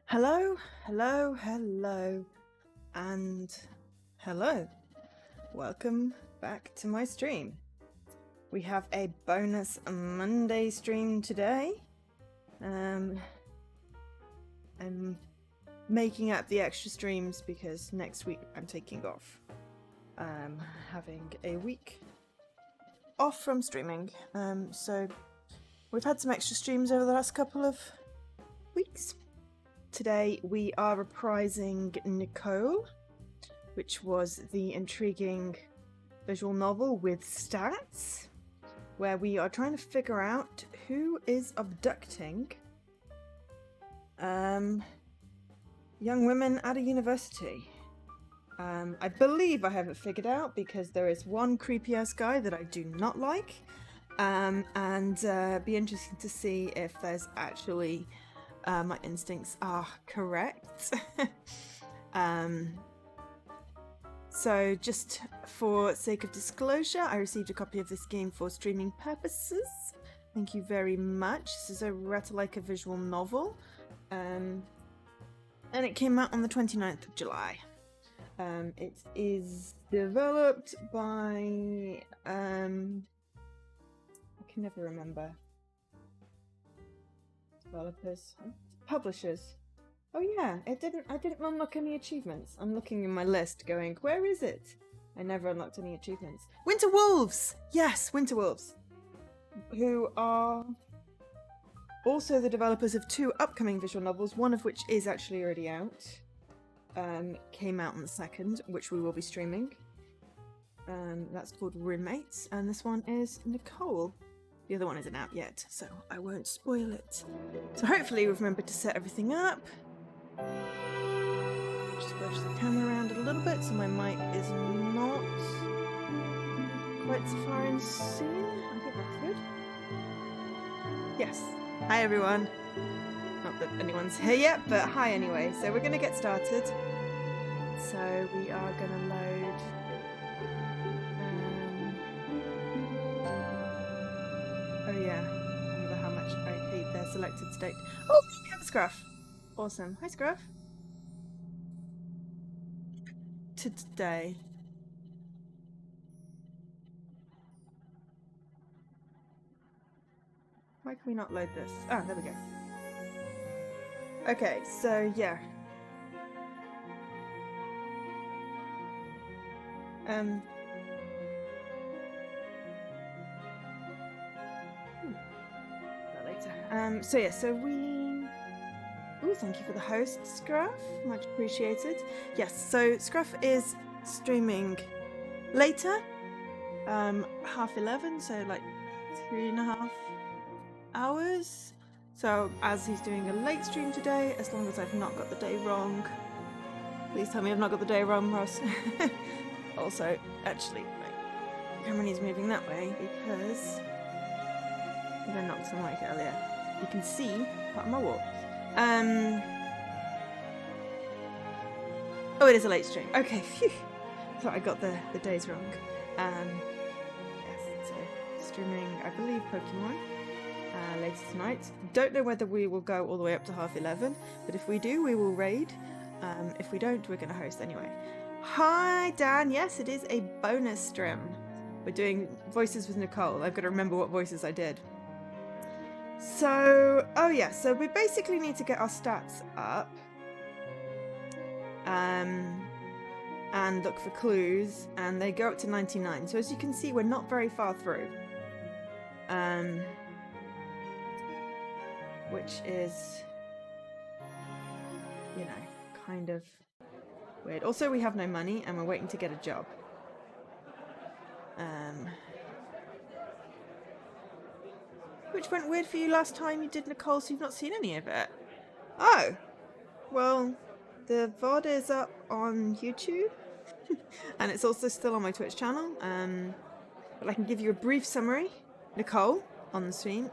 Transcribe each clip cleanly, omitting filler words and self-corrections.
Hello, hello, hello, and hello. Welcome back to my stream. We have a bonus Monday stream today. I'm making up the extra streams because next week I'm taking off. Having a week off from streaming. So we've had some extra streams over the last couple of weeks. Today we are reprising Nicole, which was the intriguing visual novel with stats, where we are trying to figure out who is abducting young women at a university. I believe I have it figured out because there is one creepy ass guy that I do not like, and be interesting to see if there's actually my instincts are correct. So just for sake of disclosure, I received a copy of this game for streaming purposes. Thank you very much. This is a Ratalaika visual novel, and it came out on the 29th of July. It is developed by I can never remember. Developers, publishers. Oh yeah, I didn't unlock any achievements. I'm looking in my list going, where is it? I never unlocked any achievements. Winter Wolves! Yes, Winter Wolves. Who are also the developers of two upcoming visual novels, one of which is actually already out. Came out on the 2nd, which we will be streaming. That's called Roommates, and this one is Nicole. The other one isn't out yet, so I won't spoil it. So hopefully we've remembered to set everything up. Just wedge the camera around a little bit so my mic is not quite so far in scene. I think that's good. Yes. Hi everyone. Not that anyone's here yet, but hi anyway. So we're going to get started. So we are going to load... Oh yeah, I remember how much I hate their selected state. Oh, we have a Scruff. Awesome. Hi, Scruff. Today. Why can we not load this? Ah, there we go. Okay, so yeah. So yeah, so we... Ooh, thank you for the host, Scruff. Much appreciated. Yes, so Scruff is streaming later, 11:30, so like 3.5 hours. So as he's doing a late stream today, as long as I've not got the day wrong. Please tell me I've not got the day wrong, Ross. Also, actually, my camera needs moving that way because I knocked the mic earlier. You can see part of my wall. Oh, it is a late stream. Okay, phew. Thought I got the days wrong. Yes, so streaming, I believe, Pokemon later tonight. Don't know whether we will go all the way up to 11:30, but if we do, we will raid. If we don't, we're going to host anyway. Hi, Dan. Yes, it is a bonus stream. We're doing voices with Nicole. I've got to remember what voices I did. So, oh yeah, so we basically need to get our stats up. And look for clues, and they go up to 99. So as you can see, we're not very far through. Which is, you know, kind of weird. Also, we have no money, and we're waiting to get a job. Which went weird for you last time you did, Nicole, so you've not seen any of it. Oh, well, the VOD is up on YouTube, and it's also still on my Twitch channel. But I can give you a brief summary. Nicole, on the stream,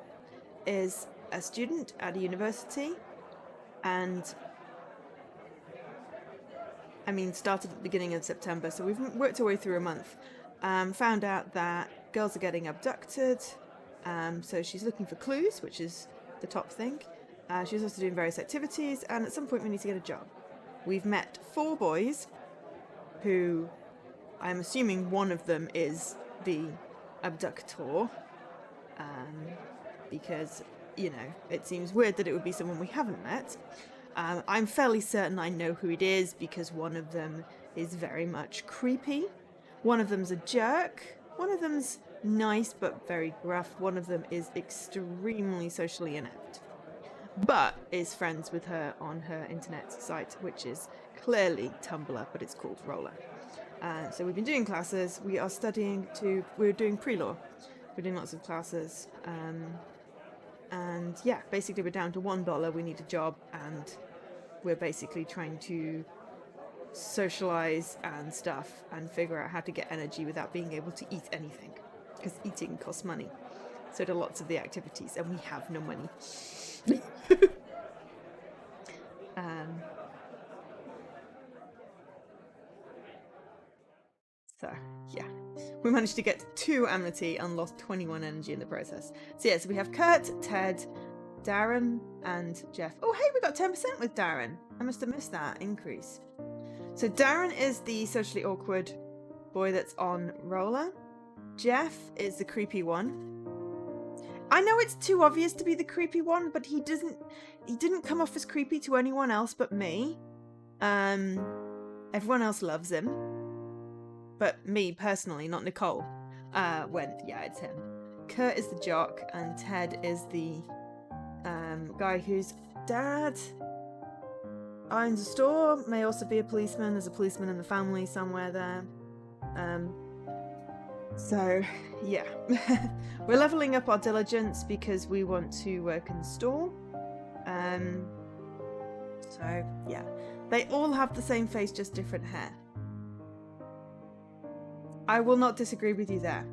is a student at a university, and started at the beginning of September, so we've worked our way through a month. Found out that girls are getting abducted, so she's looking for clues, which is the top thing. She's also doing various activities, and at some point we need to get a job. We've met 4 boys who I'm assuming one of them is the abductor, because, you know, it seems weird that it would be someone we haven't met. I'm fairly certain I know who it is because one of them is very much creepy. One of them's a jerk. One of them's nice but very gruff. One of them is extremely socially inept, but is friends with her on her internet site, which is clearly Tumblr, but it's called Roller. So we've been doing classes. We're doing pre-law. We're doing lots of classes. And yeah, basically we're down to $1. We need a job, and we're basically trying to socialize and stuff and figure out how to get energy without being able to eat anything, because eating costs money. So do lots of the activities, and we have no money. So yeah, we managed to get 2 amity and lost 21 energy in the process. So yeah, so we have Kurt, Ted, Darren, and Jeff. Oh hey, we got 10% with Darren. I must have missed that increase. So Darren is the socially awkward boy that's on Roller. Jeff is the creepy one. I know it's too obvious to be the creepy one, but he didn't come off as creepy to anyone else but me. Everyone else loves him. But me personally, not Nicole, it's him. Kurt is the jock, and Ted is the guy whose dad owns a store, may also be a policeman. There's a policeman in the family somewhere there. So, yeah. We're leveling up our diligence because we want to work in the store. So, yeah. They all have the same face, just different hair. I will not disagree with you there.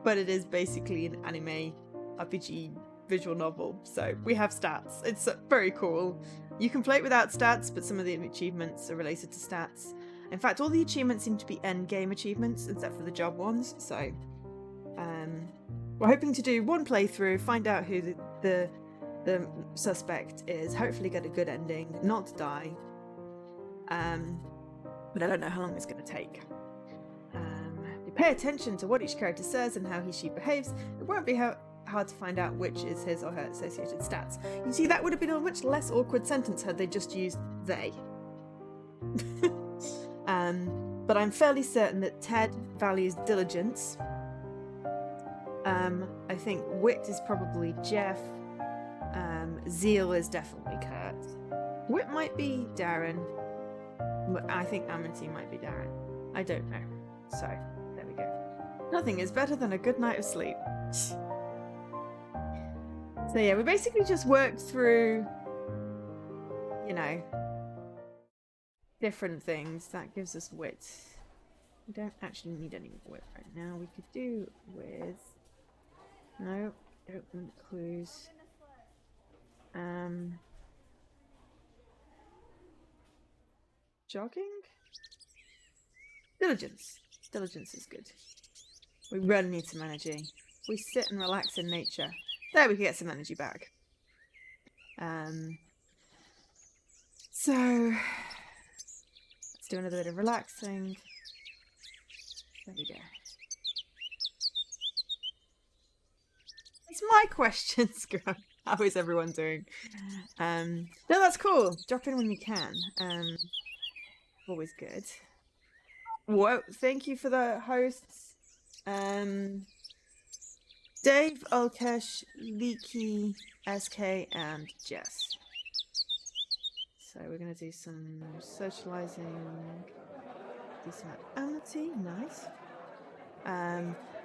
But it is basically an anime RPG visual novel, so we have stats. It's very cool. You can play it without stats, but some of the achievements are related to stats. In fact, all the achievements seem to be end game achievements, except for the job ones, so we're hoping to do 1 playthrough, find out who the suspect is, hopefully get a good ending, not die. But I don't know how long it's going to take. You pay attention to what each character says and how she behaves. It won't be hard to find out which is his or her associated stats. You see, that would have been a much less awkward sentence had they just used they. But I'm fairly certain that Ted values diligence. I think wit is probably Jeff. Zeal is definitely Kurt. Wit might be Darren. I think amity might be Darren. I don't know. So, there we go. Nothing is better than a good night of sleep. So yeah, we basically just worked through, you know, different things. That gives us wit. We don't actually need any wit right now. We could do with... No, don't want clues. Jogging? Diligence. Diligence is good. We really need some energy. We sit and relax in nature. There, we can get some energy back. So let's do another bit of relaxing. There we go. It's my question, Scrub. How is everyone doing? No, that's cool. Drop in when you can. Always good. Whoa, thank you for the hosts. Dave, Ulkesh, Leaky, SK, and Jess. So we're going to do some socializing, do some amity, nice.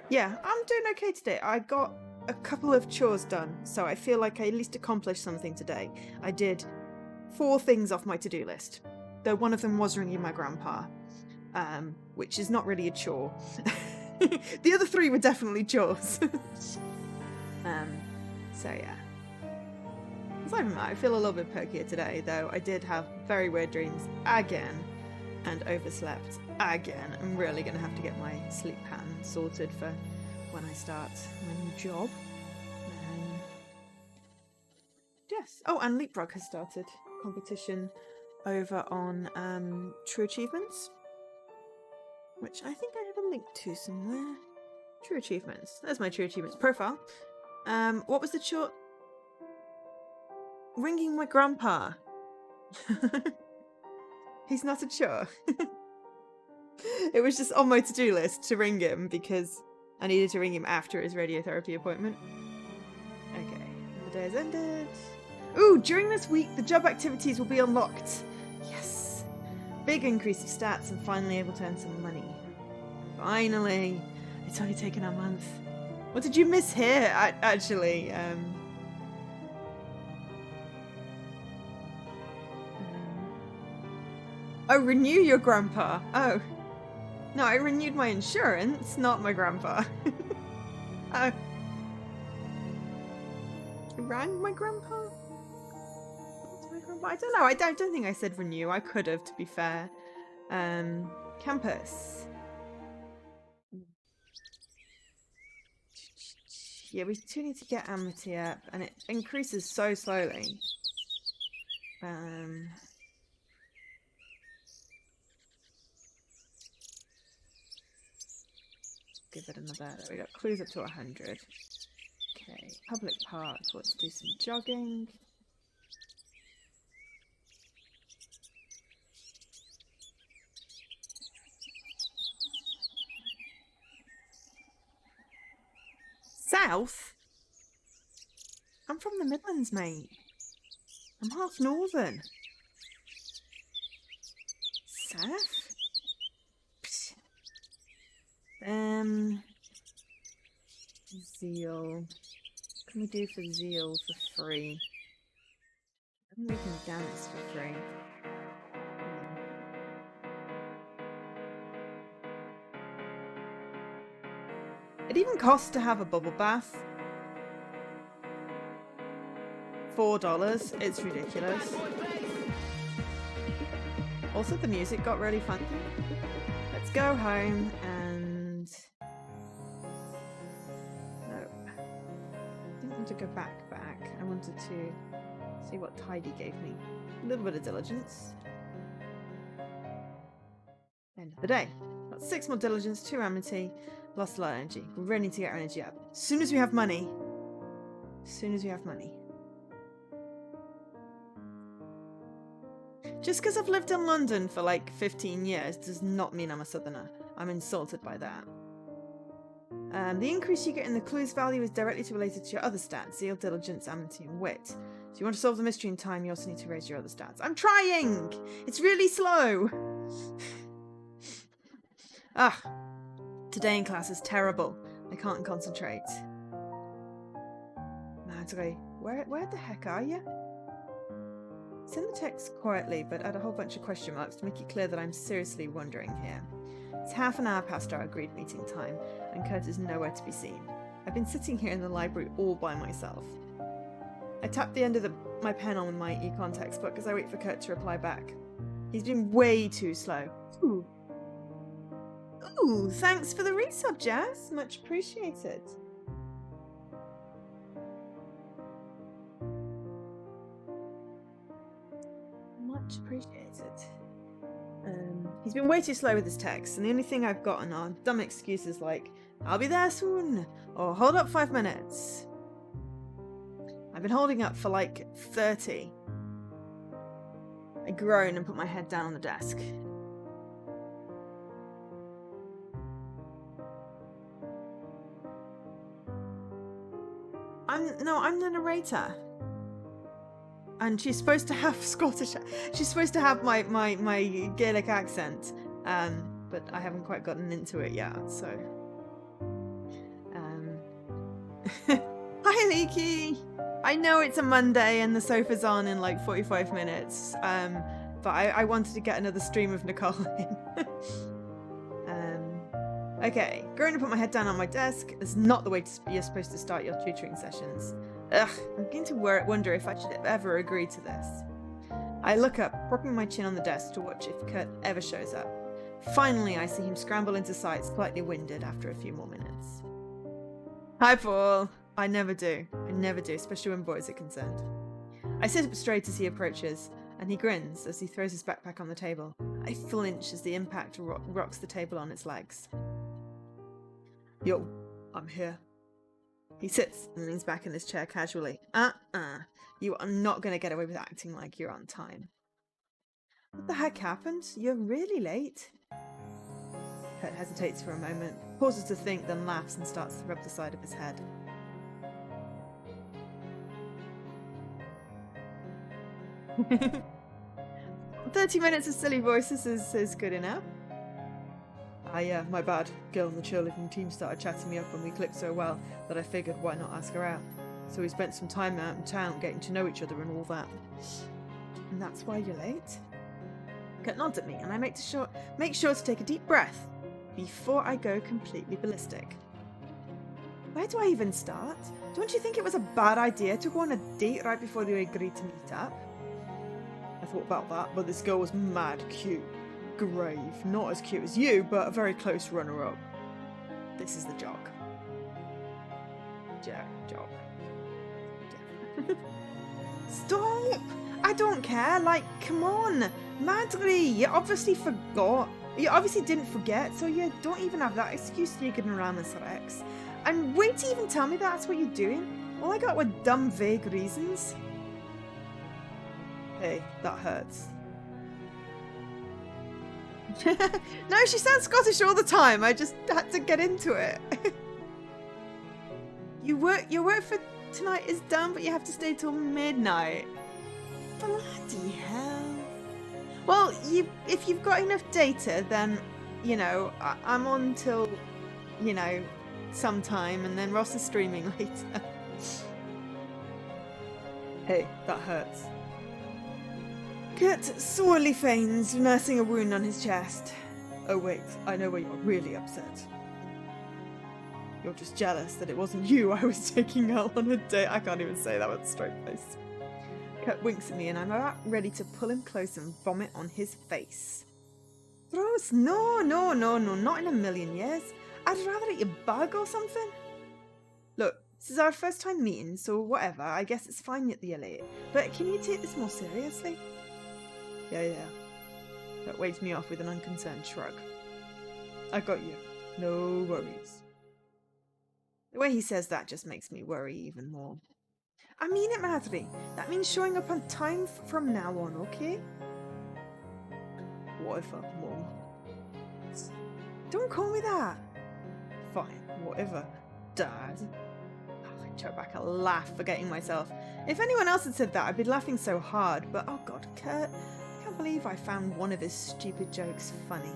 Yeah, I'm doing okay today. I got a couple of chores done, so I feel like I at least accomplished something today. I did 4 things off my to-do list, though one of them was ringing my grandpa, which is not really a chore. The other 3 were definitely chores. So yeah. Aside from that, I feel a little bit perkier today, though I did have very weird dreams again and overslept again. I'm really going to have to get my sleep pattern sorted for when I start my new job. Yes. Oh, and Leapfrog has started competition over on True Achievements, which I think I have a link to somewhere. True Achievements. There's my True Achievements profile. What was the short? Ringing my grandpa. He's not a chore. It was just on my to-do list to ring him because I needed to ring him after his radiotherapy appointment. Okay, the day has ended. Ooh, during this week, the job activities will be unlocked. Yes. Big increase of stats and finally able to earn some money. Finally. It's only taken a month. What did you miss here, actually? Oh, renew your grandpa. Oh. No, I renewed my insurance, not my grandpa. Oh. I rang my grandpa? I don't know. I don't think I said renew. I could have, to be fair. Campus. Yeah, we do need to get Amity up, and it increases so slowly. Give it another. There we go. Clues up to 100. Okay, public park. Let's do some jogging. South? I'm from the Midlands, mate. I'm half northern. South? Zeal. What can we do for Zeal for free? I think we can dance for free. It even costs to have a bubble bath. $4. It's ridiculous. Also, the music got really funky. Let's go home and... No. I didn't want to go back. I wanted to see what Tidy gave me. A little bit of diligence. End of the day. Got 6 more diligence, 2 amity. Lost a lot of energy. We're ready to get our energy up. As soon as we have money. Just because I've lived in London for like 15 years does not mean I'm a southerner. I'm insulted by that. The increase you get in the clues value is directly related to your other stats. Zeal, diligence, amity, and wit. So you want to solve the mystery in time, you also need to raise your other stats. I'm trying! It's really slow! Today in class is terrible. I can't concentrate. No, it's okay. Where the heck are you? Send the text quietly, but add a whole bunch of question marks to make it clear that I'm seriously wondering here. It's half an hour past our agreed meeting time, and Kurt is nowhere to be seen. I've been sitting here in the library all by myself. I tap the end of my pen on my econ textbook as I wait for Kurt to reply back. He's been way too slow. Ooh, thanks for the resub, Jazz. Much appreciated. Much appreciated. He's been way too slow with his text, and the only thing I've gotten are dumb excuses like, I'll be there soon, or hold up 5 minutes. I've been holding up for like 30. I groan and put my head down on the desk. I'm the narrator. And she's supposed to have Scottish. She's supposed to have my Gaelic accent, but I haven't quite gotten into it yet. So, hi, Leaky. I know it's a Monday and the sofa's on in like 45 minutes, but I wanted to get another stream of Nicole in. Okay, going to put my head down on my desk. It's not the way you're supposed to start your tutoring sessions. Ugh, I'm beginning to wonder if I should ever agree to this. I look up, propping my chin on the desk to watch if Kurt ever shows up. Finally, I see him scramble into sight, slightly winded after a few more minutes. Hi, Paul. I never do, especially when boys are concerned. I sit up straight as he approaches, and he grins as he throws his backpack on the table. I flinch as the impact rocks the table on its legs. Yo, I'm here. He sits and leans back in his chair casually. You are not going to get away with acting like you're on time. What the heck happened? You're really late. Kurt hesitates for a moment, pauses to think, then laughs and starts to rub the side of his head. "30 minutes of silly voices is good enough." Yeah, my bad. Girl on the cheerleading team started chatting me up and we clicked so well that I figured why not ask her out. So we spent some time out in town getting to know each other and all that. And that's why you're late? Kurt nods at me and I make sure to take a deep breath before I go completely ballistic. Where do I even start? Don't you think it was a bad idea to go on a date right before they agreed to meet up? I thought about that, but this girl was mad cute. Grave. Not as cute as you, but a very close runner-up. This is the jock. Jock. Stop! I don't care. Like, come on. Madri, you obviously forgot. You obviously didn't forget, so you don't even have that excuse to ignoramus Rex. And wait to even tell me that's what you're doing. All I got were dumb, vague reasons. Hey, that hurts. No, she sounds Scottish all the time. I just had to get into it. Your work for tonight is done, but you have to stay till midnight. Bloody hell. Well, if you've got enough data, then, you know, I'm on till, you know, sometime, and then Ross is streaming later. Hey, that hurts. Kurt sorely feigns nursing a wound on his chest. Oh wait, I know where you're really upset. You're just jealous that it wasn't you I was taking out on a date. I can't even say that with a straight face. Kurt winks at me and I'm about ready to pull him close and vomit on his face. Gross, no, not in a million years. I'd rather eat a bug or something. Look, this is our first time meeting, so whatever, I guess it's fine that you're late. But can you take this more seriously? Yeah. That waves me off with an unconcerned shrug. I got you. No worries. The way he says that just makes me worry even more. I mean it, Madri. That means showing up on time from now on, okay? Whatever, Mom. Don't call me that. Fine, whatever, Dad. I choke back a laugh, forgetting myself. If anyone else had said that, I'd be laughing so hard, but oh god, Kurt, I can't believe I found one of his stupid jokes funny.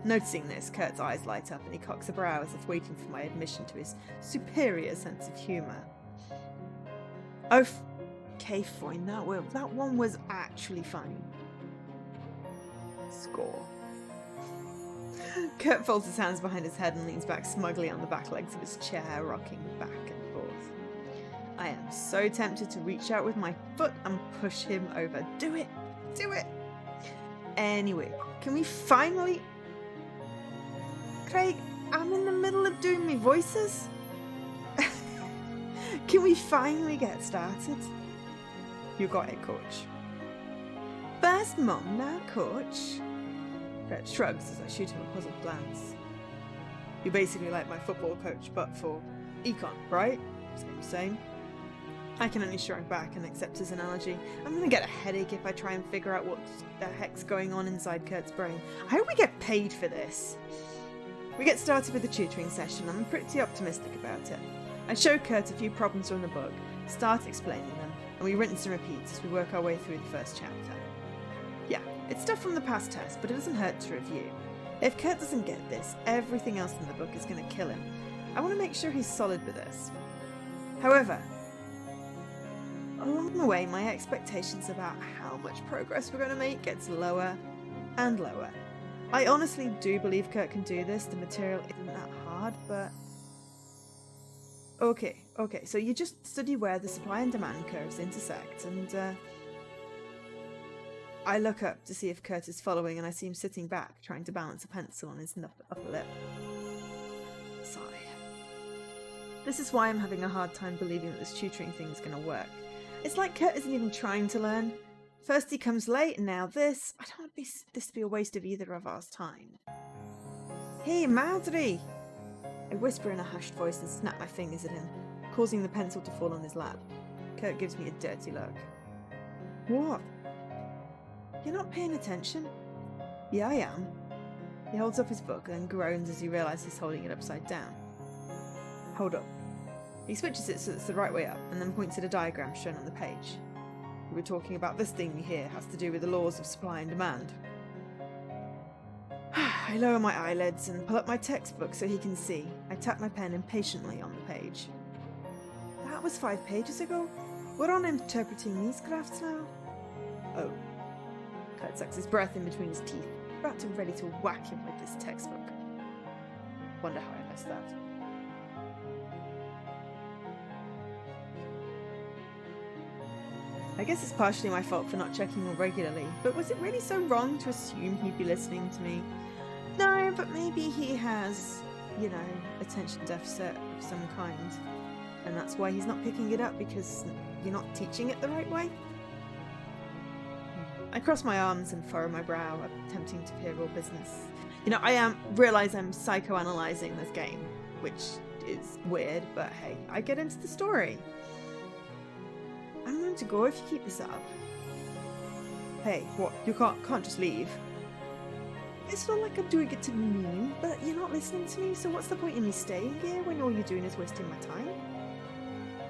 Noticing this, Kurt's eyes light up and he cocks a brow as if waiting for my admission to his superior sense of humour. Oh, okay, fine, that one was actually funny. Score. Kurt folds his hands behind his head and leans back smugly on the back legs of his chair, rocking back and forth. I am so tempted to reach out with my foot and push him over. Do it! Anyway, can we finally... Craig, I'm in the middle of doing my voices. Can we finally get started? You got it, Coach. First Mum, now Coach. Kurt shrugs as I shoot him a puzzled glance. You're basically like my football coach, but for econ, right? Same. I can only shrug back and accept his analogy. I'm gonna get a headache if I try and figure out what the heck's going on inside Kurt's brain. I hope we get paid for this. We get started with the tutoring session. I'm pretty optimistic about it. I show Kurt a few problems from the book, start explaining them, and we rinse and repeat as we work our way through the first chapter. Yeah, it's stuff from the past test, but it doesn't hurt to review. If Kurt doesn't get this, everything else in the book is going to kill him. I want to make sure he's solid with this. However, along the way, my expectations about how much progress we're going to make gets lower and lower. I honestly do believe Kurt can do this. The material isn't that hard, but... Okay, so you just study where the supply and demand curves intersect, and I look up to see if Kurt is following, and I see him sitting back, trying to balance a pencil on his upper lip. Sigh. This is why I'm having a hard time believing that this tutoring thing's gonna work. It's like Kurt isn't even trying to learn. First he comes late, and now this. I don't want this to be a waste of either of our time. Hey, Madri! I whisper in a hushed voice and snap my fingers at him, causing the pencil to fall on his lap. Kurt gives me a dirty look. What? You're not paying attention? Yeah, I am. He holds up his book and then groans as he realises he's holding it upside down. Hold up. He switches it so it's the right way up and then points at a diagram shown on the page. We were talking about this thing here has to do with the laws of supply and demand. I lower my eyelids and pull up my textbook so he can see. I tap my pen impatiently on the page. That was 5 pages ago. We're on interpreting these graphs now. Oh. Kurt sucks his breath in between his teeth, about to ready to whack him with this textbook. Wonder how I missed that. I guess it's partially my fault for not checking more regularly, but was it really so wrong to assume he'd be listening to me? No, but maybe he has, attention deficit of some kind. And that's why he's not picking it up, because you're not teaching it the right way? I cross my arms and furrow my brow, attempting to peer all business. I realize I'm psychoanalyzing this game, which is weird, but hey, I get into the story. I'm going to go if you keep this up. Hey, what? You can't just leave. It's not like I'm doing it to be mean, but you're not listening to me, so what's the point in me staying here when all you're doing is wasting my time?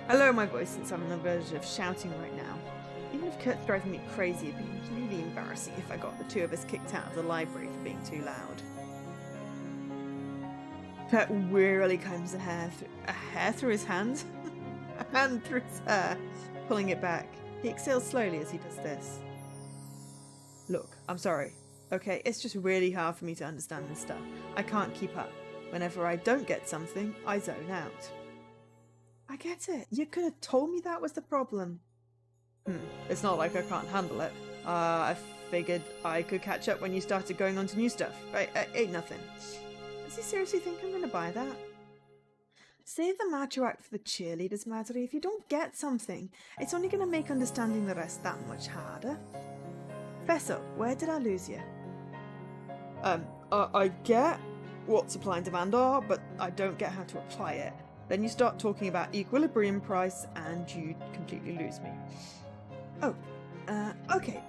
I lower my voice since I'm on the verge of shouting right now. Even if Kurt's driving me crazy, it'd be really embarrassing if I got the two of us kicked out of the library for being too loud. Kurt wearily combs a hair through his hand? A hand through his hair, pulling it back. He exhales slowly as he does this. Look, I'm sorry. Okay, it's just really hard for me to understand this stuff. I can't keep up. Whenever I don't get something, I zone out. I get it. You could have told me that was the problem. It's not like I can't handle it. I figured I could catch up when you started going on to new stuff. Ain't nothing. Does he seriously think I'm going to buy that? Save the macho act for the cheerleaders, Madri. If you don't get something, it's only going to make understanding the rest that much harder. Fess up, where did I lose you? I get what supply and demand are, but I don't get how to apply it. Then you start talking about equilibrium price and you completely lose me. Oh, okay,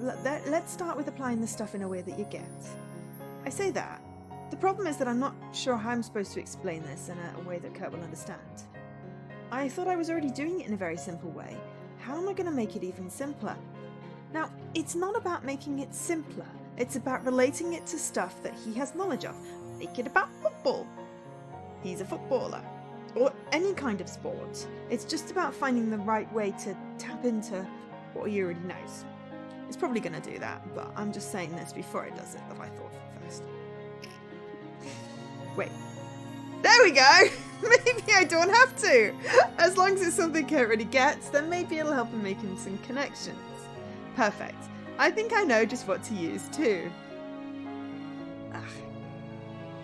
let's start with applying the stuff in a way that you get. I say that. The problem is that I'm not sure how I'm supposed to explain this in a way that Kurt will understand. I thought I was already doing it in a very simple way. How am I going to make it even simpler? Now, it's not about making it simpler. It's about relating it to stuff that he has knowledge of. Make it about football. He's a footballer. Or any kind of sport. It's just about finding the right way to tap into what he already knows. It's probably going to do that, but I'm just saying this before it does it, that I thought of first. Wait. There we go! Maybe I don't have to! As long as it's something Kurt already gets, then maybe it'll help him make some connections. Perfect. I think I know just what to use too.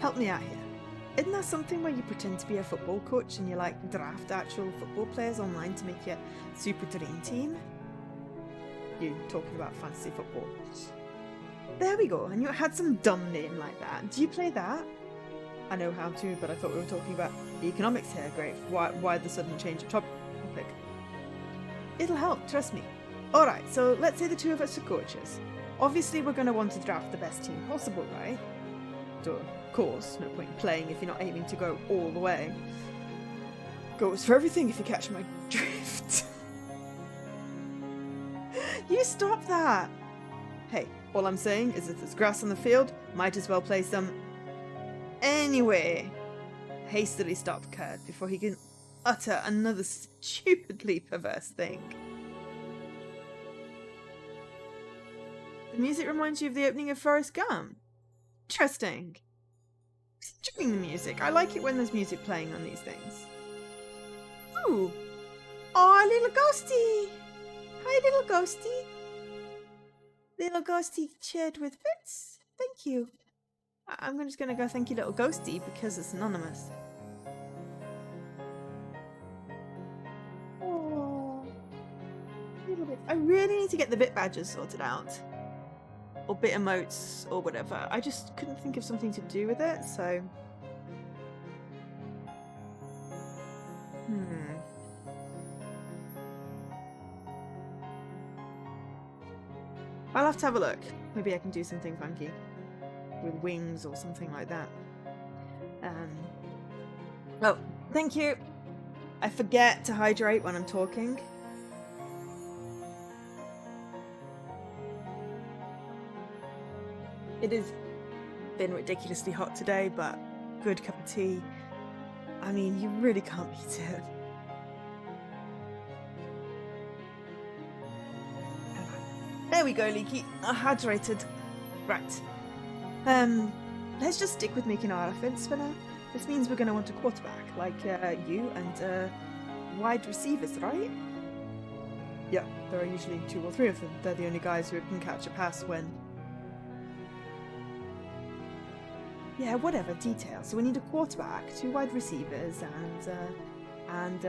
Help me out here. Isn't there something where you pretend to be a football coach and you draft actual football players online to make your super dream team? You talking about fantasy football. There we go, and you had some dumb name like that. Do you play that? I know how to, but I thought we were talking about economics here. Great. Why the sudden change of topic? It'll help, trust me. Alright, so let's say the two of us are coaches. Obviously we're going to want to draft the best team possible, right? Duh. Of course, no point in playing if you're not aiming to go all the way. Goes for everything if you catch my drift. You stop that! Hey, all I'm saying is if there's grass on the field, might as well play some... Anyway, hastily stopped Kurt before he can utter another stupidly perverse thing. The music reminds you of the opening of Forrest Gump. Interesting. I'm enjoying the music. I like it when there's music playing on these things. Ooh. Oh, little ghosty. Hi, little ghosty. Little ghosty shared with bits. Thank you. I'm just going to go thank you, little ghosty, because it's anonymous. really need to get the bit badges sorted out. Or bit emotes or whatever. I just couldn't think of something to do with it, so... I'll have to have a look. Maybe I can do something funky. With wings or something like that. Oh, thank you! I forget to hydrate when I'm talking. It has been ridiculously hot today, but good cup of tea. I mean, you really can't beat it. There we go, Leaky. Hydrated. Right. Let's just stick with making our offense for now. This means we're going to want a quarterback, like you and wide receivers, right? Yeah, there are usually 2 or 3 of them. They're the only guys who can catch a pass when... Yeah, whatever, details. So we need a quarterback, 2 wide receivers, and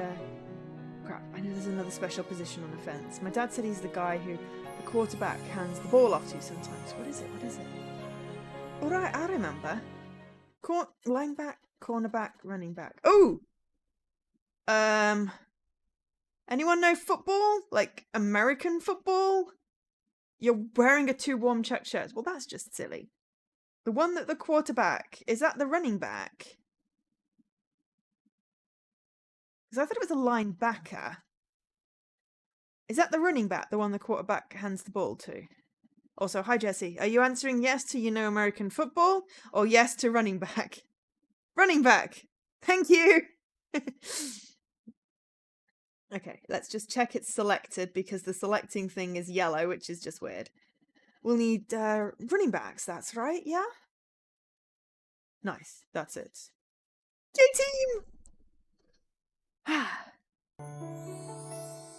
crap, I know there's another special position on the fence. My dad said he's the guy who the quarterback hands the ball off to sometimes. What is it? Alright, I remember. Lineback, cornerback, running back. Oh! Anyone know football? Like, American football? You're wearing a 2 warm check shirts. Well, that's just silly. The one that the quarterback, is that the running back? Because I thought it was a linebacker. Is that the running back, the one the quarterback hands the ball to? Also, hi Jesse, are you answering yes to you know American football or yes to running back? Running back! Thank you! Okay, let's just check it's selected because the selecting thing is yellow, which is just weird. We'll need running backs, that's right, yeah? Nice, that's it. J-Team!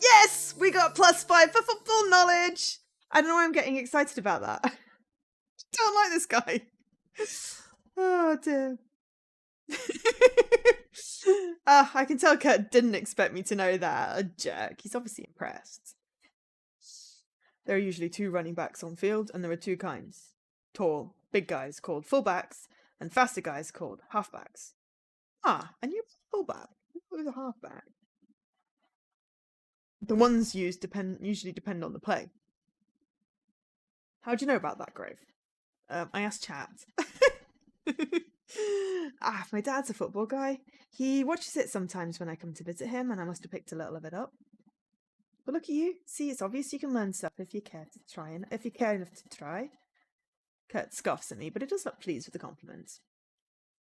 Yes! We got +5 for football knowledge! I don't know why I'm getting excited about that. Don't like this guy. Oh dear. I can tell Kurt didn't expect me to know that. A jerk. He's obviously impressed. There are usually 2 running backs on field, and there are 2 kinds. Tall, big guys called fullbacks, and faster guys called halfbacks. And you're fullback. You're a halfback. The ones used usually depend on the play. How do you know about that, Grove? I asked chat. My dad's a football guy. He watches it sometimes when I come to visit him, and I must have picked a little of it up. But look at you. See, it's obvious you can learn stuff if you care to try, and if you care enough to try. Kurt scoffs at me, but he does look pleased with the compliments.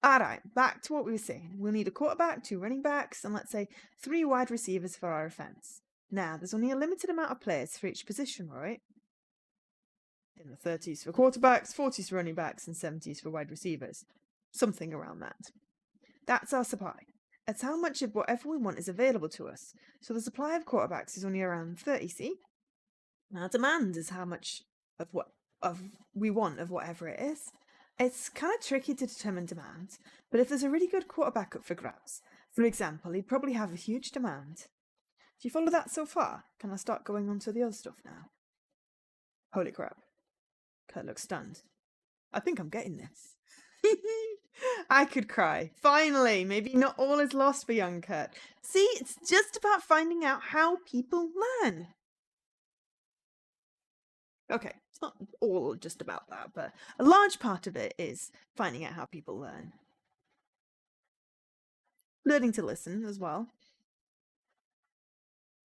Alright, back to what we were saying. We'll need a quarterback, 2 running backs, and let's say 3 wide receivers for our offense. Now, there's only a limited amount of players for each position, right? In the 30s for quarterbacks, 40s for running backs, and 70s for wide receivers. Something around that. That's our supply. It's how much of whatever we want is available to us. So the supply of quarterbacks is only around 30, see? Our demand is how much of what we want of whatever it is. It's kind of tricky to determine demand, but if there's a really good quarterback up for grabs, for example, he'd probably have a huge demand. Do you follow that so far? Can I start going on to the other stuff now? Holy crap. Kurt looks stunned. I think I'm getting this. I could cry. Finally! Maybe not all is lost for young Kurt. See, it's just about finding out how people learn. Okay, it's not all just about that, but a large part of it is finding out how people learn. Learning to listen as well.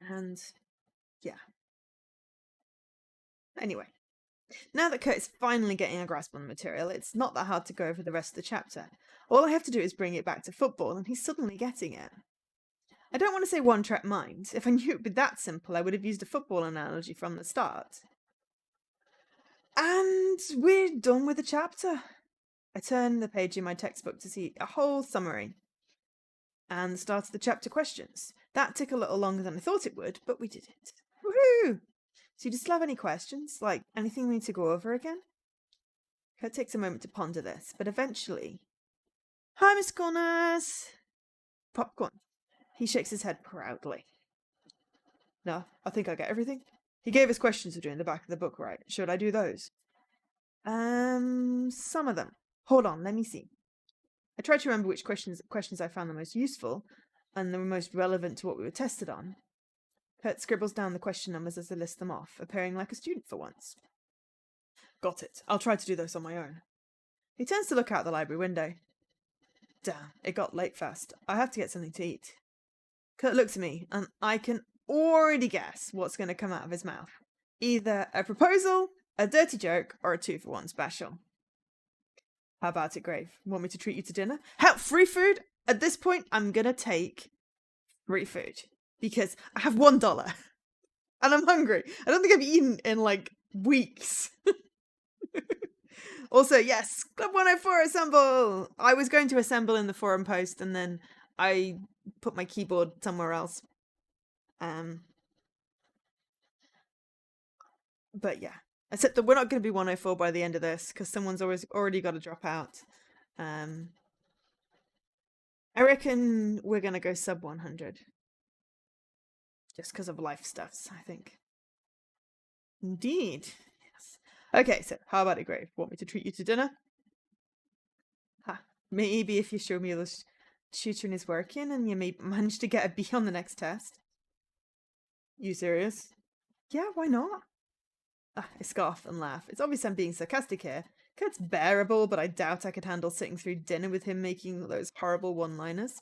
And, yeah. Anyway. Now that Kurt is finally getting a grasp on the material, it's not that hard to go over the rest of the chapter. All I have to do is bring it back to football, and he's suddenly getting it. I don't want to say one-track mind. If I knew it would be that simple, I would have used a football analogy from the start. And we're done with the chapter. I turn the page in my textbook to see a whole summary. And the start of the chapter questions. That took a little longer than I thought it would, but we did it. Woohoo! So do you still have any questions? Like, anything we need to go over again? Kurt takes a moment to ponder this, but eventually... Hi, Miss Corners! Popcorn. He shakes his head proudly. No, I think I get everything. He gave us questions to do in the back of the book, right? Should I do those? Some of them. Hold on, let me see. I tried to remember which questions I found the most useful and the most relevant to what we were tested on. Kurt scribbles down the question numbers as I list them off, appearing like a student for once. Got it. I'll try to do those on my own. He turns to look out the library window. Damn, it got late fast. I have to get something to eat. Kurt looks at me, and I can already guess what's going to come out of his mouth. Either a proposal, a dirty joke, or a 2-for-1 special. How about it, Grave? Want me to treat you to dinner? Hell, free food? At this point, I'm going to take free food. Because I have $1. And I'm hungry. I don't think I've eaten in, like, weeks. Also, yes, Club 104 assemble! I was going to assemble in the forum post, and then I put my keyboard somewhere else. But yeah. Except that we're not going to be 104 by the end of this, because someone's already got to drop out. I reckon we're going to go sub 100. Just because of life stuffs, I think. Indeed. Yes. Okay, so how about it, Grave? Want me to treat you to dinner? Ha. Maybe if you show me the tutoring is working and you may manage to get a B on the next test. You serious? Yeah, why not? I scoff and laugh. It's obvious I'm being sarcastic here. Kurt's bearable, but I doubt I could handle sitting through dinner with him making those horrible one-liners.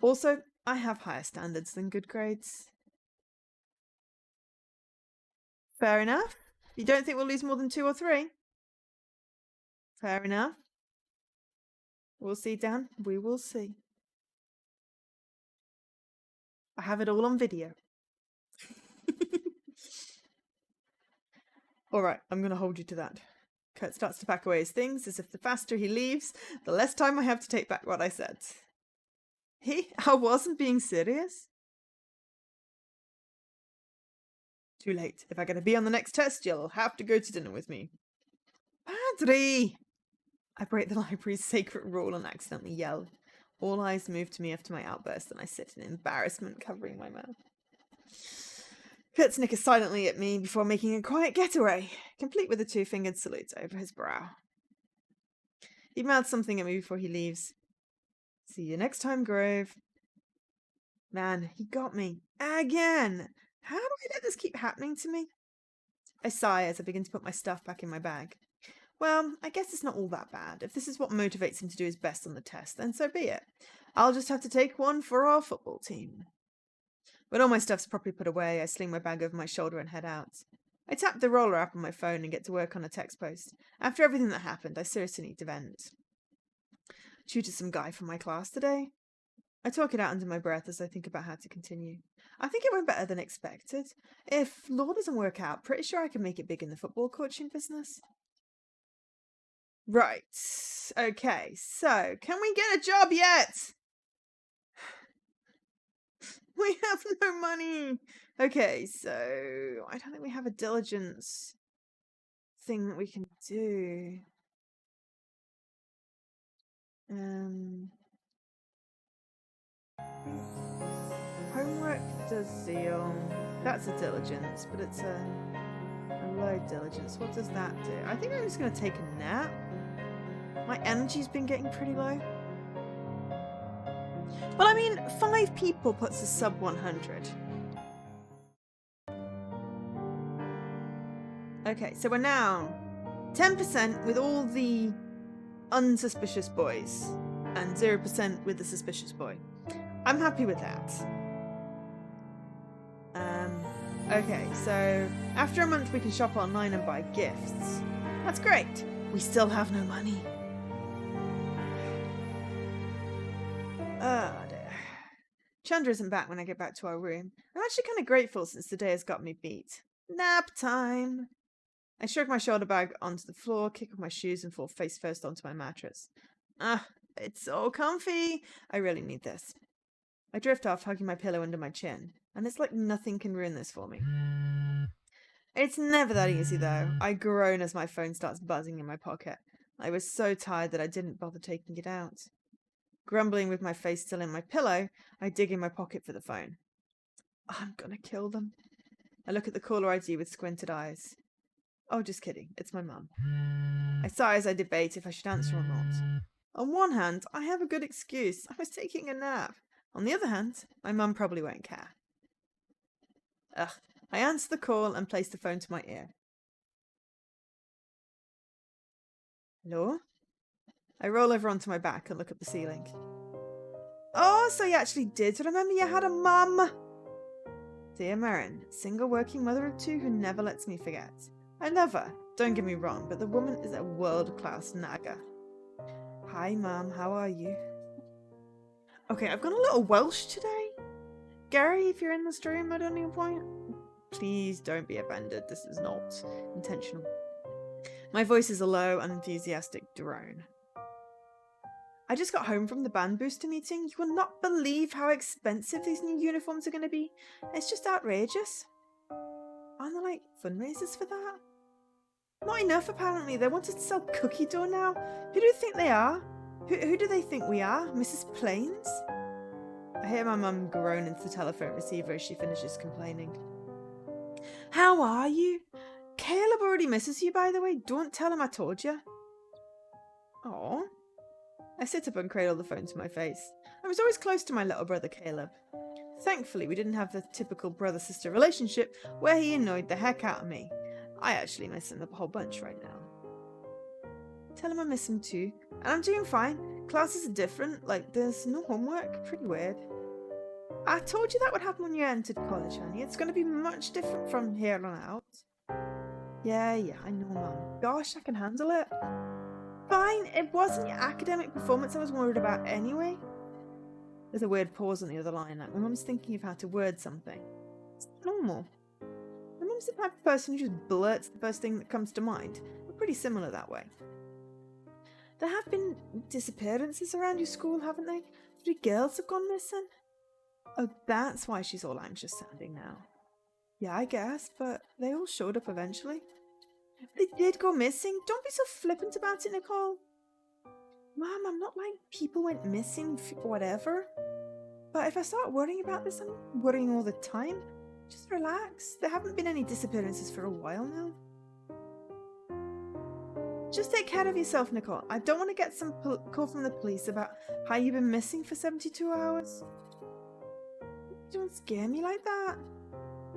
Also, I have higher standards than good grades. Fair enough. You don't think we'll lose more than 2 or 3? Fair enough. We'll see, Dan. We will see. I have it all on video. Alright, I'm going to hold you to that. Kurt starts to pack away his things, as if the faster he leaves, the less time I have to take back what I said. I wasn't being serious. Too late. If I'm going to be on the next test, you'll have to go to dinner with me. Padre! I break the library's sacred rule and accidentally yell. All eyes move to me after my outburst, and I sit in embarrassment, covering my mouth. Kurt snickers silently at me before making a quiet getaway, complete with a 2-fingered salute over his brow. He mouths something at me before he leaves. See you next time, Grove. Man, he got me. Again! How do I let this keep happening to me? I sigh as I begin to put my stuff back in my bag. Well, I guess it's not all that bad. If this is what motivates him to do his best on the test, then so be it. I'll just have to take one for our football team. When all my stuff's properly put away, I sling my bag over my shoulder and head out. I tap the roller app on my phone and get to work on a text post. After everything that happened, I seriously need to vent. Tutored some guy from my class today. I talk it out under my breath as I think about how to continue. I think it went better than expected. If law doesn't work out, pretty sure I can make it big in the football coaching business. Right. Okay, so, can we get a job yet? We have no money. Okay, so I don't think we have a diligence thing that we can do. Homework does zeal. That's a diligence, but it's a low diligence. What does that do? I think I'm just going to take a nap. My energy's been getting pretty low. Well, I mean, 5 people puts a sub 100. Okay, so we're now 10% with all the unsuspicious boys and 0% with the suspicious boy. I'm happy with that. Okay, so after a month we can shop online and buy gifts. That's great. We still have no money. Oh dear. Chandra isn't back when I get back to our room. I'm actually kind of grateful since the day has got me beat. Nap time. I shrug my shoulder bag onto the floor, kick off my shoes, and fall face first onto my mattress. It's so comfy. I really need this. I drift off, hugging my pillow under my chin, and it's like nothing can ruin this for me. It's never that easy, though. I groan as my phone starts buzzing in my pocket. I was so tired that I didn't bother taking it out. Grumbling with my face still in my pillow, I dig in my pocket for the phone. I'm gonna kill them. I look at the caller ID with squinted eyes. Oh, just kidding. It's my mum. I sigh as I debate if I should answer or not. On one hand, I have a good excuse. I was taking a nap. On the other hand, my mum probably won't care. Ugh. I answer the call and place the phone to my ear. Hello? I roll over onto my back and look at the ceiling. Oh, so you actually did remember you had a mum. Dear Marin, single working mother of 2 who never lets me forget. I love her, don't get me wrong, but the woman is a world-class nagger. Hi, Mum, how are you? Okay, I've gone a little Welsh today. Gary, if you're in the stream at any point, please don't be offended. This is not intentional. My voice is a low, unenthusiastic drone. I just got home from the band booster meeting. You will not believe how expensive these new uniforms are going to be. It's just outrageous. Aren't there, like, fundraisers for that? Not enough, apparently. They want us to sell cookie dough now. Who do you think they are? Who do they think we are? Mrs. Plains? I hear my mum groan into the telephone receiver as she finishes complaining. How are you? Caleb already misses you, by the way. Don't tell him I told you. Aw. I sit up and cradle the phone to my face. I was always close to my little brother Caleb. Thankfully, we didn't have the typical brother-sister relationship where he annoyed the heck out of me. I actually miss him a whole bunch right now. Tell him I miss him too. And I'm doing fine. Classes are different. Like, there's no homework. Pretty weird. I told you that would happen when you entered college, honey. It's going to be much different from here on out. Yeah, I know, Mum. Gosh, I can handle it. Fine, it wasn't your academic performance I was worried about anyway. There's a weird pause on the other line, like my mum's thinking of how to word something. It's normal. My mum's the type of person who just blurts the first thing that comes to mind. We're pretty similar that way. There have been disappearances around your school, haven't they? 3 girls have gone missing. Oh, that's why she's all anxious sounding now. Yeah, I guess, but they all showed up eventually. They did go missing. Don't be so flippant about it, Nicole. Mom, I'm not like people went missing, whatever. But if I start worrying about this, I'm worrying all the time. Just relax. There haven't been any disappearances for a while now. Just take care of yourself, Nicole. I don't want to get some call from the police about how you've been missing for 72 hours. Don't scare me like that.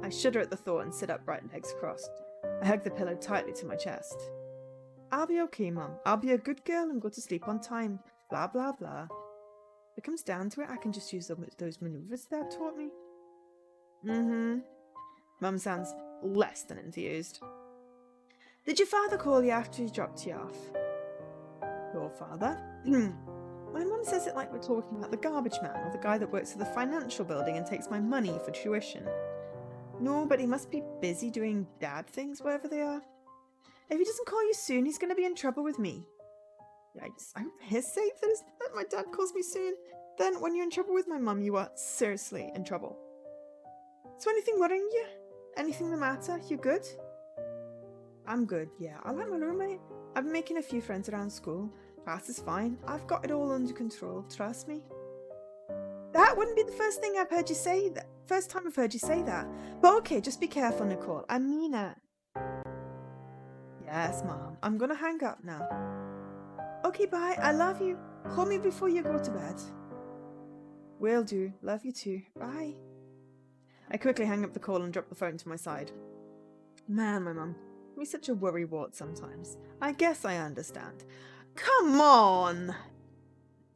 I shudder at the thought and sit upright, legs crossed. I hug the pillow tightly to my chest. I'll be okay, Mum. I'll be a good girl and go to sleep on time. Blah, blah, blah. If it comes down to it, I can just use those maneuvers Dad taught me. Mum sounds less than enthused. Did your father call you after he dropped you off? Your father? My mum says it like we're talking about the garbage man or the guy that works at the financial building and takes my money for tuition. No, but he must be busy doing dad things, wherever they are. If he doesn't call you soon, he's going to be in trouble with me. Yikes. I hope for his sake that my dad calls me soon. Then, when you're in trouble with my mum, you are seriously in trouble. Is there anything worrying you? Anything the matter? You good? I'm good, yeah. I like my roommate. I've been making a few friends around school. Class is fine. I've got it all under control. Trust me. That wouldn't be the first time I've heard you say that. But okay, just be careful, Nicole. I mean it. Yes, Mom. I'm gonna hang up now. Okay, bye. I love you. Call me before you go to bed. Will do. Love you too. Bye. I quickly hang up the call and drop the phone to my side. Man, my mum. He's such a worrywart sometimes. I guess I understand. Come on!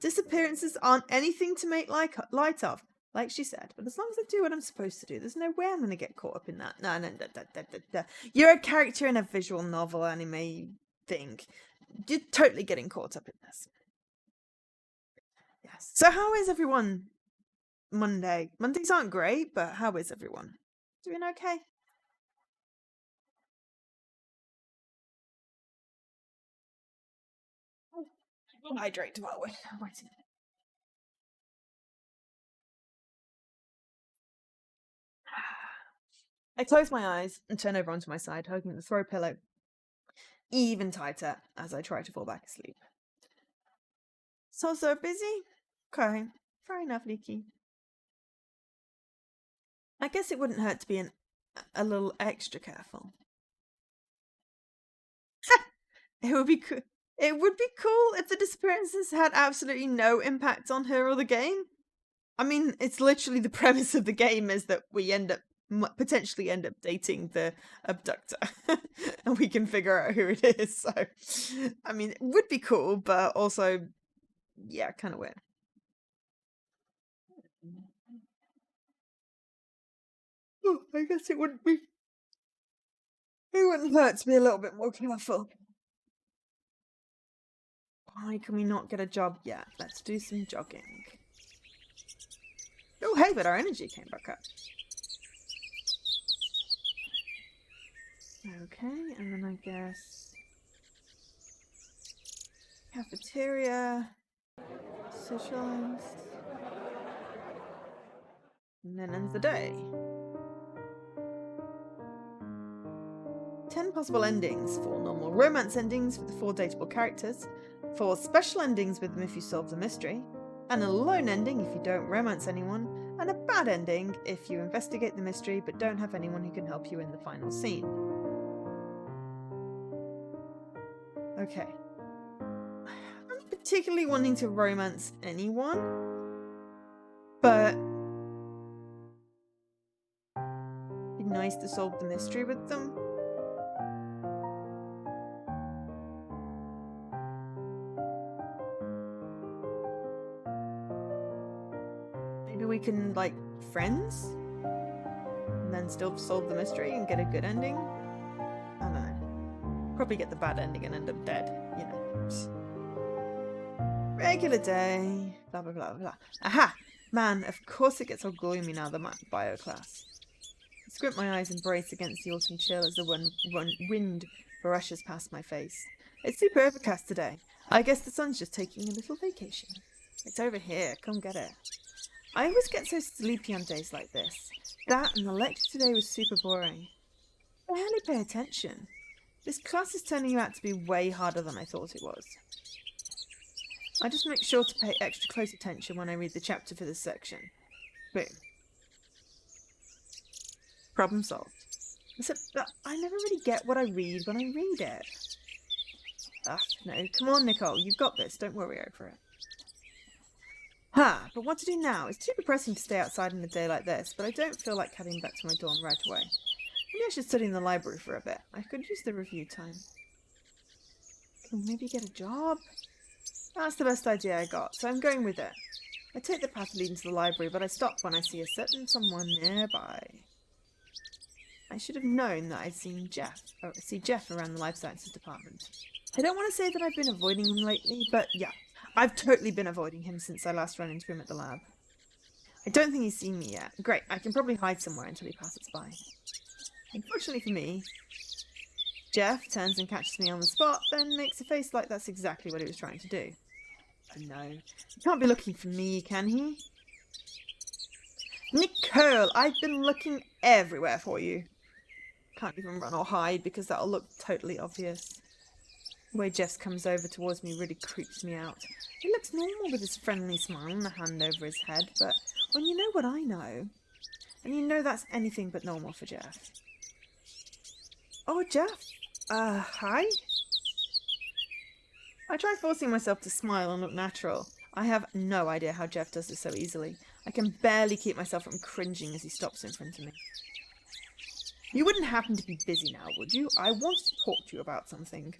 Disappearances aren't anything to make light of, like she said. But as long as I do what I'm supposed to do, there's no way I'm going to get caught up in that. No. You're a character in a visual novel anime thing. You're totally getting caught up in this. Yes. So how is everyone Monday? Mondays aren't great, but how is everyone? Doing okay? Hydrate while we're waiting. I close my eyes and turn over onto my side, hugging the throw pillow even tighter as I try to fall back asleep. So busy? Okay, fair enough, Leaky. I guess it wouldn't hurt to be a little extra careful. It would be cool. It would be cool if the disappearances had absolutely no impact on her or the game. I mean, it's literally the premise of the game is that we potentially end up dating the abductor and we can figure out who it is. So, I mean, it would be cool, but also, yeah, kind of weird. Oh, I guess it wouldn't be. It wouldn't hurt to be a little bit more careful. Why can we not get a jog yet? Let's do some jogging. Oh, hey, but our energy came back up. Okay, and then I guess cafeteria, socialize, and then ends the day. 10 possible endings, 4 normal romance endings with the 4 dateable characters, 4 special endings with them if you solve the mystery, and a lone ending if you don't romance anyone, and a bad ending if you investigate the mystery but don't have anyone who can help you in the final scene. Okay. I'm not particularly wanting to romance anyone, but it'd be nice to solve the mystery with them. Maybe we can, like, friends? And then still solve the mystery and get a good ending? I don't know. Probably get the bad ending and end up dead, you know. Regular day, blah blah blah blah. Aha! Man, of course it gets all gloomy now, the bio class. I squint my eyes and brace against the autumn chill as the wind brushes past my face. It's super overcast today. I guess the sun's just taking a little vacation. It's over here, come get it. I always get so sleepy on days like this. That and the lecture today was super boring. I barely pay attention. This class is turning out to be way harder than I thought it was. I just make sure to pay extra close attention when I read the chapter for this section. Boom. Problem solved. Except that I never really get what I read when I read it. Ugh, no, come on Nicole, you've got this, don't worry over it. But what to do now? It's too depressing to stay outside in a day like this, but I don't feel like heading back to my dorm right away. Maybe I should study in the library for a bit. I could use the review time. Can maybe get a job? That's the best idea I got, so I'm going with it. I take the path leading to the library, but I stop when I see a certain someone nearby. I should have known that I'd see Jeff around the life sciences department. I don't want to say that I've been avoiding him lately, but yeah, I've totally been avoiding him since I last ran into him at the lab. I don't think he's seen me yet. Great, I can probably hide somewhere until he passes by. Unfortunately for me, Jeff turns and catches me on the spot, then makes a face like that's exactly what he was trying to do. Oh no, he can't be looking for me, can he? Nicole, I've been looking everywhere for you. Can't even run or hide because that'll look totally obvious. The way Jeff comes over towards me really creeps me out. He looks normal with his friendly smile and a hand over his head, but when you know what I know, and you know that's anything but normal for Jeff. Oh, Jeff. Hi? I try forcing myself to smile and look natural. I have no idea how Jeff does this so easily. I can barely keep myself from cringing as he stops in front of me. You wouldn't happen to be busy now, would you? I want to talk to you about something.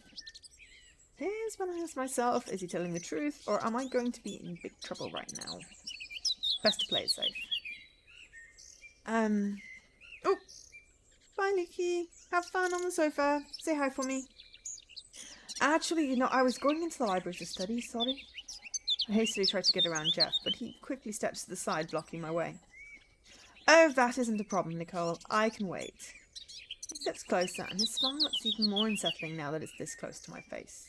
Here's when I ask myself, is he telling the truth, or am I going to be in big trouble right now? Best to play it safe. Oh! Bye, Nikki. Have fun on the sofa. Say hi for me. Actually, I was going into the library to study, sorry. I hastily tried to get around Jeff, but he quickly steps to the side, blocking my way. Oh, that isn't a problem, Nicole. I can wait. He steps closer, and his smile looks even more unsettling now that it's this close to my face.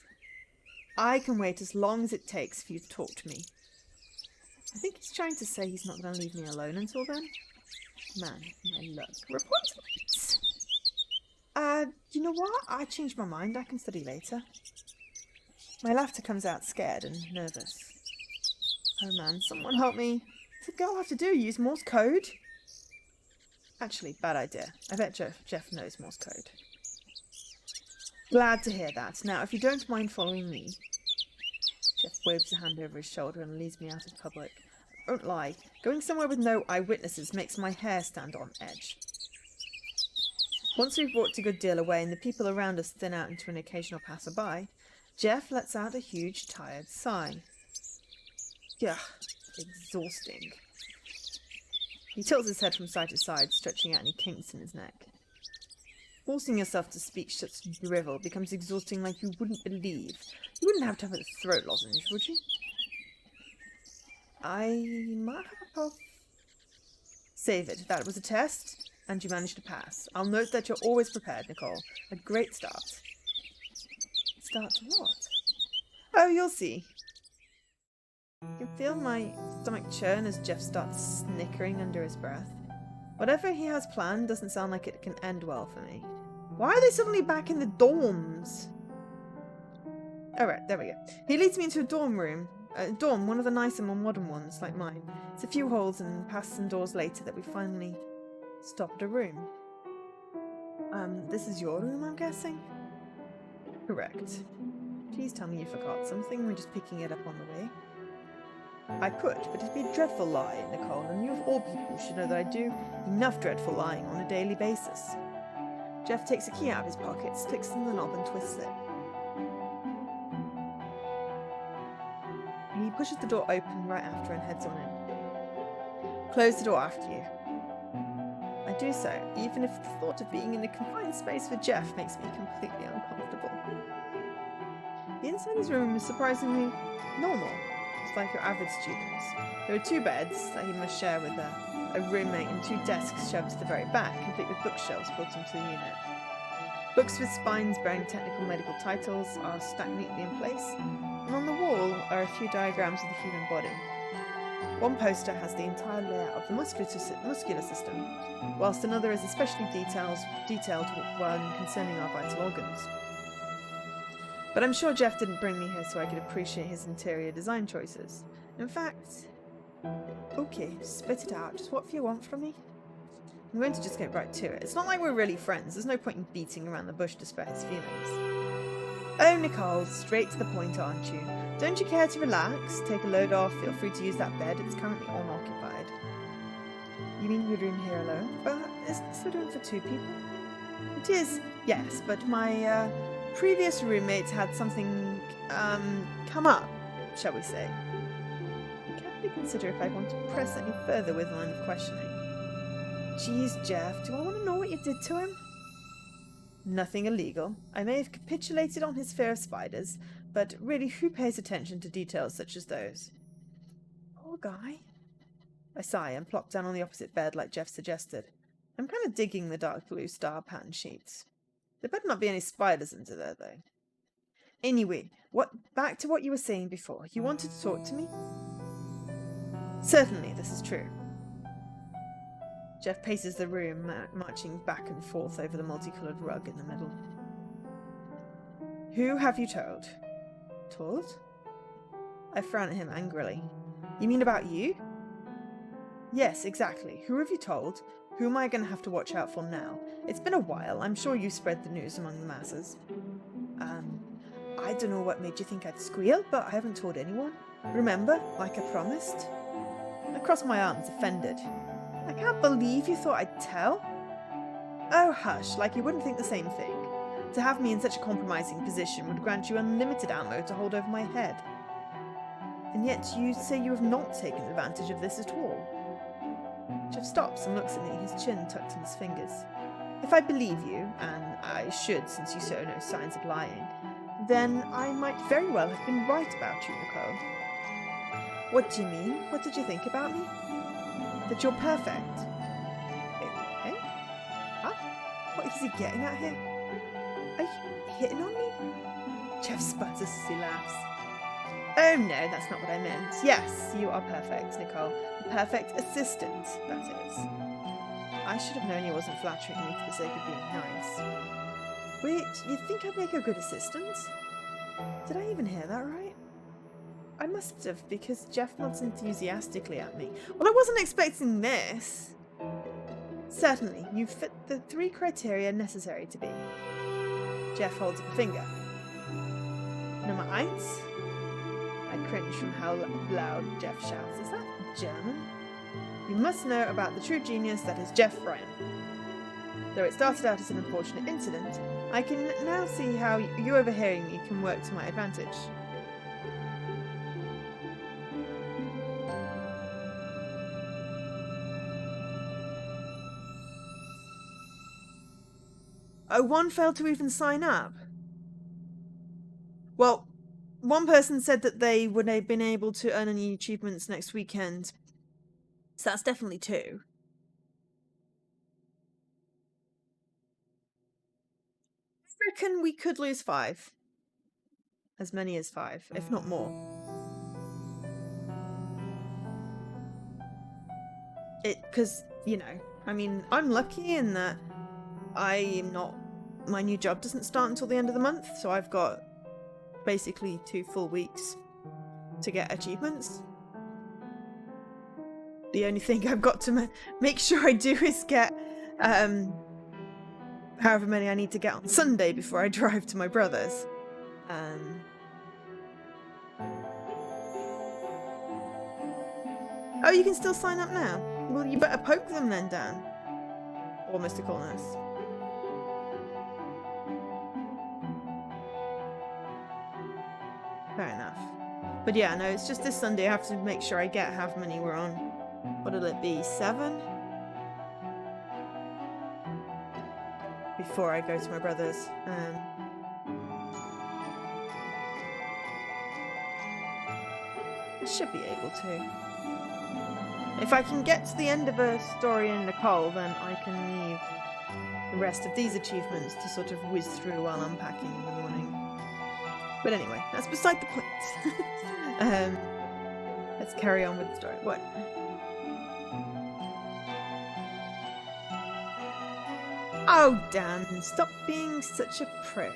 I can wait as long as it takes for you to talk to me. I think he's trying to say he's not going to leave me alone until then. Man, my luck. Report police. You know what? I changed my mind. I can study later. My laughter comes out scared and nervous. Oh man, someone help me. What's a girl have to do? Use Morse code? Actually, bad idea. I bet Jeff knows Morse code. Glad to hear that. Now, if you don't mind following me... Jeff waves a hand over his shoulder and leads me out of public. I won't lie, going somewhere with no eyewitnesses makes my hair stand on edge. Once we've walked a good deal away and the people around us thin out into an occasional passerby, Jeff lets out a huge, tired sigh. Yuck, exhausting. He tilts his head from side to side, stretching out any kinks in his neck. Forcing yourself to speak such drivel becomes exhausting like you wouldn't believe. You wouldn't have to have a throat lozenge, would you? I might have a puff. Save it. That was a test, and you managed to pass. I'll note that you're always prepared, Nicole. A great start. Start to what? Oh, you'll see. I can feel my stomach churn as Jeff starts snickering under his breath. Whatever he has planned doesn't sound like it can end well for me. Why are they suddenly back in the dorms? Alright, there we go. He leads me into a dorm room. A dorm, one of the nicer, more modern ones, like mine. It's a few halls and past some doors later that we finally stop at a room. This is your room, I'm guessing? Correct. Please tell me you forgot something, we're just picking it up on the way. I could, but it'd be a dreadful lie, Nicole, and you of all people should know that I do enough dreadful lying on a daily basis. Jeff takes a key out of his pocket, sticks in the knob and twists it. He pushes the door open right after and heads on in. Close the door after you. I do so, even if the thought of being in a confined space with Jeff makes me completely uncomfortable. The inside of his room is surprisingly normal. It's like your average students. There are 2 beds that he must share with a roommate and 2 desks shoved to the very back, complete with bookshelves built into the unit. Books with spines bearing technical medical titles are stacked neatly in place, and on the wall are a few diagrams of the human body. One poster has the entire layout of the muscular system, whilst another is especially detailed one concerning our vital organs. But I'm sure Jeff didn't bring me here so I could appreciate his interior design choices. In fact... Okay, spit it out. Just what do you want from me? I'm going to just get right to it. It's not like we're really friends. There's no point in beating around the bush to spare his feelings. Oh, Nicole, straight to the point, aren't you? Don't you care to relax? Take a load off. Feel free to use that bed. It's currently unoccupied. You mean your room here alone? But isn't this a room for 2 people? It is, yes, but my previous roommates had something come up, shall we say. I carefully consider if I want to press any further with line of questioning. Jeez, Jeff, do I want to know what you did to him? Nothing illegal. I may have capitulated on his fear of spiders, but really, who pays attention to details such as those? Poor guy. I sigh and plop down on the opposite bed like Jeff suggested. I'm kind of digging the dark blue star pattern sheets. There better not be any spiders under there, though. Anyway, back to what you were saying before. You wanted to talk to me? Certainly, this is true. Jeff paces the room, marching back and forth over the multicoloured rug in the middle. Who have you told? Told? I frown at him angrily. You mean about you? Yes, exactly. Who have you told? Who am I going to have to watch out for now? It's been a while. I'm sure you spread the news among the masses. I don't know what made you think I'd squeal, but I haven't told anyone. Remember, like I promised? I crossed my arms, offended. I can't believe you thought I'd tell. Oh, hush, like you wouldn't think the same thing. To have me in such a compromising position would grant you unlimited ammo to hold over my head. And yet you say you have not taken advantage of this at all. Jeff stops and looks at me, his chin tucked in his fingers. If I believe you, and I should since you show no signs of lying, then I might very well have been right about you, Nicole. What do you mean? What did you think about me? That you're perfect. Eh? Huh? What is he getting at here? Are you hitting on me? Jeff sputters as he laughs. Oh no, that's not what I meant. Yes, you are perfect, Nicole. A perfect assistant, that is. I should have known he wasn't flattering me for the sake of being nice. Wait, you think I'd make a good assistant? Did I even hear that right? I must have, because Jeff nods enthusiastically at me. Well, I wasn't expecting this. Certainly, you fit the 3 criteria necessary to be. Jeff holds up a finger. Nummer eins? I cringe from how loud Jeff shouts. Is that German? You must know about the true genius that is Jeff Ryan. Though it started out as an unfortunate incident, I can now see how you overhearing me can work to my advantage. Oh, one failed to even sign up. Well, one person said that they would have been able to earn any achievements next weekend. So that's definitely 2. I reckon we could lose 5. As many as 5, if not more. Because, you know, I mean, I'm lucky in that my new job doesn't start until the end of the month, so I've got basically 2 full weeks to get achievements. The only thing I've got to make sure I do is get however many I need to get on Sunday before I drive to my brother's. Oh, you can still sign up now? Well, you better poke them then, Dan. Or Mr. Corners. Fair enough. But yeah, no, it's just this Sunday I have to make sure I get however many we're on. What'll it be? 7? Before I go to my brother's. I should be able to. If I can get to the end of a story in Nicole, then I can leave the rest of these achievements to sort of whiz through while unpacking in the morning. But anyway, that's beside the point. Let's carry on with the story. What? Oh, Dan, stop being such a prick.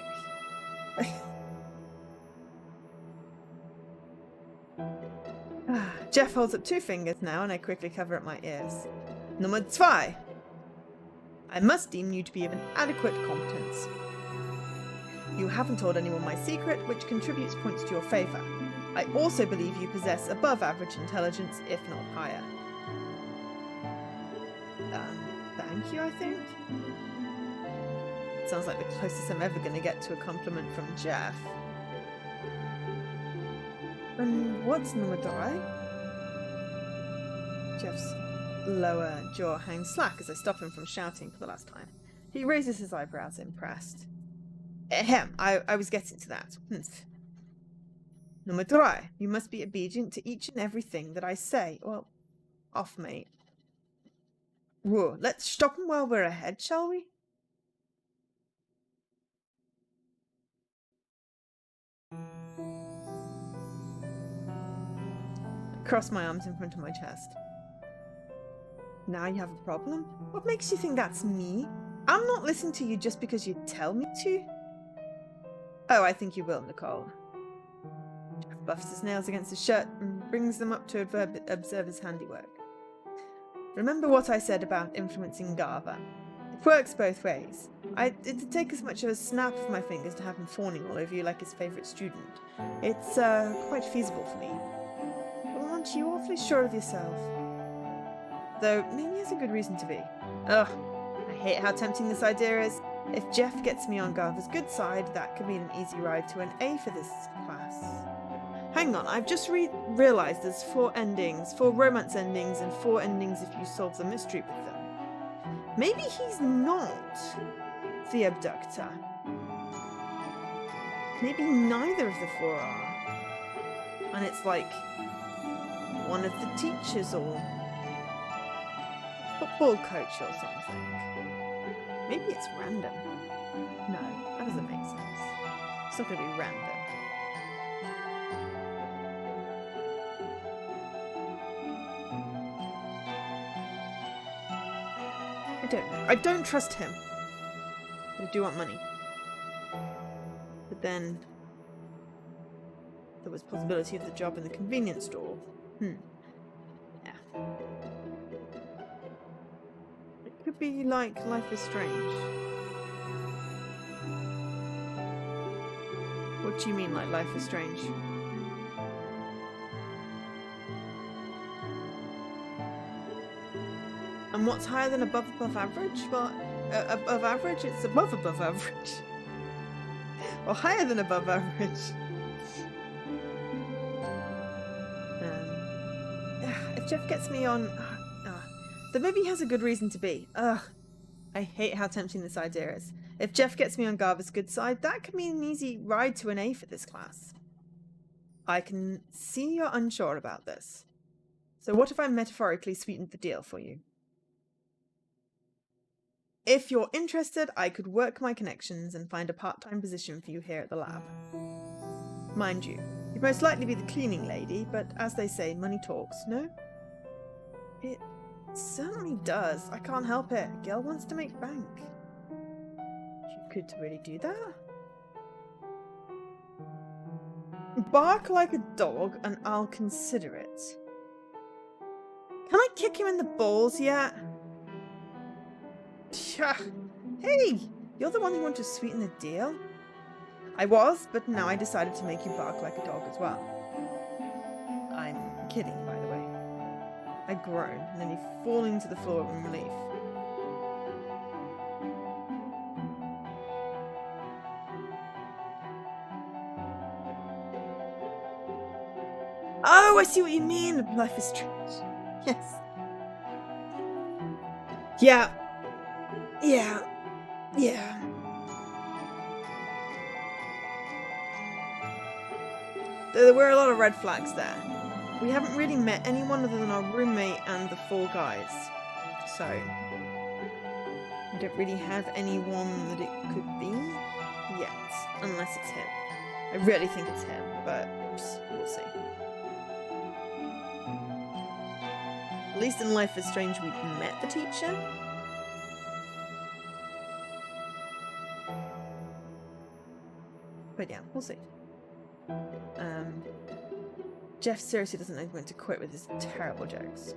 Jeff holds up 2 fingers now, and I quickly cover up my ears. Number 2. I must deem you to be of an adequate competence. You haven't told anyone my secret, which contributes points to your favour. I also believe you possess above average intelligence, if not higher. Thank you, I think? Sounds like the closest I'm ever going to get to a compliment from Jeff. And what's number 3? Jeff's lower jaw hangs slack as I stop him from shouting for the last time. He raises his eyebrows, impressed. Ahem, I was getting to that. Number 3, you must be obedient to each and everything that I say. Well, off, mate. Whoa, let's stop him while we're ahead, shall we? I cross my arms in front of my chest. Now you have a problem? What makes you think that's me? I'm not listening to you just because you tell me to. Oh, I think you will, Nicole. Jeff buffs his nails against his shirt and brings them up to observe his handiwork. Remember what I said about influencing Garva? It works both ways. It'd take as much of a snap of my fingers to have him fawning all over you like his favourite student. It's quite feasible for me. Well, aren't you awfully sure of yourself? Though maybe he has a good reason to be. Ugh, I hate how tempting this idea is. If Jeff gets me on Garva's good side, that could mean an easy ride to an A for this class. Hang on, I've just realised there's 4 endings, 4 romance endings, and 4 endings if you solve the mystery with them. Maybe he's not the abductor. Maybe neither of the 4 are. And it's like one of the teachers or football coach or something. Maybe it's random. No, that doesn't make sense. It's not going to be random. I don't know. I don't trust him. But I do want money. But then there was possibility of the job in the convenience store. Yeah. It would be like Life is Strange? What do you mean, like Life is Strange? And what's higher than above average? Well, above average, it's above average. Or higher than above average. If Jeff gets me on... then maybe he has a good reason to be. I hate how tempting this idea is. If Jeff gets me on Garva's good side, that could mean an easy ride to an A for this class. I can see you're unsure about this. So what if I metaphorically sweetened the deal for you? If you're interested, I could work my connections and find a part-time position for you here at the lab. Mind you, you'd most likely be the cleaning lady, but as they say, money talks, no? It certainly does. I can't help it. Gil wants to make bank. You could really do that? Bark like a dog and I'll consider it. Can I kick him in the balls yet? Hey! You're the one who wanted to sweeten the deal? I was, but now I decided to make you bark like a dog as well. I'm kidding, by the way. I groan, nearly falling to the floor in relief. Oh, I see what you mean. Life is strange. Yes. Yeah. There were a lot of red flags there. We haven't really met anyone other than our roommate and the 4 guys. So, we don't really have anyone that it could be yet, unless it's him. I really think it's him, but we'll see. At least in Life is Strange we met the teacher. But yeah, we'll see. Jeff seriously doesn't know when to quit with his terrible jokes.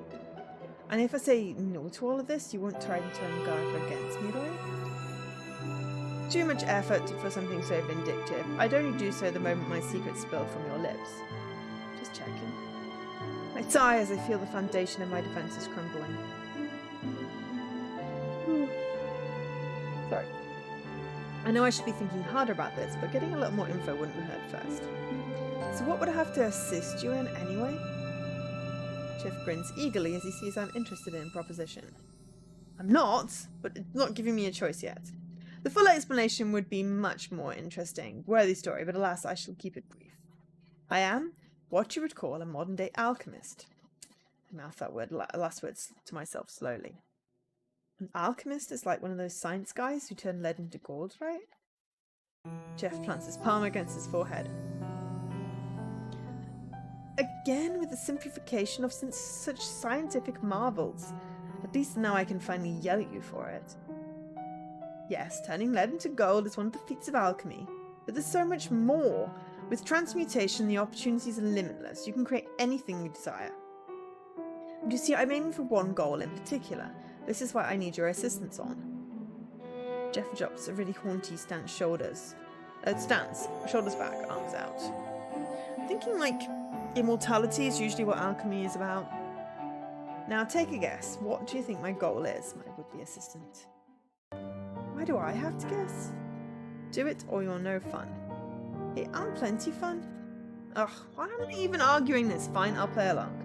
And if I say no to all of this, you won't try and turn Garva against me, right? Too much effort for something so vindictive. I'd only do so the moment my secrets spill from your lips. Just checking. I sigh as I feel the foundation of my defences crumbling. Sorry. I know I should be thinking harder about this, but getting a little more info wouldn't hurt first. So what would I have to assist you in anyway? Jeff grins eagerly as he sees I'm interested in proposition. I'm not, but it's not giving me a choice yet. The full explanation would be much more interesting, worthy story, but alas, I shall keep it brief. I am what you would call a modern-day alchemist. I mouthed that last words to myself slowly. An alchemist is like one of those science guys who turn lead into gold, right? Jeff plants his palm against his forehead. Again with the simplification of such scientific marvels. At least now I can finally yell at you for it. Yes, turning lead into gold is one of the feats of alchemy, but there's so much more. With transmutation, the opportunities are limitless. You can create anything you desire. And you see, I'm aiming for one goal in particular. This is what I need your assistance on. Jeff drops a really haunty shoulders back, arms out. I'm thinking like immortality is usually what alchemy is about. Now take a guess. What do you think my goal is, my would-be assistant? Why do I have to guess? Do it or you're no fun. Hey, I'm plenty fun. Ugh, why am I even arguing this? Fine, I'll play along.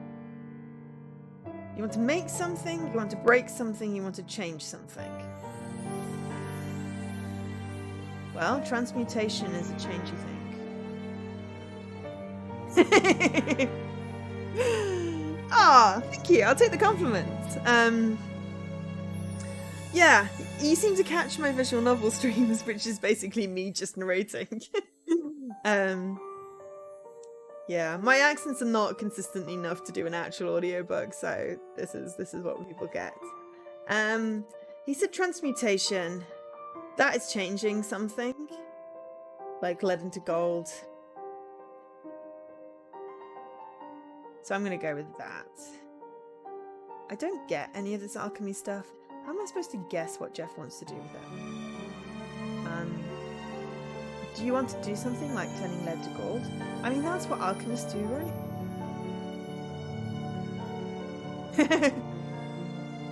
You want to make something, you want to break something, you want to change something. Well, transmutation is a changey thing. Thank you. I'll take the compliment. Yeah, you seem to catch my visual novel streams, which is basically me just narrating. Yeah, my accents are not consistent enough to do an actual audiobook, so this is what people get. He said transmutation. That is changing something. Like lead into gold. So I'm gonna go with that. I don't get any of this alchemy stuff. How am I supposed to guess what Jeff wants to do with it? Do you want to do something like turning lead to gold? I mean, that's what alchemists do, right?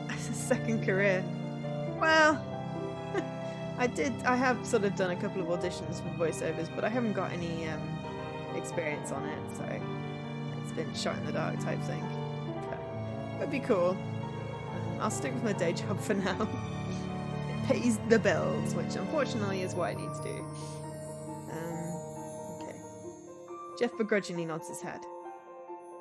As a second career. Well, I have sort of done a couple of auditions for voiceovers, but I haven't got any experience on it, so it's been shot in the dark type thing. But it would be cool. I'll stick with my day job for now. It pays the bills, which unfortunately is what I need to do. Okay. Jeff begrudgingly nods his head.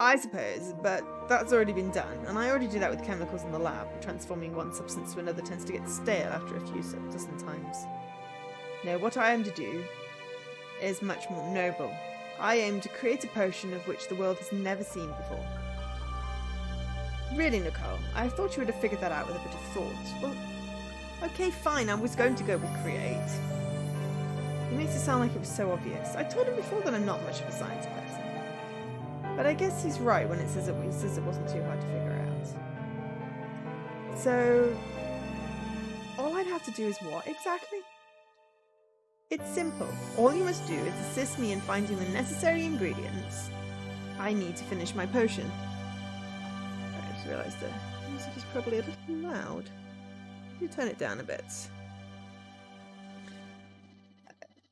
I suppose, but that's already been done, and I already do that with chemicals in the lab. Transforming one substance to another tends to get stale after a few dozen times. No, what I aim to do is much more noble. I aim to create a potion of which the world has never seen before. Really, Nicole, I thought you would have figured that out with a bit of thought. Well, okay, fine, I was going to go with create. He makes it sound like it was so obvious. I told him before that I'm not much of a science person. But I guess he's right when he says it wasn't too hard to figure out. So, all I'd have to do is what exactly? It's simple. All you must do is assist me in finding the necessary ingredients I need to finish my potion. I just realised the music is probably a little loud. You turn it down a bit.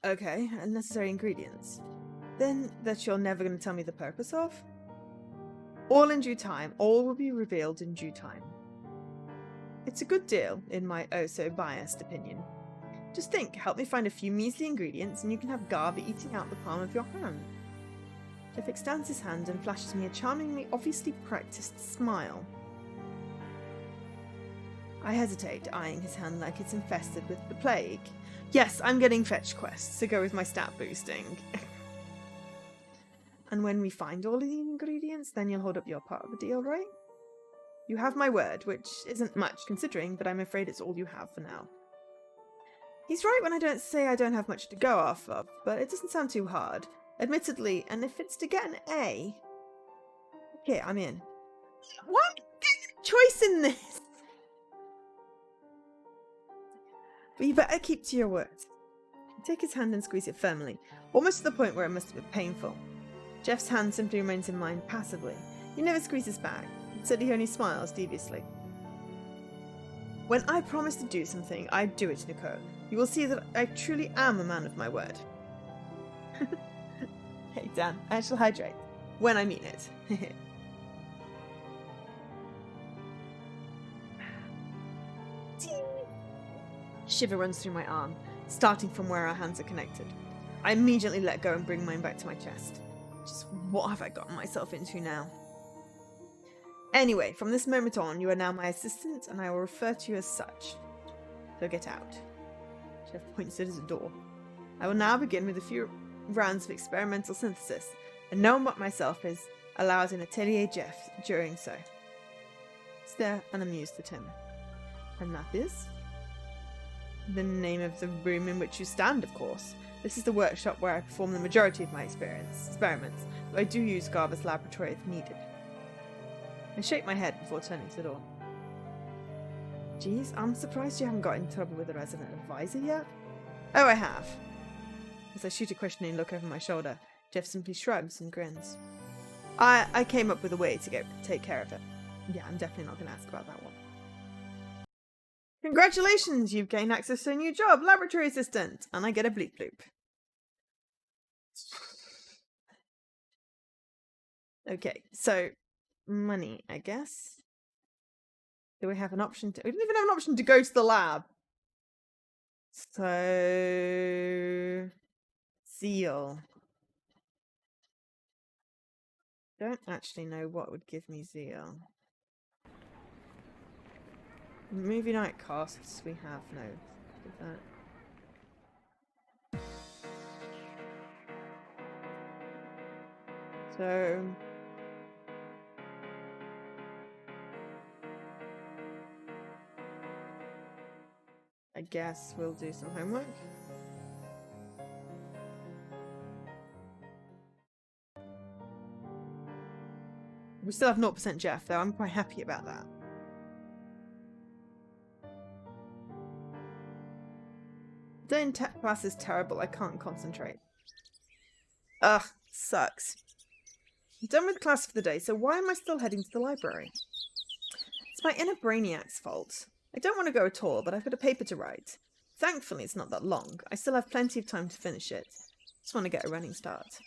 Okay, and necessary ingredients. Then that you're never going to tell me the purpose of? All in due time. All will be revealed in due time. It's a good deal, in my oh-so-biased opinion. Just think, help me find a few measly ingredients and you can have Garva eating out the palm of your hand. Jeff extends his hand and flashes me a charmingly, obviously practiced smile. I hesitate, eyeing his hand like it's infested with the plague. Yes, I'm getting fetch quests to go with my stat boosting. And when we find all of the ingredients, then you'll hold up your part of the deal, right? You have my word, which isn't much considering, but I'm afraid it's all you have for now. He's right when I don't say I don't have much to go off of, but it doesn't sound too hard. Admittedly, and if it's to get an A... Okay, I'm in. What choice in this? But you better keep to your words. Take his hand and squeeze it firmly, almost to the point where it must have been painful. Jeff's hand simply remains in mine passively. He never squeezes back. Instead, he only smiles deviously. When I promise to do something, I do it, Nicole. You will see that I truly am a man of my word. Hey, Dan, I shall hydrate. When I mean it. Shiver runs through my arm, starting from where our hands are connected. I immediately let go and bring mine back to my chest. Just what have I gotten myself into now? Anyway, from this moment on, you are now my assistant, and I will refer to you as such. So get out. Jeff points at his door. I will now begin with a few rounds of experimental synthesis, and knowing what myself is, allows an atelier Jeff during so. Stare and amused at him. And that is? The name of the room in which you stand, of course. This is the workshop where I perform the majority of my experiments, though I do use Garva's laboratory if needed. I shake my head before turning to the door. Geez, I'm surprised you haven't got in trouble with the resident advisor yet. Oh, I have. As I shoot a questioning look over my shoulder, Jeff simply shrugs and grins. I came up with a way to take care of it. Yeah, I'm definitely not going to ask about that one. Congratulations, you've gained access to a new job, laboratory assistant, and I get a bleep bloop. Okay, so money, I guess. Do we have an option to... We don't even have an option to go to the lab. So... Zeal. Don't actually know what would give me zeal. Movie night costs, we have no. Did that. So... I guess we'll do some homework. We still have 0% Jeff, though. I'm quite happy about that. Doing tech class is terrible. I can't concentrate. Ugh, sucks. I'm done with class for the day, so why am I still heading to the library? It's my inner brainiac's fault. I don't want to go at all, but I've got a paper to write. Thankfully, it's not that long. I still have plenty of time to finish it. Just want to get a running start.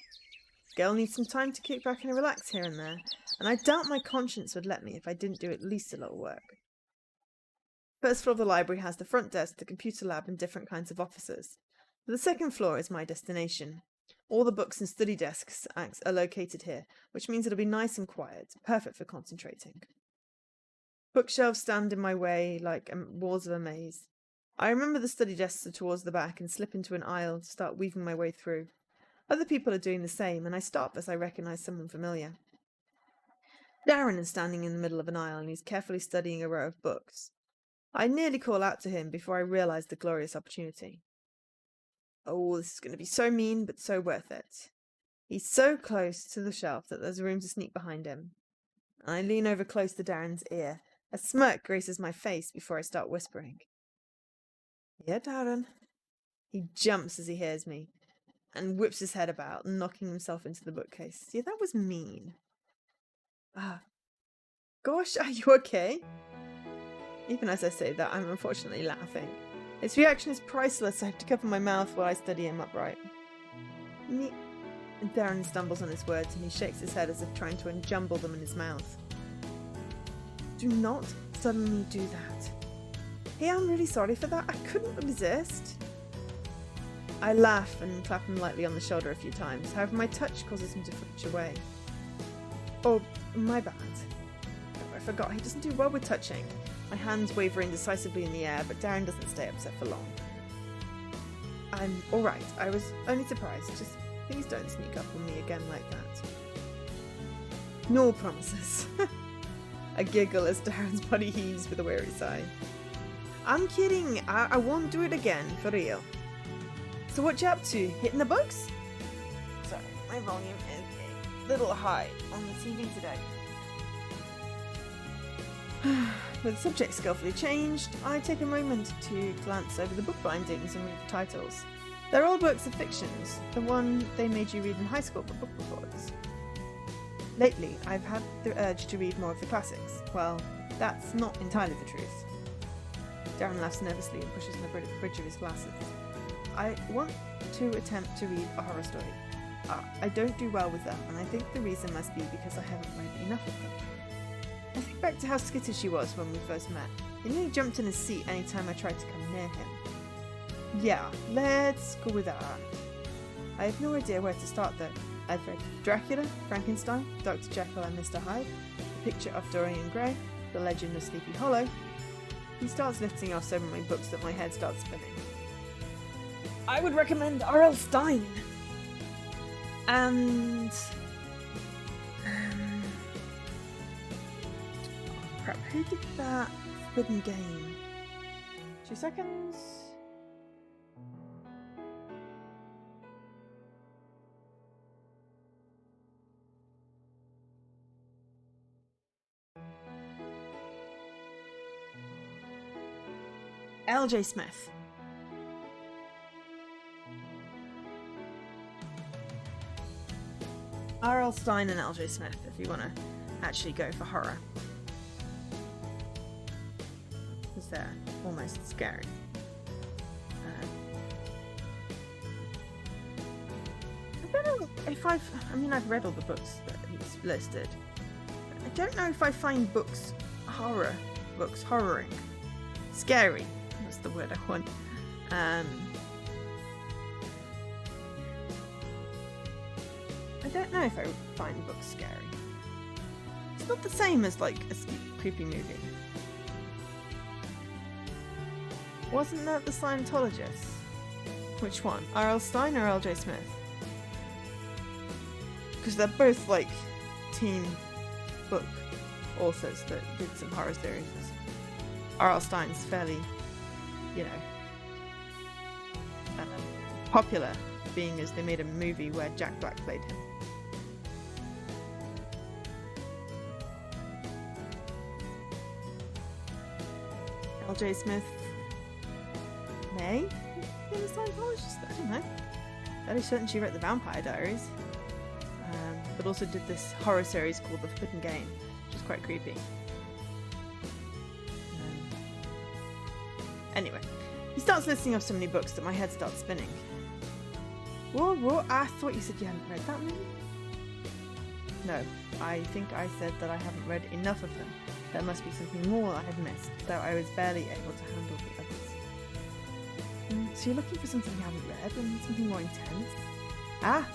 Girl needs some time to kick back and relax here and there, and I doubt my conscience would let me if I didn't do at least a little work. First floor of the library has the front desk, the computer lab, and different kinds of offices. The second floor is my destination. All the books and study desks are located here, which means it'll be nice and quiet, perfect for concentrating. Bookshelves stand in my way like walls of a maze. I remember the study desks are towards the back and slip into an aisle to start weaving my way through. Other people are doing the same, and I stop as I recognise someone familiar. Darren is standing in the middle of an aisle, and he's carefully studying a row of books. I nearly call out to him before I realise the glorious opportunity. Oh, this is going to be so mean, but so worth it. He's so close to the shelf that there's room to sneak behind him. I lean over close to Darren's ear. A smirk graces my face before I start whispering. Yeah, Darren. He jumps as he hears me and whips his head about, knocking himself into the bookcase. Yeah, that was mean. Gosh, are you okay? Even as I say that, I'm unfortunately laughing. His reaction is priceless. I have to cover my mouth while I study him upright. Darren stumbles on his words and he shakes his head as if trying to unjumble them in his mouth. Do not suddenly do that. Hey, I'm really sorry for that. I couldn't resist. I laugh and clap him lightly on the shoulder a few times. However, my touch causes him to flinch away. Oh, my bad. Oh, I forgot. He doesn't do well with touching. My hands waver indecisively in the air, but Darren doesn't stay upset for long. I'm alright. I was only surprised. Just please don't sneak up on me again like that. No promises. A giggle as Darren's body heaves with a weary sigh. I'm kidding. I won't do it again, for real. So what you up to? Hitting the books? Sorry, my volume is a little high on the TV today. With the subject skillfully changed, I take a moment to glance over the book bindings and read the titles. They're all works of fictions, the one they made you read in high school for book reports. Lately, I've had the urge to read more of the classics. Well, that's not entirely the truth. Darren laughs nervously and pushes on the bridge of his glasses. I want to attempt to read a horror story. I don't do well with them, and I think the reason must be because I haven't read enough of them. I think back to how skittish he was when we first met. He nearly jumped in his seat any time I tried to come near him. Yeah, let's go with that. I have no idea where to start though. I've read Dracula, Frankenstein, Dr. Jekyll and Mr. Hyde, The Picture of Dorian Gray, The Legend of Sleepy Hollow. He starts lifting off so many books that my head starts spinning. I would recommend R.L. Stine. And... crap, who did that Forbidden Game? 2 seconds. L.J. Smith. R.L. Stine and L.J. Smith, if you want to actually go for horror. Because they're almost scary. I don't know if I've read all the books that he's listed. I don't know if I find books horroring. Scary. That's the word I want. I don't know if I would find books scary. It's not the same as like a creepy movie. Wasn't that The Scientologist? Which one? R.L. Stine or L.J. Smith? Because they're both like teen book authors that did some horror series. R.L. Stine's fairly, popular, being as they made a movie where Jack Black played him. L.J. Smith may being a Scientologist? I don't know. Fairly certain she wrote the Vampire Diaries. But also did this horror series called The Forbidden Game, which is quite creepy. Anyway, he starts listing off so many books that my head starts spinning. Whoa, I thought you said you hadn't read that many? No, I think I said that I haven't read enough of them. There must be something more I have missed, though I was barely able to handle the others. So you're looking for something you haven't read, and something more intense? Ah,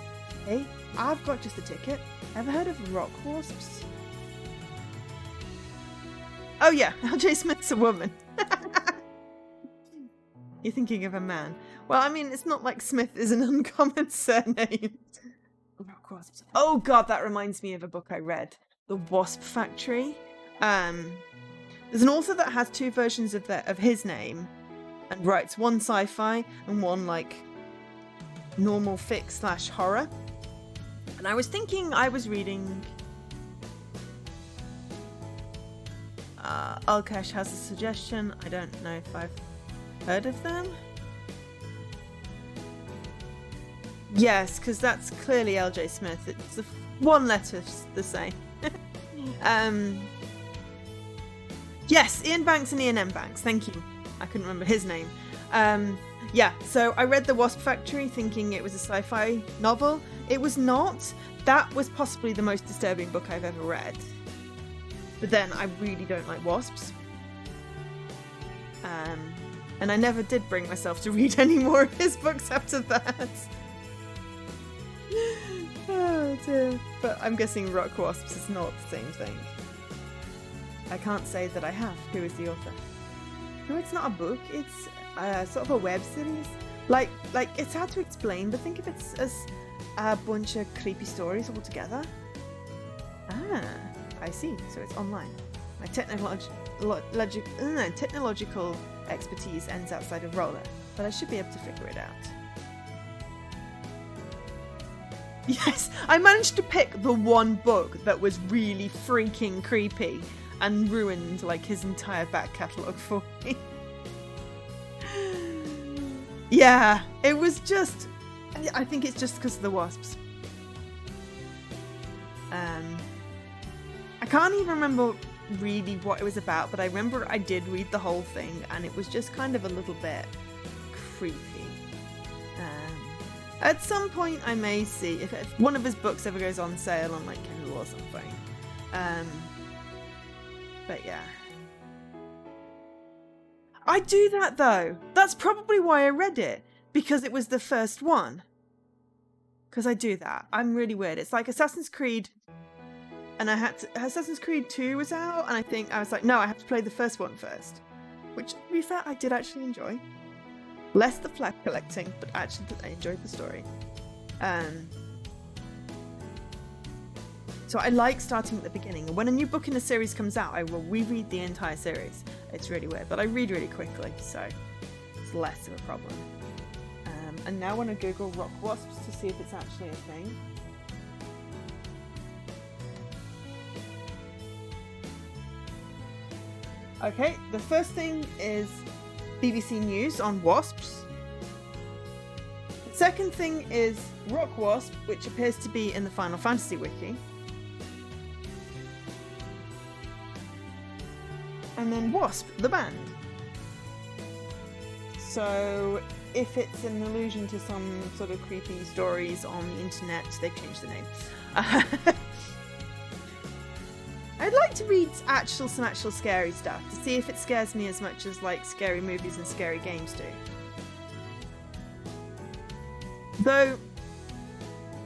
hey, I've got just the ticket. Ever heard of rock wasps? Oh yeah, L.J. Smith's a woman. You're thinking of a man. Well, I mean, it's not like Smith is an uncommon surname. Rock wasps. Oh god, that reminds me of a book I read. The Wasp Factory. There's an author that has two versions of his name and writes one sci-fi and one like normal fic / horror. And I was thinking I was reading Alkesh has a suggestion. I don't know if I've heard of them. Yes, because that's clearly L.J. Smith. It's one letter the same. Yes, Ian Banks and Ian M. Banks. Thank you. I couldn't remember his name. Yeah, so I read The Wasp Factory thinking it was a sci-fi novel. It was not. That was possibly the most disturbing book I've ever read. But then I really don't like wasps. And I never did bring myself to read any more of his books after that. Oh dear. But I'm guessing rock wasps is not the same thing. I can't say that I have. Who is the author? No, it's not a book. It's sort of a web series. Like it's hard to explain, but think of it as a bunch of creepy stories all together. Ah, I see. So it's online. My technological expertise ends outside of roller, but I should be able to figure it out. Yes, I managed to pick the one book that was really freaking creepy and ruined like his entire back catalogue for me. Yeah, it was just... I think it's just because of the wasps. I can't even remember really what it was about, but I remember I did read the whole thing and it was just kind of a little bit creepy. At some point I may see if one of his books ever goes on sale on like Kindle or something. But yeah. I do that though. That's probably why I read it. Because it was the first one. Because I do that. I'm really weird. It's like Assassin's Creed. And Assassin's Creed 2 was out. And I think I was like, no, I have to play the first one first. Which, to be fair, I did actually enjoy. Less the flag collecting, but actually I enjoyed the story. So I like starting at the beginning. And when a new book in a series comes out, I will reread the entire series. It's really weird, but I read really quickly, so it's less of a problem. And now I want to Google rock wasps to see if it's actually a thing. Okay, the first thing is BBC News on wasps. The second thing is rock wasp, which appears to be in the Final Fantasy wiki. And then Wasp, the band. So if it's an allusion to some sort of creepy stories on the internet, they've changed the name. I'd like to read some actual scary stuff to see if it scares me as much as like scary movies and scary games do. Though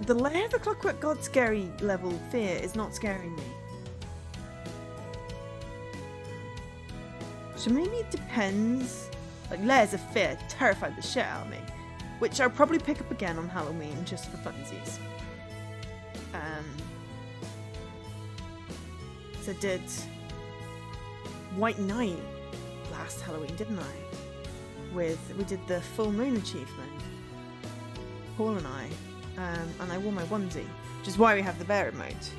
the Lair of the Clockwork God scary level fear is not scaring me. So maybe it depends. Like Layers of Fear terrified the shit out of me, which I'll probably pick up again on Halloween just for funsies. So I did White Knight last Halloween, didn't I? We did the full moon achievement, Paul and I, and I wore my onesie, which is why we have the bear emote.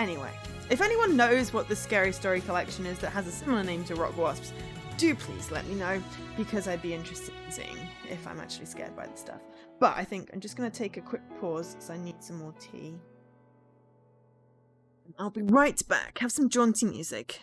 Anyway, if anyone knows what the Scary Story collection is that has a similar name to Rock Wasps, do please let me know, because I'd be interested in seeing if I'm actually scared by the stuff. But I think I'm just going to take a quick pause because I need some more tea. I'll be right back. Have some jaunty music.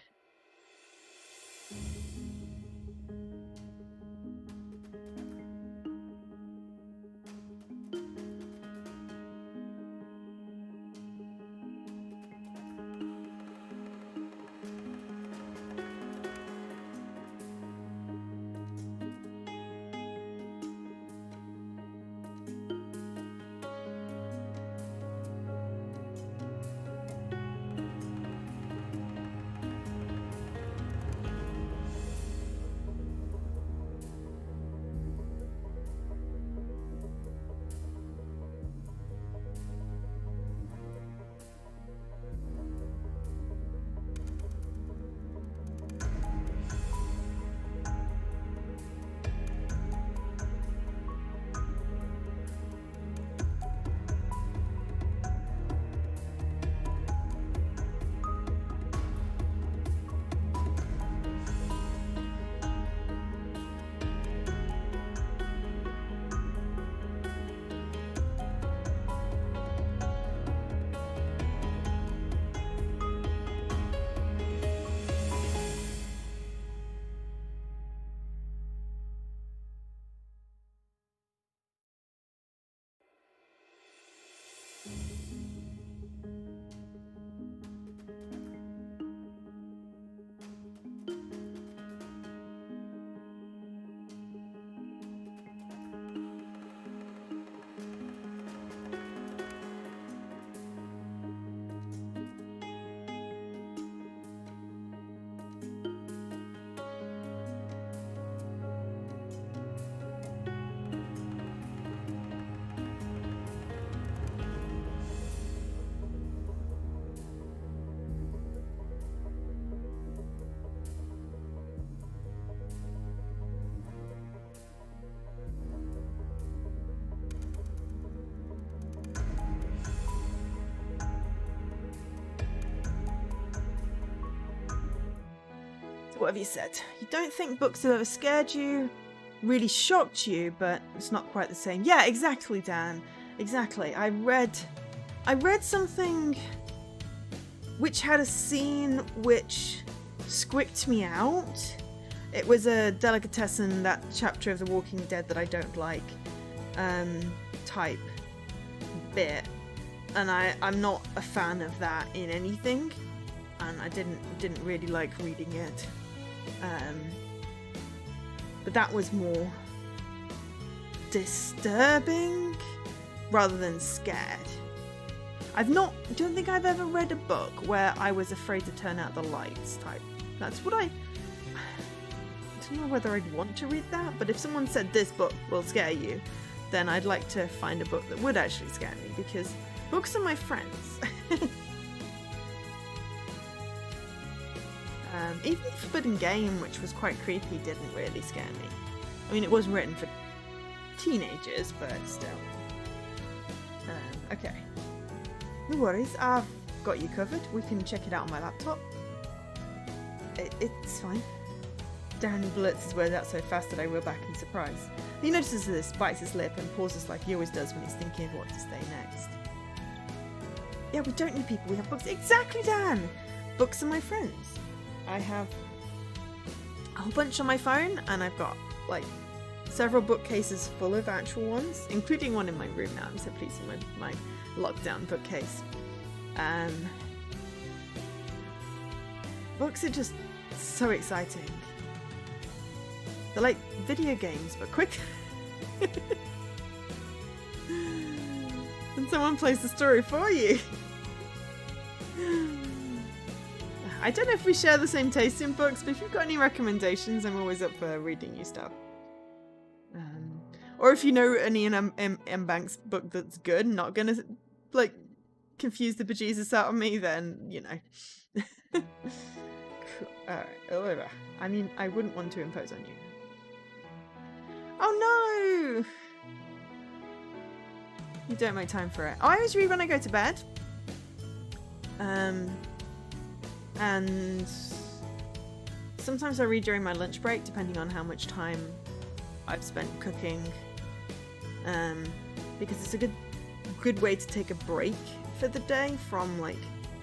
What have you said? You don't think books have ever scared you, really shocked you, but it's not quite the same. Yeah, exactly, Dan. Exactly. I read something which had a scene which squicked me out. It was a delicatessen, that chapter of The Walking Dead that I don't like, type bit. And I'm not a fan of that in anything. And I didn't really like reading it. But that was more disturbing rather than scared. Don't think I've ever read a book where I was afraid to turn out the lights type. That's what I don't know whether I'd want to read that, but if someone said this book will scare you, then I'd like to find a book that would actually scare me, because books are my friends. Even the Forbidden Game, which was quite creepy, didn't really scare me. I mean, it was written for teenagers, but still. Okay. No worries, I've got you covered. We can check it out on my laptop. It's fine. Dan blurts his words out so fast that I reel back in surprise. He notices this, bites his lip, and pauses like he always does when he's thinking of what to say next. Yeah, we don't need people, we have books. Exactly, Dan! Books are my friends. I have a whole bunch on my phone, and I've got like several bookcases full of actual ones, including one in my room now. I'm so pleased with my lockdown bookcase. Books are just so exciting. They're like video games, but quick. And someone plays the story for you. I don't know if we share the same taste in books, but if you've got any recommendations, I'm always up for reading new stuff. Or if you know an Ian M. Banks book that's good and not gonna like confuse the bejesus out of me, then you know. Alright, I mean, I wouldn't want to impose on you. Oh no! You don't make time for it. I always read when I go to bed. And sometimes I read during my lunch break, depending on how much time I've spent cooking. Because it's a good way to take a break for the day from like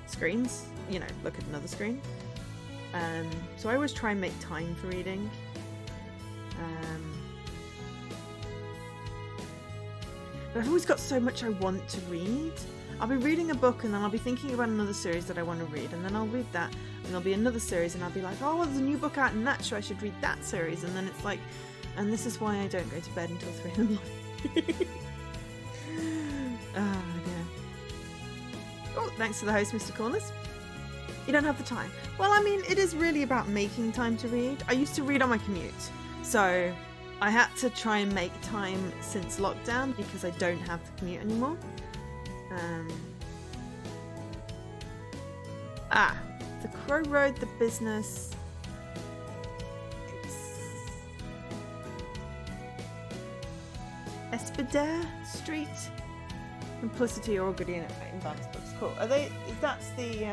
screens, you know, look at another screen. So I always try and make time for reading. But I've always got so much I want to read. I'll be reading a book and then I'll be thinking about another series that I want to read, and then I'll read that and there'll be another series and I'll be like, oh, well, there's a new book out in that show, I should read that series. And then it's like, and this is why I don't go to bed until 3 in the morning. Oh, yeah. Oh, thanks to the host, Mr. Corners. You don't have the time. Well, I mean, it is really about making time to read. I used to read on my commute, so I had to try and make time since lockdown because I don't have the commute anymore. The Crow Road, the business. It's Espedaire Street. Simplicity or Goody in Advanced Books. Cool. Are they? That's the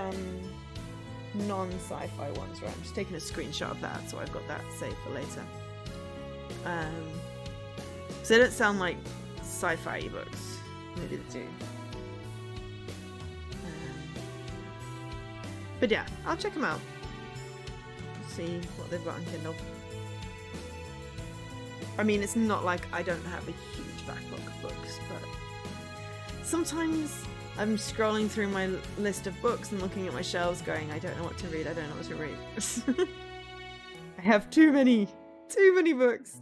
non-sci-fi ones, right? I'm just taking a screenshot of that, so I've got that saved for later. So they don't sound like sci-fi books. Maybe they do. But yeah, I'll check them out. See what they've got on Kindle. I mean, it's not like I don't have a huge backlog of books, but sometimes I'm scrolling through my list of books and looking at my shelves going, I don't know what to read, I don't know what to read. I have too many books.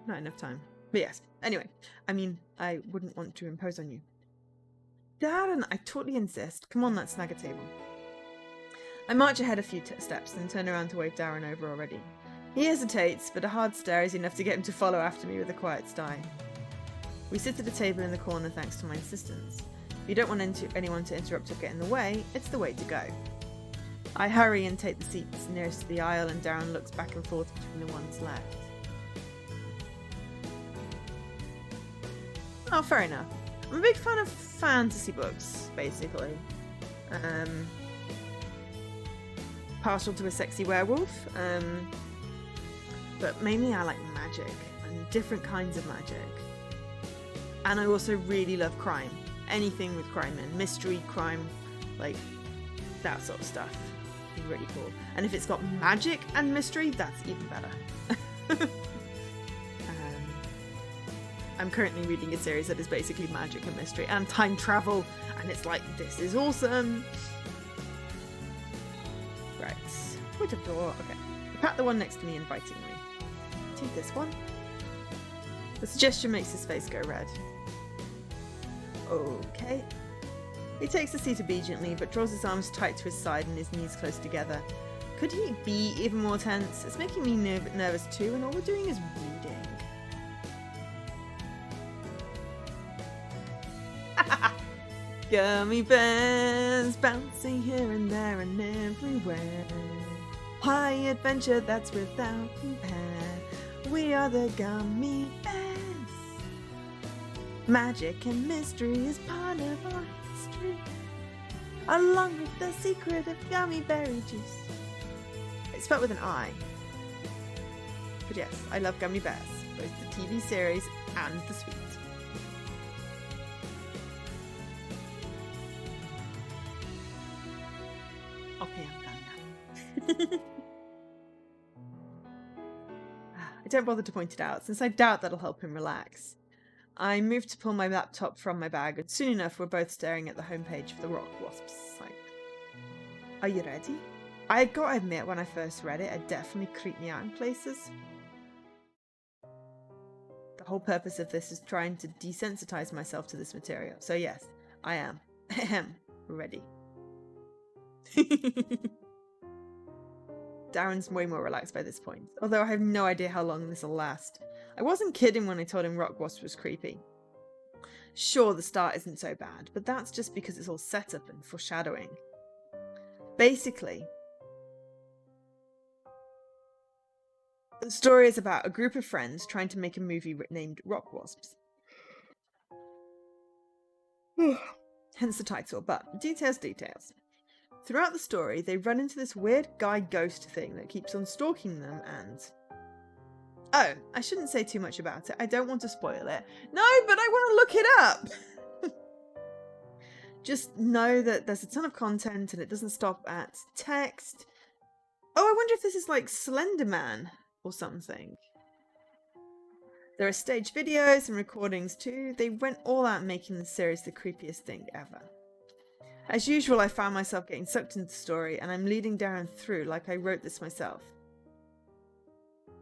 Not enough time. But yes, anyway, I mean, I wouldn't want to impose on you. Darren, I totally insist. Come on, let's snag a table. I march ahead a few steps and turn around to wave Darren over already. He hesitates, but a hard stare is enough to get him to follow after me with a quiet sigh. We sit at a table in the corner thanks to my insistence. If you don't want anyone to interrupt or get in the way, it's the way to go. I hurry and take the seats nearest to the aisle, and Darren looks back and forth between the ones left. Oh, fair enough. I'm a big fan of fantasy books, basically. Partial to a sexy werewolf, but mainly I like magic, and different kinds of magic. And I also really love crime. Anything with crime in. Mystery, crime, like that sort of stuff. Really cool. And if it's got magic and mystery, that's even better. I'm currently reading a series that is basically magic and mystery and time travel, and it's like, this is awesome. Right. Point of door. Okay. Pat the one next to me invitingly. Take this one. The suggestion makes his face go red. Okay. He takes the seat obediently, but draws his arms tight to his side and his knees close together. Could he be even more tense? It's making me nervous too, and all we're doing is reading. Gummy bears bouncing here and there and everywhere. High adventure that's without compare. We are the gummy bears. Magic and mystery is part of our history, along with the secret of gummy berry juice. It's spelled with an I. But yes, I love Gummy Bears, both the TV series and the sweets. Okay, I'm done now. I don't bother to point it out, since I doubt that'll help him relax. I move to pull my laptop from my bag, and soon enough we're both staring at the homepage of the Rock Wasps site. Are you ready? I gotta admit, when I first read it definitely creeped me out in places. The whole purpose of this is trying to desensitize myself to this material, so yes, I am. Ready. Darren's way more relaxed by this point, although I have no idea how long this will last. I wasn't kidding when I told him Rock Wasp was creepy. Sure, the start isn't so bad, but that's just because it's all setup and foreshadowing. Basically, the story is about a group of friends trying to make a movie named Rock Wasps. hence the title, but details. Throughout the story, they run into this weird guy ghost thing that keeps on stalking them and... Oh, I shouldn't say too much about it. I don't want to spoil it. No, but I want to look it up! Just know that there's a ton of content and it doesn't stop at text. Oh, I wonder if this is like Slender Man or something. There are stage videos and recordings too. They went all out making the series the creepiest thing ever. As usual, I found myself getting sucked into the story and I'm leading Darren through like I wrote this myself.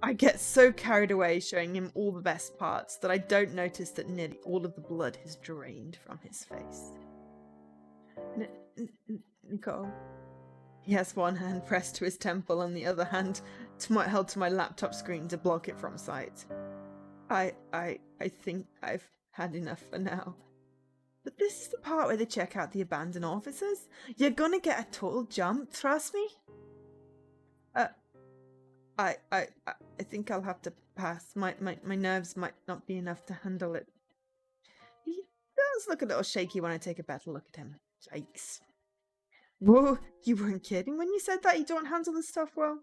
I get so carried away showing him all the best parts that I don't notice that nearly all of the blood has drained from his face. Nicole. He has one hand pressed to his temple and the other hand held to my laptop screen to block it from sight. I think I've had enough for now. But this is the part where they check out the abandoned officers. You're gonna get a total jump, trust me? I think I'll have to pass. My nerves might not be enough to handle it. He does look a little shaky when I take a better look at him. Yikes. Whoa, you weren't kidding when you said that you don't handle this stuff well?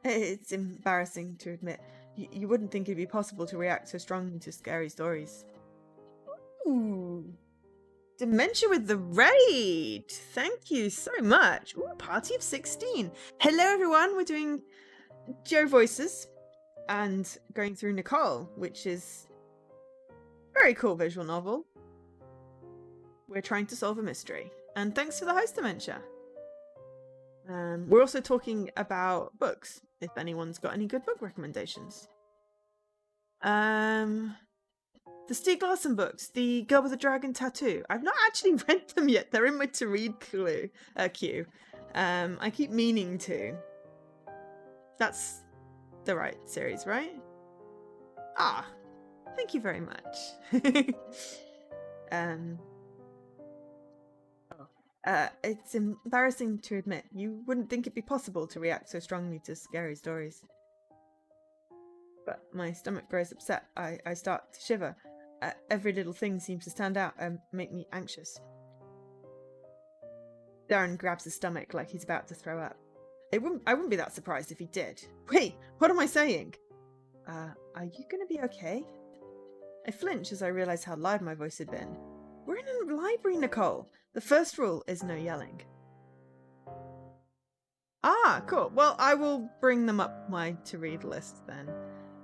It's embarrassing to admit. You wouldn't think it'd be possible to react so strongly to scary stories. Ooh. Dementia with the raid. Thank you so much. Ooh, party of 16. Hello everyone. We're doing Joe voices and going through Nicole, which is a very cool visual novel. We're trying to solve a mystery. And thanks for the host, Dementia. We're also talking about books, if anyone's got any good book recommendations. The Stieg Larsson books, The Girl with the Dragon Tattoo. I've not actually read them yet. They're in my to read queue. I keep meaning to. That's the right series, right? Ah, thank you very much. It's embarrassing to admit. You wouldn't think it'd be possible to react so strongly to scary stories. But my stomach grows upset. I start to shiver. Every little thing seems to stand out and make me anxious. Darren grabs his stomach like he's about to throw up. I wouldn't be that surprised if he did. Wait, what am I saying? Are you gonna be okay? I flinch as I realise how loud my voice had been. We're in a library, Nicole. The first rule is no yelling. Ah, cool. Well, I will bring them up my to-read list then.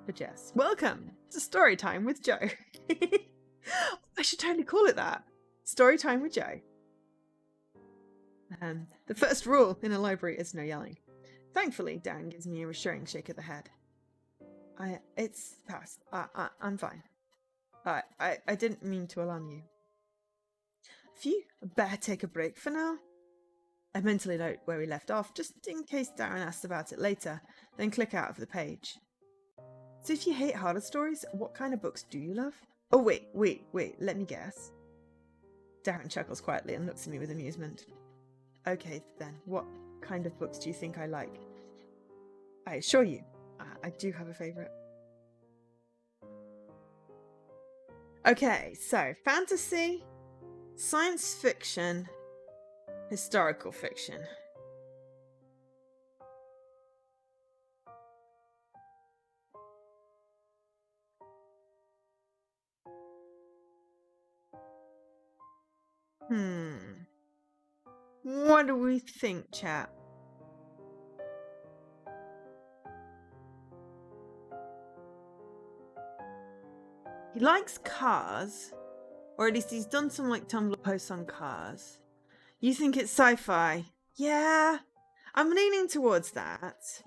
But yes, welcome to Story Time with Joe. I should totally call it that. Story Time with Joe. The first rule in a library is no yelling. Thankfully, Dan gives me a reassuring shake of the head. It's past. I'm fine. I didn't mean to alarm you. Phew, I better take a break for now. I mentally note where we left off, just in case Darren asks about it later, then click out of the page. So if you hate horror stories, what kind of books do you love? Oh, wait, let me guess. Darren chuckles quietly and looks at me with amusement. Okay, then, what kind of books do you think I like? I assure you, I do have a favourite. Okay, so fantasy, science fiction, historical fiction. What do we think, chat? He likes cars, or at least he's done some like Tumblr posts on cars. You think it's sci-fi? Yeah, I'm leaning towards that.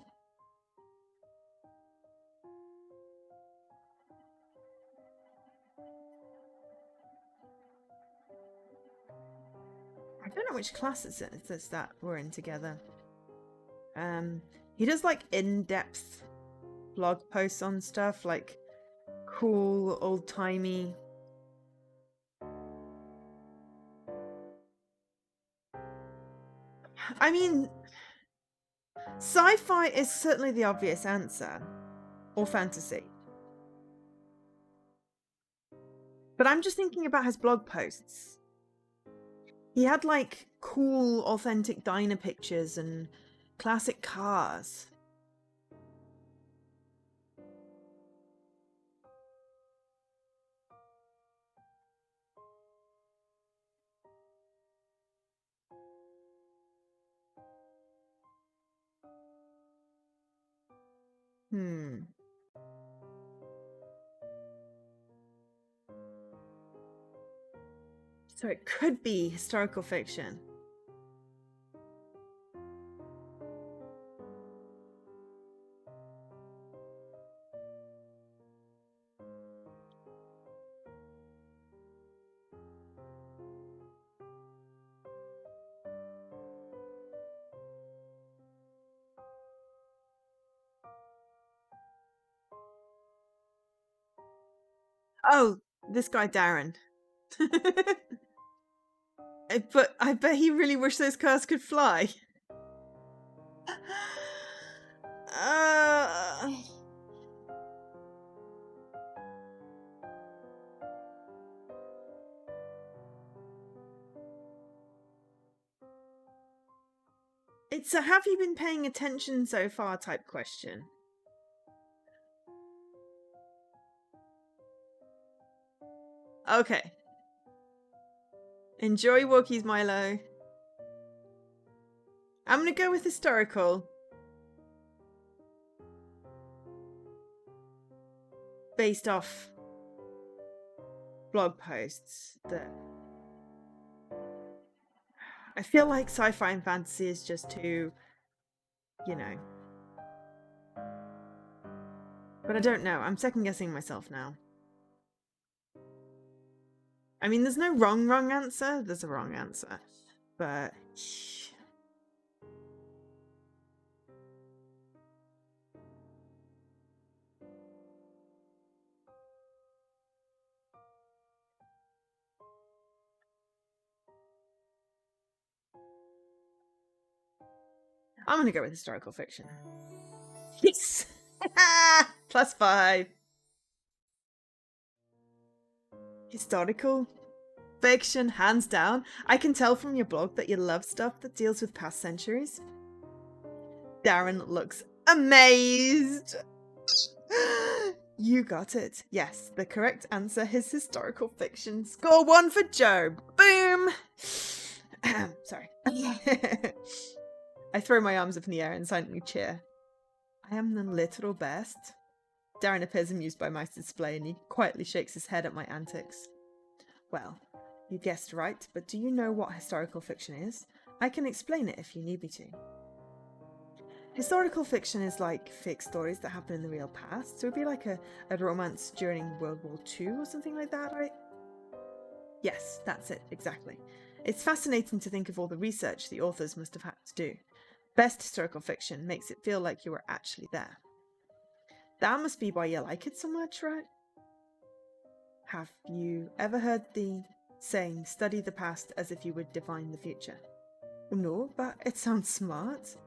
I don't know which class it's that we're in together. He does like in-depth blog posts on stuff, like cool, old-timey. I mean, sci-fi is certainly the obvious answer, or fantasy. But I'm just thinking about his blog posts. He had like cool, authentic diner pictures and classic cars. So it could be historical fiction. Oh, this guy Darren. I bet he really wished those cars could fly. It's a have you been paying attention so far type question. Okay. Enjoy Walkies, Milo. I'm gonna go with historical. Based off blog posts that I feel like sci-fi and fantasy is just too, you know. But I don't know. I'm second guessing myself now. I mean, there's no wrong answer. There's a wrong answer. But I'm gonna go with historical fiction. Yes! +5. Historical fiction, hands down. I can tell from your blog that you love stuff that deals with past centuries. Darren looks amazed. You got it. Yes, the correct answer is historical fiction. Score 1 for Joe. Boom! Sorry. I throw my arms up in the air and silently cheer. I am the literal best. Darren appears amused by my display and he quietly shakes his head at my antics. Well, you guessed right, but do you know what historical fiction is? I can explain it if you need me to. Historical fiction is like fake stories that happen in the real past, so it'd be like a romance during World War II or something like that, right? Yes, that's it, exactly. It's fascinating to think of all the research the authors must have had to do. Best historical fiction makes it feel like you were actually there. That must be why you like it so much, right? Have you ever heard the saying, study the past as if you would define the future? No, but it sounds smart.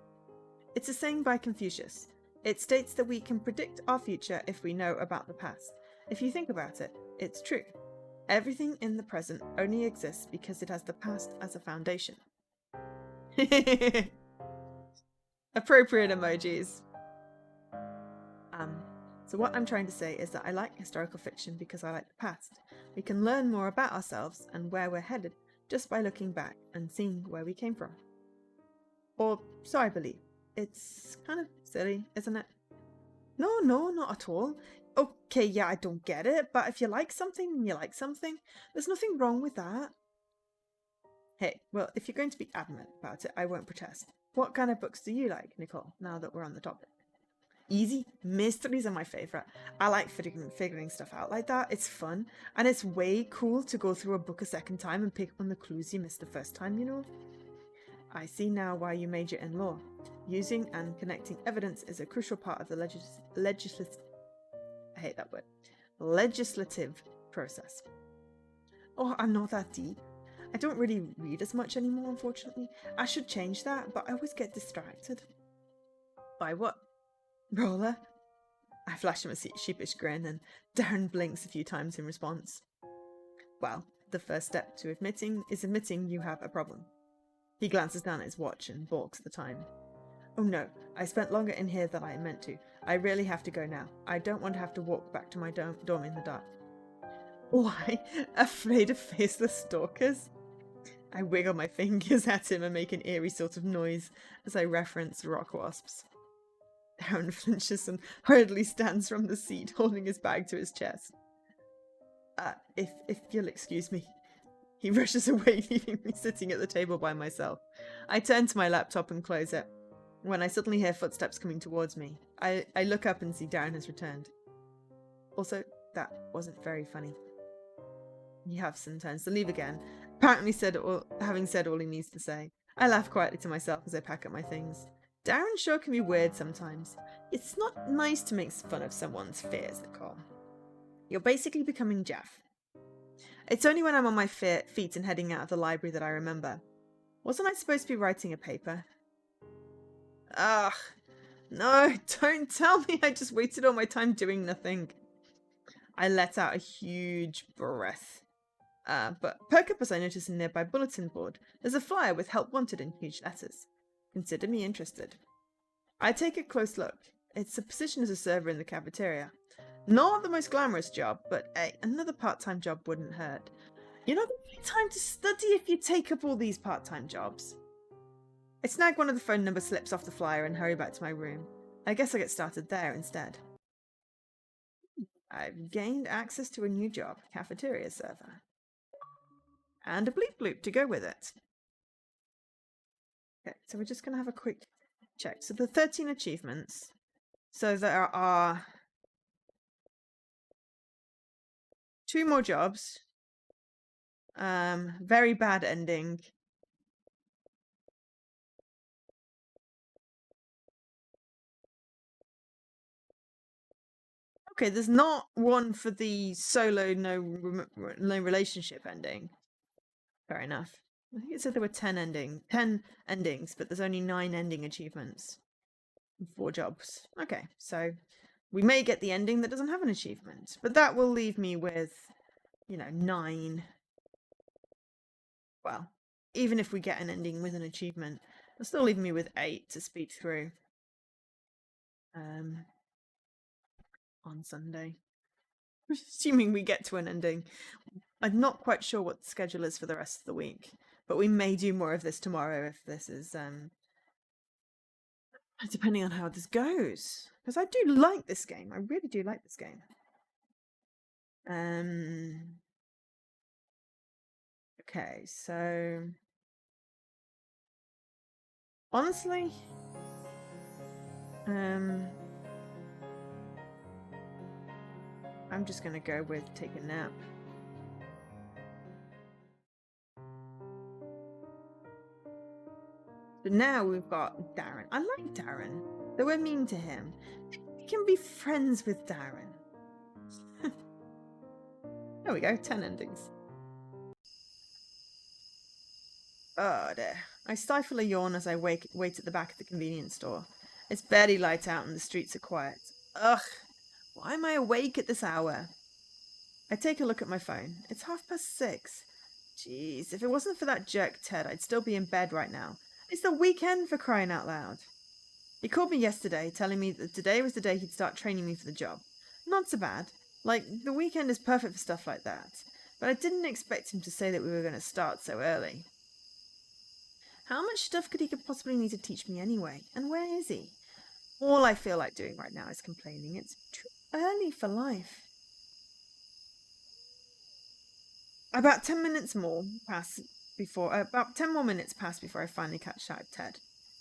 It's a saying by Confucius. It states that we can predict our future if we know about the past. If you think about it, it's true. Everything in the present only exists because it has the past as a foundation. Appropriate emojis. So what I'm trying to say is that I like historical fiction because I like the past. We can learn more about ourselves and where we're headed just by looking back and seeing where we came from. Or so I believe. It's kind of silly, isn't it? No, not at all. Okay, yeah, I don't get it, but if you like something, you like something. There's nothing wrong with that. Hey, well, if you're going to be adamant about it, I won't protest. What kind of books do you like, Nicole, now that we're on the topic? Easy. Mysteries are my favourite. I like figuring stuff out like that. It's fun. And it's way cool to go through a book a second time and pick up on the clues you missed the first time, you know? I see now why you major in law. Using and connecting evidence is a crucial part of the I hate that word. Legislative process. Oh, I'm not that deep. I don't really read as much anymore, unfortunately. I should change that, but I always get distracted. By what? Roller? I flash him a sheepish grin and Darren blinks a few times in response. Well, the first step to admitting you have a problem. He glances down at his watch and balks at the time. Oh no, I spent longer in here than I meant to. I really have to go now. I don't want to have to walk back to my dorm in the dark. Why? Afraid of faceless stalkers? I wiggle my fingers at him and make an eerie sort of noise as I reference rock wasps. Aaron flinches and hurriedly stands from the seat, holding his bag to his chest. If you'll excuse me. He rushes away, leaving me sitting at the table by myself. I turn to my laptop and close it, when I suddenly hear footsteps coming towards me. I look up and see Darren has returned. Also, that wasn't very funny. He huffs and turns to leave again, apparently having said all he needs to say. I laugh quietly to myself as I pack up my things. Darren sure can be weird sometimes. It's not nice to make fun of someone's fears, Nicole. You're basically becoming Jeff. It's only when I'm on my feet and heading out of the library that I remember. Wasn't I supposed to be writing a paper? Ugh. No, don't tell me I just wasted all my time doing nothing. I let out a huge breath. But perk up as I notice a nearby bulletin board. There's a flyer with help wanted in huge letters. Consider me interested. I take a close look. It's a position as a server in the cafeteria. Not the most glamorous job, but hey, another part-time job wouldn't hurt. You're not going to have time to study if you take up all these part-time jobs. I snag one of the phone number slips off the flyer and hurry back to my room. I guess I'll get started there instead. I've gained access to a new job, cafeteria server. And a bleep bloop to go with it. Okay, so we're just going to have a quick check. So the 13 achievements. So there are 2 more jobs. Very bad ending. Okay, there's not one for the solo no relationship ending. Fair enough. I think it said there were 10 endings, but there's only 9 ending achievements. 4 jobs. Okay, so we may get the ending that doesn't have an achievement, but that will leave me with, 9. Well, even if we get an ending with an achievement, it'll still leave me with 8 to speed through. On Sunday. Assuming we get to an ending. I'm not quite sure what the schedule is for the rest of the week, but we may do more of this tomorrow if this is, depending on how this goes. Because I do like this game. I really do like this game. Okay, so... honestly... I'm just gonna go with take a nap. But now we've got Darren. I like Darren, though we're mean to him. We can be friends with Darren. There we go, 10 endings. Oh dear. I stifle a yawn as I wait at the back of the convenience store. It's barely light out and the streets are quiet. Ugh, why am I awake at this hour? I take a look at my phone. It's 6:30. Jeez, if it wasn't for that jerk Ted, I'd still be in bed right now. It's the weekend, for crying out loud. He called me yesterday, telling me that today was the day he'd start training me for the job. Not so bad. Like, the weekend is perfect for stuff like that. But I didn't expect him to say that we were going to start so early. How much stuff could he possibly need to teach me anyway? And where is he? All I feel like doing right now is complaining. It's too early for life. About 10 more minutes pass before I finally catch sight of Ted,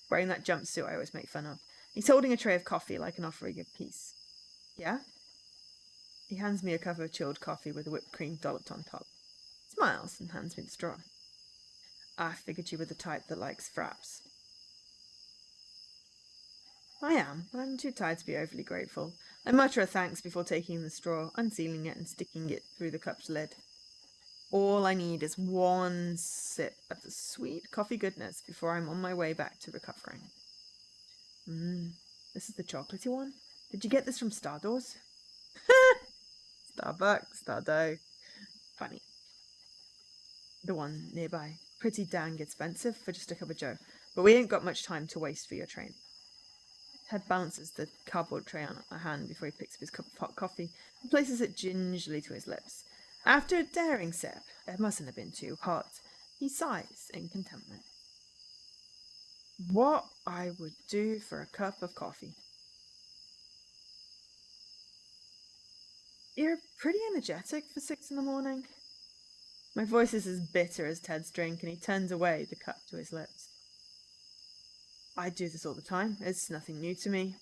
wearing that jumpsuit I always make fun of. He's holding a tray of coffee like an offering of peace. Yeah? He hands me a cup of chilled coffee with whipped cream dolloped on top. Smiles and hands me the straw. I figured you were the type that likes fraps. I am, but I'm too tired to be overly grateful. I mutter a thanks before taking the straw, unsealing it and sticking it through the cup's lid. All I need is one sip of the sweet coffee goodness before I'm on my way back to recovering. This is the chocolatey one? Did you get this from Stardoors? Starbucks, Stardough. Funny. The one nearby. Pretty dang expensive for just a cup of joe, but we ain't got much time to waste for your train. Ted balances the cardboard tray on a hand before he picks up his cup of hot coffee and places it gingerly to his lips. After a daring sip, it mustn't have been too hot, he sighs in contentment. What I would do for a cup of coffee. You're pretty energetic for 6 in the morning. My voice is as bitter as Ted's drink, and he turns away, the cup to his lips. I do this all the time. It's nothing new to me.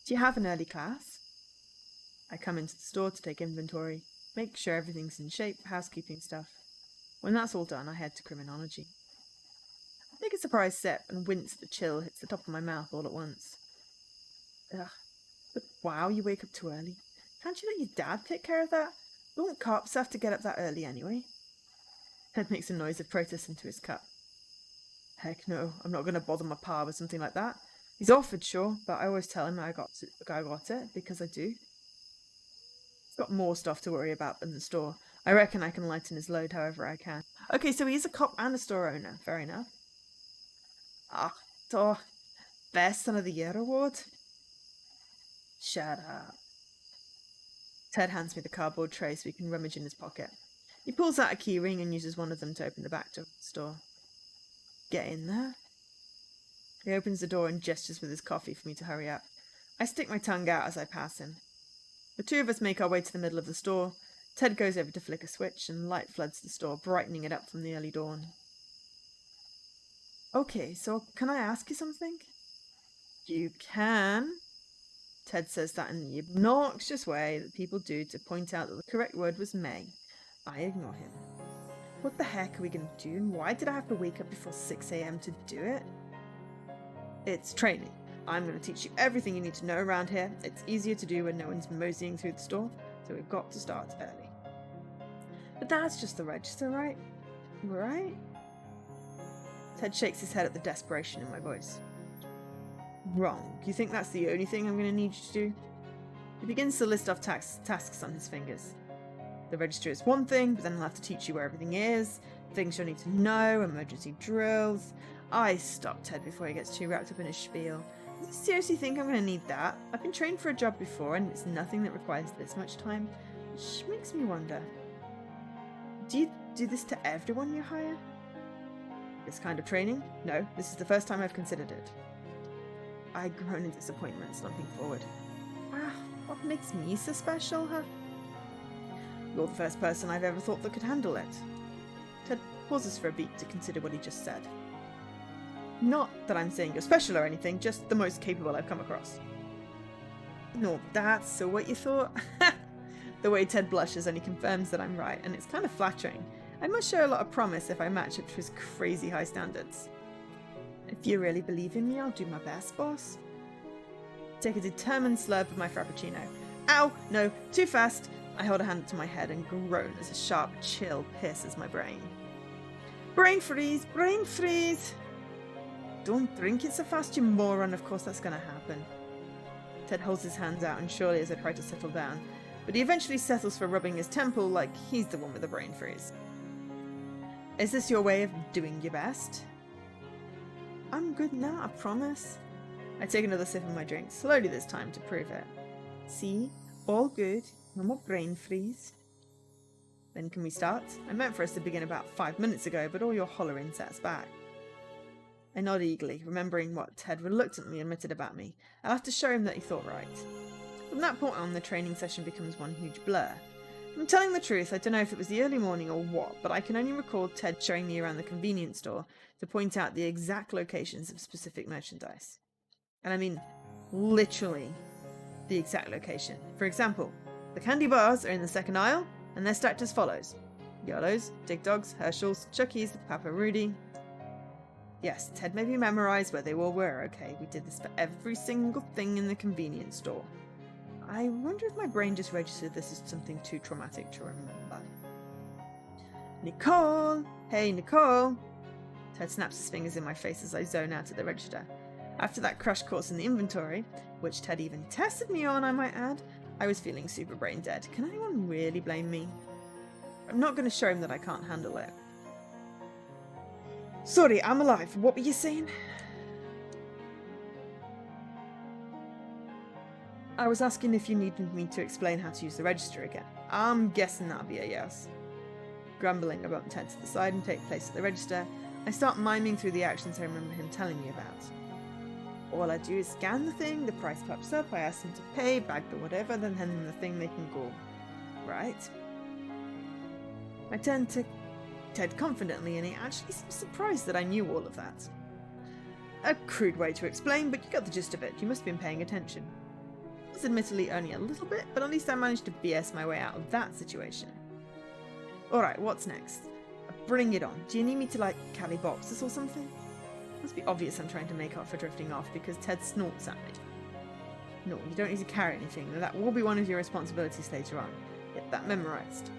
Do you have an early class? I come into the store to take inventory, make sure everything's in shape, housekeeping stuff. When that's all done, I head to criminology. I take a surprised sip and wince at the chill hits the top of my mouth all at once. Ugh. But wow, you wake up too early. Can't you let your dad take care of that? Don't cops have to get up that early anyway? Ted makes a noise of protest into his cup. Heck no, I'm not going to bother my pa with something like that. He's offered, sure, but I always tell him I got it, because I do. He's got more stuff to worry about than the store. I reckon I can lighten his load however I can. Okay, so he's a cop and a store owner. Fair enough. So, Best Son of the Year award? Shut up. Ted hands me the cardboard tray so he can rummage in his pocket. He pulls out a key ring and uses one of them to open the back door of the store. Get in there. He opens the door and gestures with his coffee for me to hurry up. I stick my tongue out as I pass him. The two of us make our way to the middle of the store. Ted goes over to flick a switch and light floods the store, brightening it up from the early dawn. Okay, so can I ask you something? You can. Ted says that in the obnoxious way that people do to point out that the correct word was may. I ignore him. What the heck are we going to do, and why did I have to wake up before 6 a.m. to do it? It's training. I'm going to teach you everything you need to know around here. It's easier to do when no one's moseying through the store, so we've got to start early. But that's just the register, right? Right? Ted shakes his head at the desperation in my voice. Wrong. You think that's the only thing I'm going to need you to do? He begins to list off tasks on his fingers. The register is one thing, but then I'll have to teach you where everything is, things you'll need to know, emergency drills. I stop Ted before he gets too wrapped up in his spiel. Does he seriously think I'm going to need that? I've been trained for a job before, and it's nothing that requires this much time, which makes me wonder. Do you do this to everyone you hire? This kind of training? No, this is the first time I've considered it. I groan in disappointment, slumping forward. Wow, what makes me so special, huh? You're the first person I've ever thought that could handle it. Ted pauses for a beat to consider what he just said. Not that I'm saying you're special or anything, just the most capable I've come across. No, that's so what you thought? The way Ted blushes only confirms that I'm right, and it's kind of flattering. I must show a lot of promise if I match up to his crazy high standards. If you really believe in me, I'll do my best, boss. Take a determined slurp of my frappuccino. Ow! No, too fast! I hold a hand to my head and groan as a sharp chill pierces my brain. Brain freeze! Brain freeze! Don't drink it so fast, you moron. Of course that's going to happen. Ted holds his hands out and surely as I try to settle down, but he eventually settles for rubbing his temple like he's the one with the brain freeze. Is this your way of doing your best? I'm good now, I promise. I take another sip of my drink, slowly this time to prove it. See? All good. No more brain freeze. Then can we start? I meant for us to begin about 5 minutes ago, but all your hollering sets back. I nod eagerly, remembering what Ted reluctantly admitted about me. I'll have to show him that he thought right. From that point on, the training session becomes one huge blur. If I'm telling the truth, I don't know if it was the early morning or what, but I can only recall Ted showing me around the convenience store to point out the exact locations of specific merchandise. And I mean, literally, the exact location. For example, the candy bars are in the second aisle, and they're stacked as follows. Yellows, Dig Dogs, Herschel's, Chucky's, Papa Rudy. Yes, Ted made me memorize where they all were, okay? We did this for every single thing in the convenience store. I wonder if my brain just registered this as something too traumatic to remember. Nicole! Hey, Nicole! Ted snaps his fingers in my face as I zone out at the register. After that crash course in the inventory, which Ted even tested me on, I might add, I was feeling super brain dead. Can anyone really blame me? I'm not going to show him that I can't handle it. Sorry, I'm alive. What were you saying? I was asking if you needed me to explain how to use the register again. I'm guessing that'll be a yes. Grumbling, I bump Ted to the side and take place at the register. I start miming through the actions I remember him telling me about. All I do is scan the thing, the price pops up, I ask them to pay, bag the whatever, then hand them the thing, they can go. Right? I turn to Ted confidently, and he actually seems surprised that I knew all of that. A crude way to explain, but you got the gist of it. You must have been paying attention. It was admittedly only a little bit, but at least I managed to BS my way out of that situation. Alright, what's next? Bring it on. Do you need me to, like, carry boxes or something? Must be obvious I'm trying to make up for drifting off because Ted snorts at me. No, you don't need to carry anything. That will be one of your responsibilities later on. Get that memorized.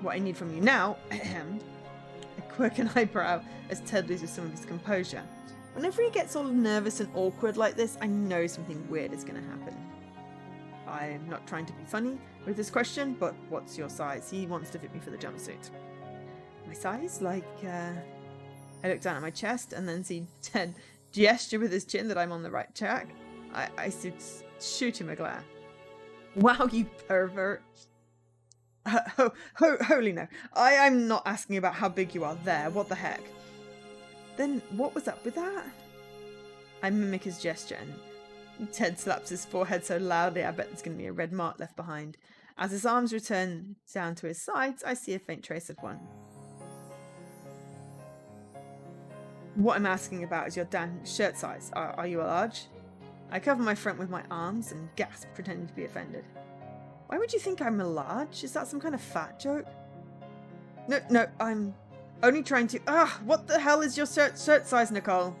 What I need from you now, I quirk an eyebrow as Ted loses some of his composure. Whenever he gets all nervous and awkward like this, I know something weird is going to happen. I'm not trying to be funny with this question, but what's your size? He wants to fit me for the jumpsuit. My size? Like, I look down at my chest and then see Ted gesture with his chin that I'm on the right track. I shoot him a glare. Wow, you pervert. Holy no. I'm not asking about how big you are there. What the heck? Then what was up with that? I mimic his gesture and Ted slaps his forehead so loudly I bet there's going to be a red mark left behind. As his arms return down to his sides, I see a faint trace of one. What I'm asking about is your damn shirt size. Are you a large? I cover my front with my arms and gasp, pretending to be offended. Why would you think I'm a large? Is that some kind of fat joke? No, I'm only trying to... what the hell is your shirt size, Nicole?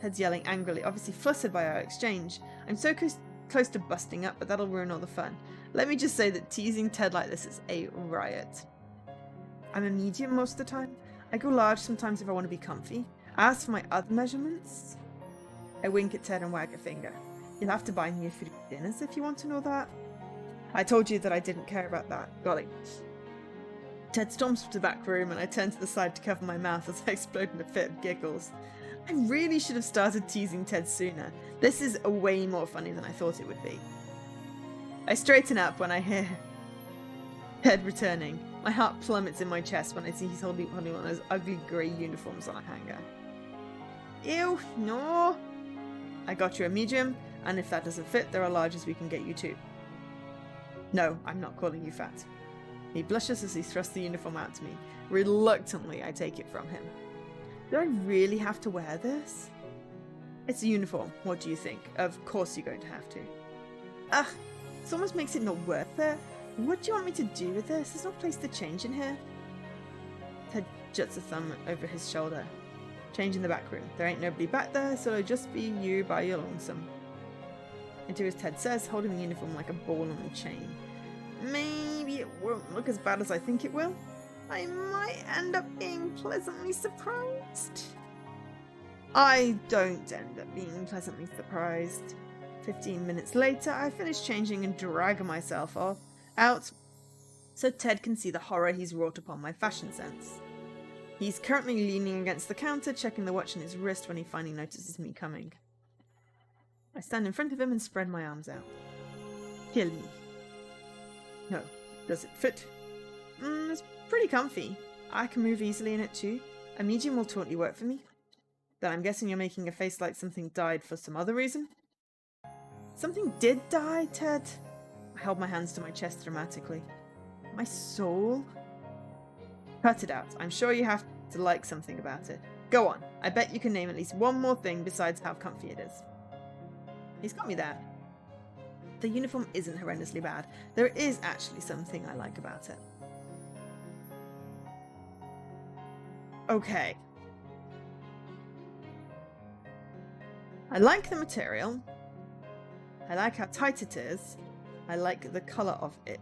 Ted's yelling angrily, obviously flustered by our exchange. I'm so close to busting up, but that'll ruin all the fun. Let me just say that teasing Ted like this is a riot. I'm a medium most of the time. I go large sometimes if I want to be comfy. As for my other measurements... I wink at Ted and wag a finger. You'll have to buy me a few dinners if you want to know that. I told you that I didn't care about that. Golly. Ted storms to the back room and I turn to the side to cover my mouth as I explode in a fit of giggles. I really should have started teasing Ted sooner. This is way more funny than I thought it would be. I straighten up when I hear Ted returning. My heart plummets in my chest when I see he's holding one of those ugly grey uniforms on a hanger. Ew, no. I got you a medium, and if that doesn't fit, there are larges we can get you too. No, I'm not calling you fat. He blushes as he thrusts the uniform out to me. Reluctantly, I take it from him. Do I really have to wear this? It's a uniform. What do you think? Of course you're going to have to. This almost makes it not worth it. What do you want me to do with this? There's no place to change in here. Ted juts a thumb over his shoulder. Change in the back room. There ain't nobody back there, so it'll just be you by your lonesome. And do as Ted says, holding the uniform like a ball on a chain. Maybe it won't look as bad as I think it will. I might end up being pleasantly surprised. I don't end up being pleasantly surprised. 15 minutes later, I finish changing and drag myself out so Ted can see the horror he's wrought upon my fashion sense. He's currently leaning against the counter, checking the watch on his wrist when he finally notices me coming. I stand in front of him and spread my arms out. Kill me. No. Does it fit? It's pretty comfy. I can move easily in it too. A medium will totally work for me. Then I'm guessing you're making a face like something died for some other reason? Something did die, Ted. I held my hands to my chest dramatically. My soul? Cut it out. I'm sure you have to like something about it. Go on. I bet you can name at least one more thing besides how comfy it is. He's got me there. The uniform isn't horrendously bad. There is actually something I like about it. Okay. I like the material. I like how tight it is. I like the colour of it.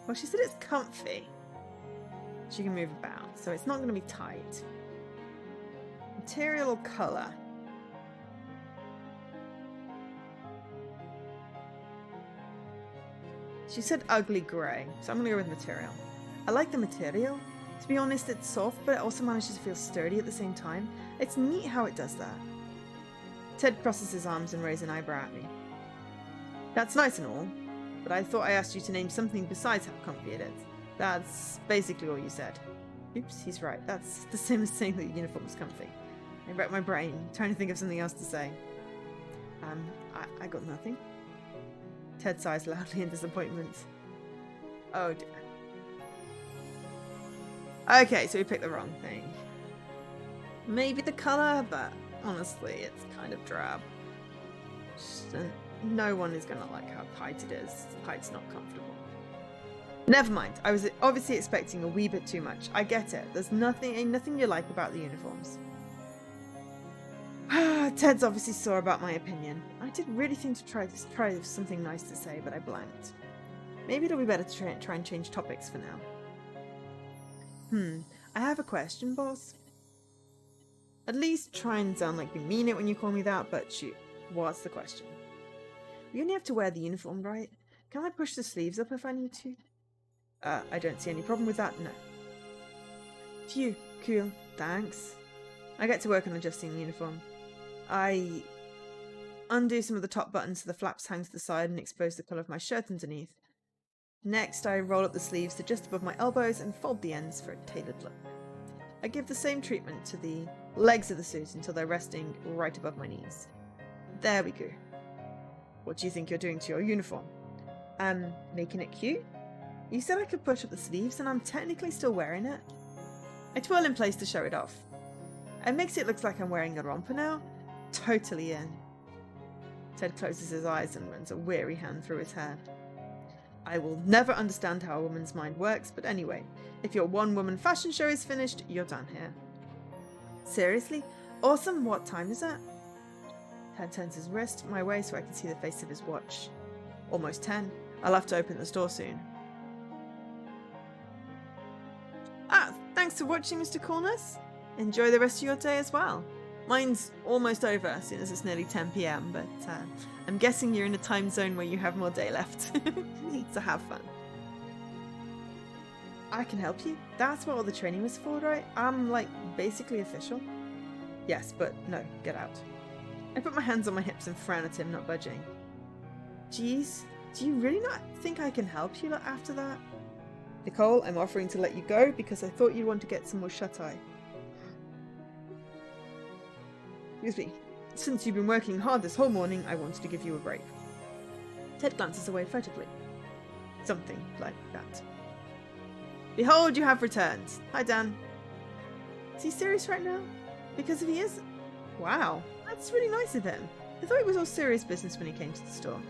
Well, she said it's comfy. She can move about, so it's not going to be tight. Material or colour? She said ugly grey, so I'm going to go with material. I like the material. To be honest, it's soft, but it also manages to feel sturdy at the same time. It's neat how it does that. Ted crosses his arms and raises an eyebrow at me. That's nice and all, but I thought I asked you to name something besides how comfy it is. That's basically all you said. Oops, he's right. That's the same as saying that the uniform was comfy. I racked my brain, trying to think of something else to say. I got nothing. Ted sighs loudly in disappointment. Oh dear. Okay, so we picked the wrong thing. Maybe the colour, but honestly, it's kind of drab. No one is going to like how tight it is. Tight's not comfortable. Never mind. I was obviously expecting a wee bit too much. I get it. There's ain't nothing you like about the uniforms. Ted's obviously sore about my opinion. I did really think to try something nice to say, but I blanked. Maybe it'll be better to try and change topics for now. I have a question, boss. At least try and sound like you mean it when you call me that, but shoot, what's the question? We only have to wear the uniform, right? Can I push the sleeves up if I need to? I don't see any problem with that, no. Phew, cool, thanks. I get to work on adjusting the uniform. I undo some of the top buttons so the flaps hang to the side and expose the colour of my shirt underneath. Next, I roll up the sleeves to just above my elbows and fold the ends for a tailored look. I give the same treatment to the legs of the suit until they're resting right above my knees. There we go. What do you think you're doing to your uniform? Making it cute? You said I could push up the sleeves and I'm technically still wearing it. I twirl in place to show it off. It makes it look like I'm wearing a romper now. Totally in. Ted closes his eyes and runs a weary hand through his hair. I will never understand how a woman's mind works, but anyway, if your one-woman fashion show is finished, you're done here. Seriously? Awesome, what time is it? Ted turns his wrist my way so I can see the face of his watch. Almost 10. I'll have to open the store soon. Thanks for watching, Mr. Corners. Enjoy the rest of your day as well. Mine's almost over, seeing as it's nearly 10 PM, but I'm guessing you're in a time zone where you have more day left. So have fun. I can help you? That's what all the training was for, right? I'm, like, basically official? Yes, but no, get out. I put my hands on my hips and frown at him, not budging. Jeez, do you really not think I can help you after that? Nicole, I'm offering to let you go because I thought you'd want to get some more shut-eye. Excuse me. Since you've been working hard this whole morning, I wanted to give you a break. Ted glances away furtively. Something like that. Behold, you have returned. Hi, Dan. Is he serious right now? Because if he is... Wow, that's really nice of him. I thought it was all serious business when he came to the store.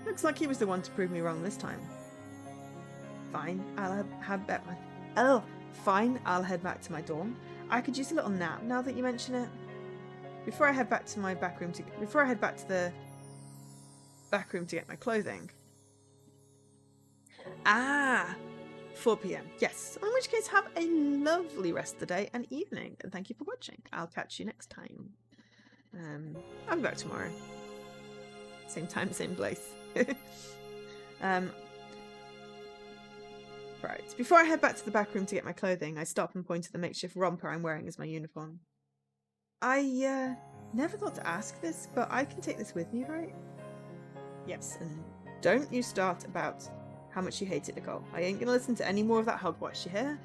Looks like he was the one to prove me wrong this time. Fine, I'll head back to my dorm. I could use a little nap now that you mention it. Before I head back to the back room to get my clothing. 4 PM. Yes. In which case, have a lovely rest of the day and evening, and thank you for watching. I'll catch you next time. I'll be back tomorrow. Same time, same place. Right. Before I head back to the back room to get my clothing, I stop and point to the makeshift romper I'm wearing as my uniform. I never thought to ask this, but I can take this with me, right? Yes, and don't you start about how much you hate it, Nicole. I ain't gonna listen to any more of that hogwash, you hear?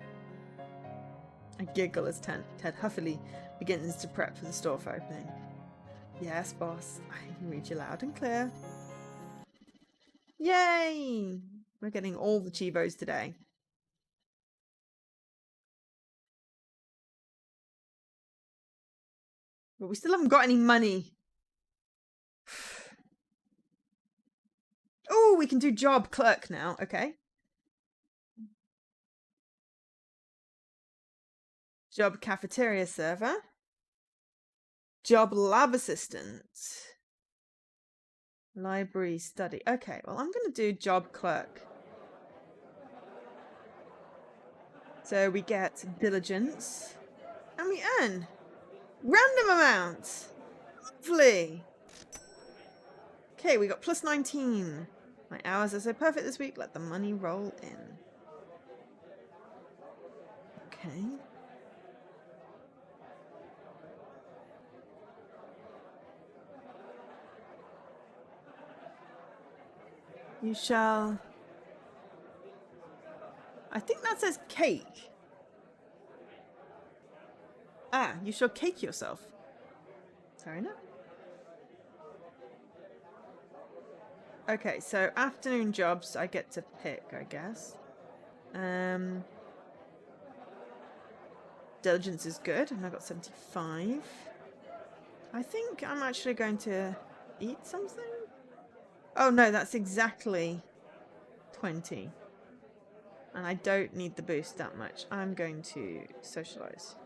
I giggle as Ted huffily begins to prep for the store for opening. Yes, boss. I can read you loud and clear. Yay! We're getting all the Chivos today. But we still haven't got any money. Oh, we can do job clerk now. Okay. Job cafeteria server. Job lab assistant. Library study. Okay, well, I'm going to do job clerk. So we get diligence. And we earn random amounts. Lovely. Okay, we got plus 19. My hours are so perfect this week. Let the money roll in. Okay. You shall... I think that says cake. Ah, you shall cake yourself. Fair enough. Okay, so afternoon jobs I get to pick, I guess. Diligence is good, and I got 75. I think I'm actually going to eat something. Oh no, that's exactly 20. And I don't need the boost that much. I'm going to socialize.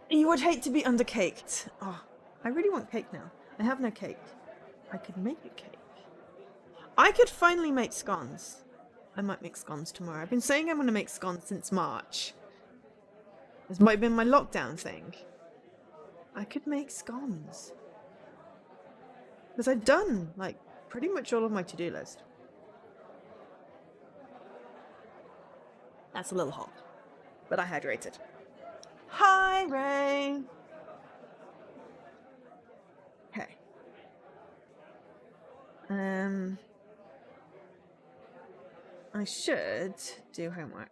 You would hate to be undercaked. Oh, I really want cake now. I have no cake. I could make a cake. I could finally make scones. I might make scones tomorrow. I've been saying I'm going to make scones since March. This might have been my lockdown thing. I could make scones. Because I've done, like, pretty much all of my to-do list. That's a little hot. But I hydrated. Hi, Ray! Okay. I should do homework.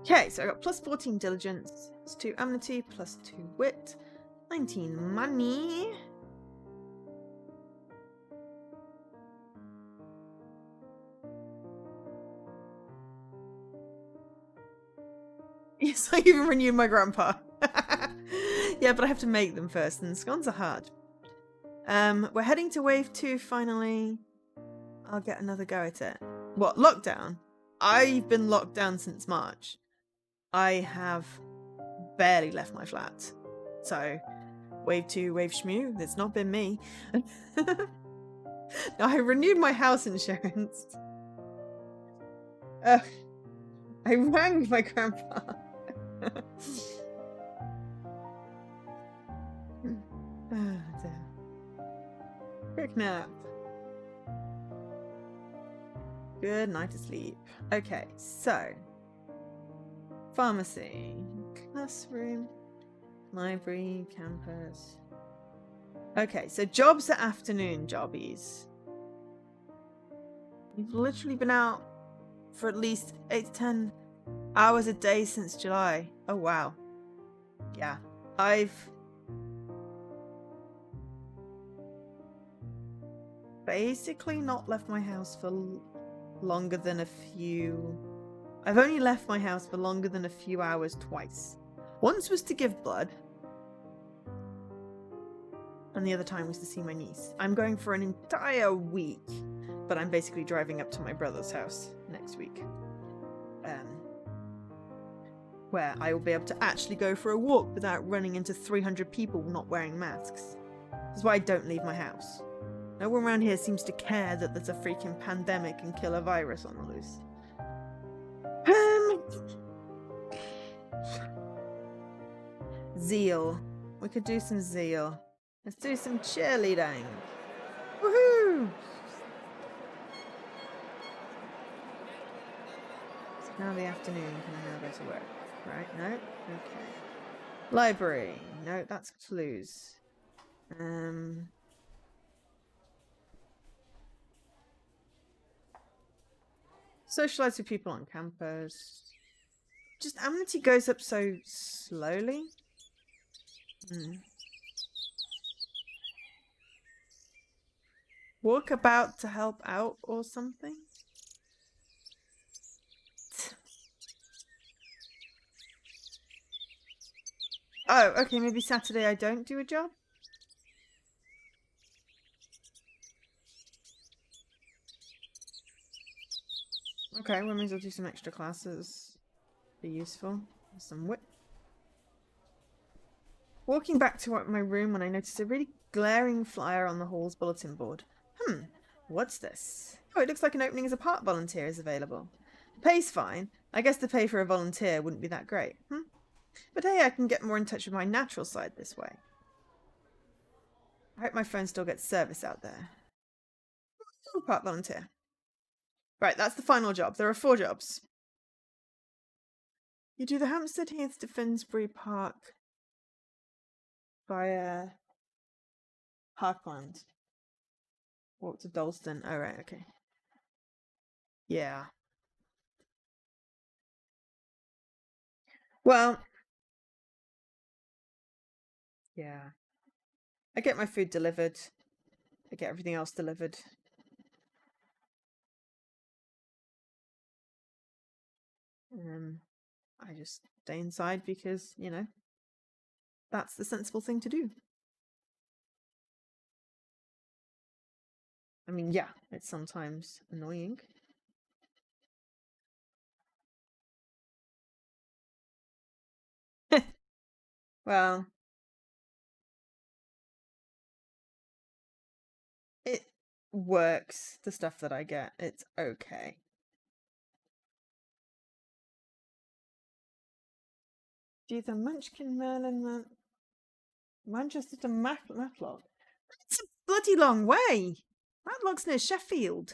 Okay, so I got plus 14 diligence, plus 2 amity, plus 2 wit, 19 money. Yes, I even renewed my grandpa. Yeah, but I have to make them first, and scones are hard. We're heading to wave 2 finally. I'll get another go at it. What, lockdown? I've been locked down since March. I have barely left my flat. So, wave 2, wave shmoo, it's not been me. I renewed my house insurance. I rang my grandpa. Quick nap. Good night to sleep. Okay, so pharmacy, classroom, library, campus. Okay, so jobs are afternoon jobbies. We've literally been out for at least 8 to 10 hours a day since July. Oh wow. Yeah, I've basically not left my house for longer than a few... I've only left my house for longer than a few hours twice. Once was to give blood, and the other time was to see my niece. I'm going for an entire week, but I'm basically driving up to my brother's house next week. Where I will be able to actually go for a walk without running into 300 people not wearing masks. That's why I don't leave my house. No one around here seems to care that there's a freaking pandemic and killer virus on the loose. Zeal. We could do some zeal. Let's do some cheerleading. Woohoo! It's now the afternoon. Can I now go to work? Right? No? Okay. Library. No, that's clues. Socialize with people on campus. Just amity goes up so slowly. Walk about to help out or something? Oh, okay, maybe Saturday I don't do a job? Okay, well, maybe I'll do some extra classes. Be useful. Some wit. Walking back to my room when I noticed a really glaring flyer on the hall's bulletin board. What's this? Oh, it looks like an opening as a park volunteer is available. Pay's fine. I guess the pay for a volunteer wouldn't be that great. But hey, I can get more in touch with my natural side this way. I hope my phone still gets service out there. Oh, part volunteer. Right, that's the final job. There are 4 jobs. You do the Hampstead Heath to Finsbury Park via Parkland. Walk to Dalston. Oh, right, okay. Yeah. Well, yeah. I get my food delivered. I get everything else delivered. I just stay inside because, you know, that's the sensible thing to do. I mean, yeah, it's sometimes annoying. Well, it works, the stuff that I get. It's okay. Gee, the Munchkin Merlin Manchester to Matlock. That's a bloody long way. Matlock's near Sheffield.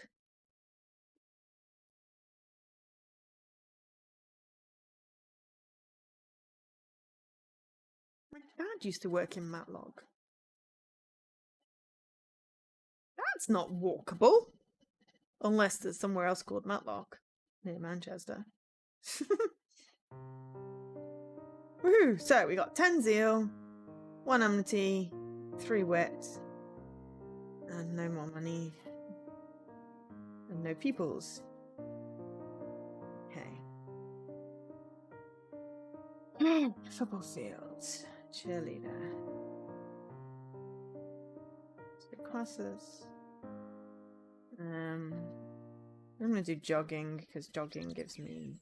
My dad used to work in Matlock. That's not walkable. Unless there's somewhere else called Matlock near Manchester. Woohoo! So we got 10 zeal, 1 amity, 3 wit, and no more money, and no pupils. Okay. Football field, cheerleader, classes. I'm gonna do jogging because jogging gives me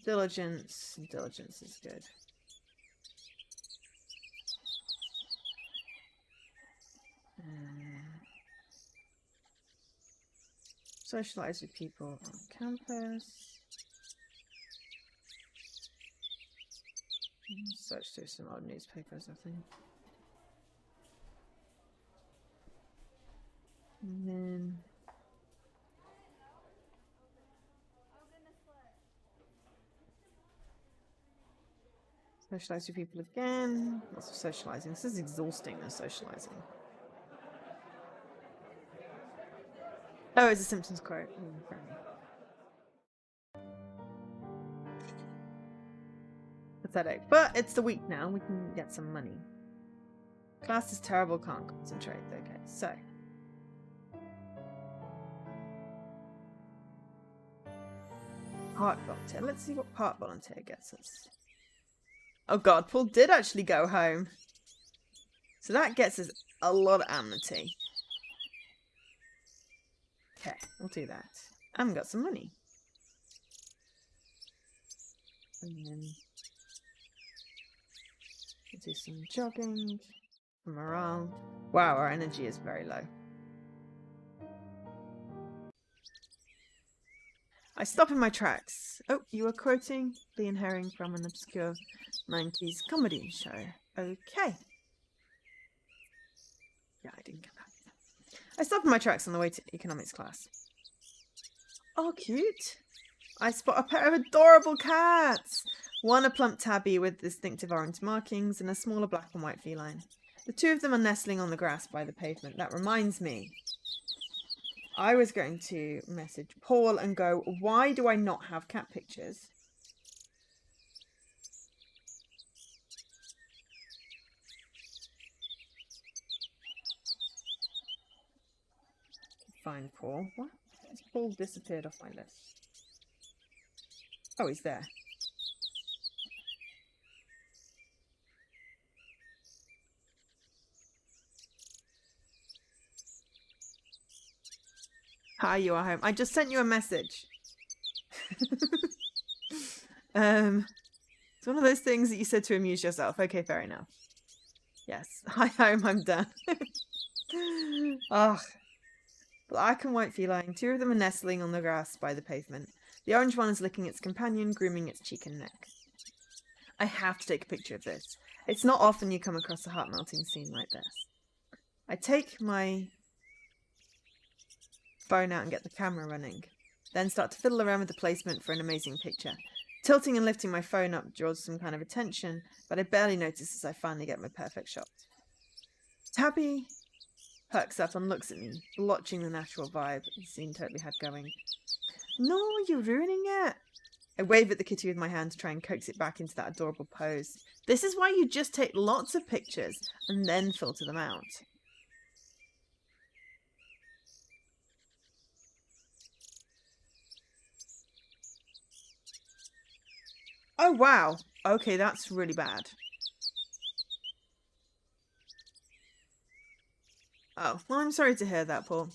diligence. Diligence is good. Socialize with people on campus. Search through some old newspapers, I think. And then socialize with people again. Lots of socializing. This is exhausting, the socializing. Oh, it's a Simpsons quote. Pathetic. But it's the week now. We can get some money. Class is terrible. Can't concentrate. Okay, so. Part volunteer. Let's see what part volunteer gets us. Oh god, Paul did actually go home. So that gets us a lot of amity. Okay, we'll do that. And got some money. And then we'll do some jogging. Morale. Wow, our energy is very low. I stop in my tracks. Oh, you were quoting Lee and Herring from an obscure 90s comedy show. Okay. Yeah, I didn't get that. I stop in my tracks on the way to economics class. Oh, cute. I spot a pair of adorable cats. One a plump tabby with distinctive orange markings and a smaller black and white feline. The 2 of them are nestling on the grass by the pavement. That reminds me. I was going to message Paul and go, why do I not have cat pictures? Find Paul. What? Has Paul disappeared off my list? Oh, he's there. Hi, you are home. I just sent you a message. It's one of those things that you said to amuse yourself. Okay, fair enough. Yes. Hi, home. I'm done. Ugh. Black and white feline. 2 of them are nestling on the grass by the pavement. The orange one is licking its companion, grooming its cheek and neck. I have to take a picture of this. It's not often you come across a heart-melting scene like this. I take my phone out and get the camera running, then start to fiddle around with the placement for an amazing picture. Tilting and lifting my phone up draws some kind of attention, but I barely notice as I finally get my perfect shot. Tabby perks up and looks at me, blotching the natural vibe the scene totally had going. No, you're ruining it! I wave at the kitty with my hand to try and coax it back into that adorable pose. This is why you just take lots of pictures and then filter them out. Oh wow! Okay, that's really bad. Oh, well, I'm sorry to hear that, Paul.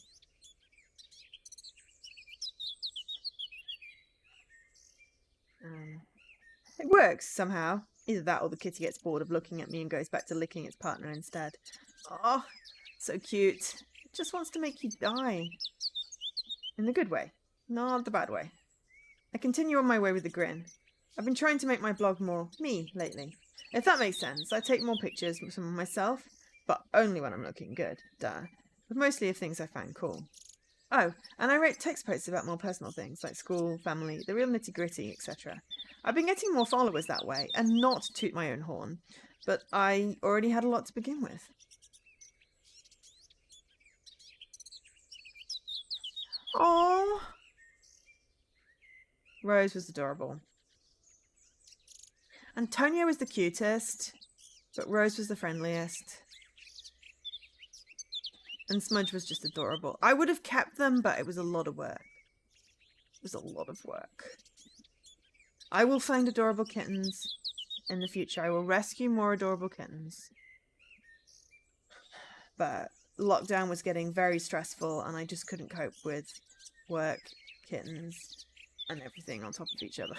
It works, somehow. Either that or the kitty gets bored of looking at me and goes back to licking its partner instead. Oh, so cute. It just wants to make you die. In the good way, not the bad way. I continue on my way with a grin. I've been trying to make my blog more me lately. If that makes sense, I take more pictures of some of myself, but only when I'm looking good, duh. But mostly of things I find cool. Oh, and I write text posts about more personal things, like school, family, the real nitty-gritty, etc. I've been getting more followers that way, and not to toot my own horn, but I already had a lot to begin with. Aww. Rose was adorable. Antonio was the cutest, but Rose was the friendliest. And Smudge was just adorable. I would have kept them, but it was a lot of work. It was a lot of work. I will find adorable kittens in the future. I will rescue more adorable kittens. But lockdown was getting very stressful and I just couldn't cope with work, kittens, and everything on top of each other.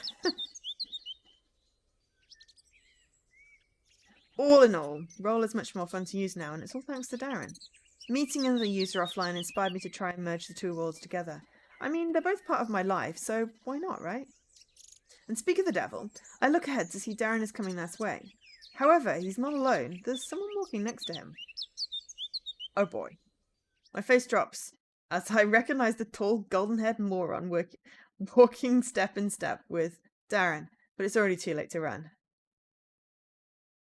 All in all, Roll is much more fun to use now, and it's all thanks to Darren. Meeting another user offline inspired me to try and merge the two worlds together. I mean, they're both part of my life, so why not, right? And speak of the devil, I look ahead to see Darren is coming that way. However, he's not alone. There's someone walking next to him. Oh boy. My face drops as I recognise the tall, golden-haired moron walking step in step with Darren, but it's already too late to run.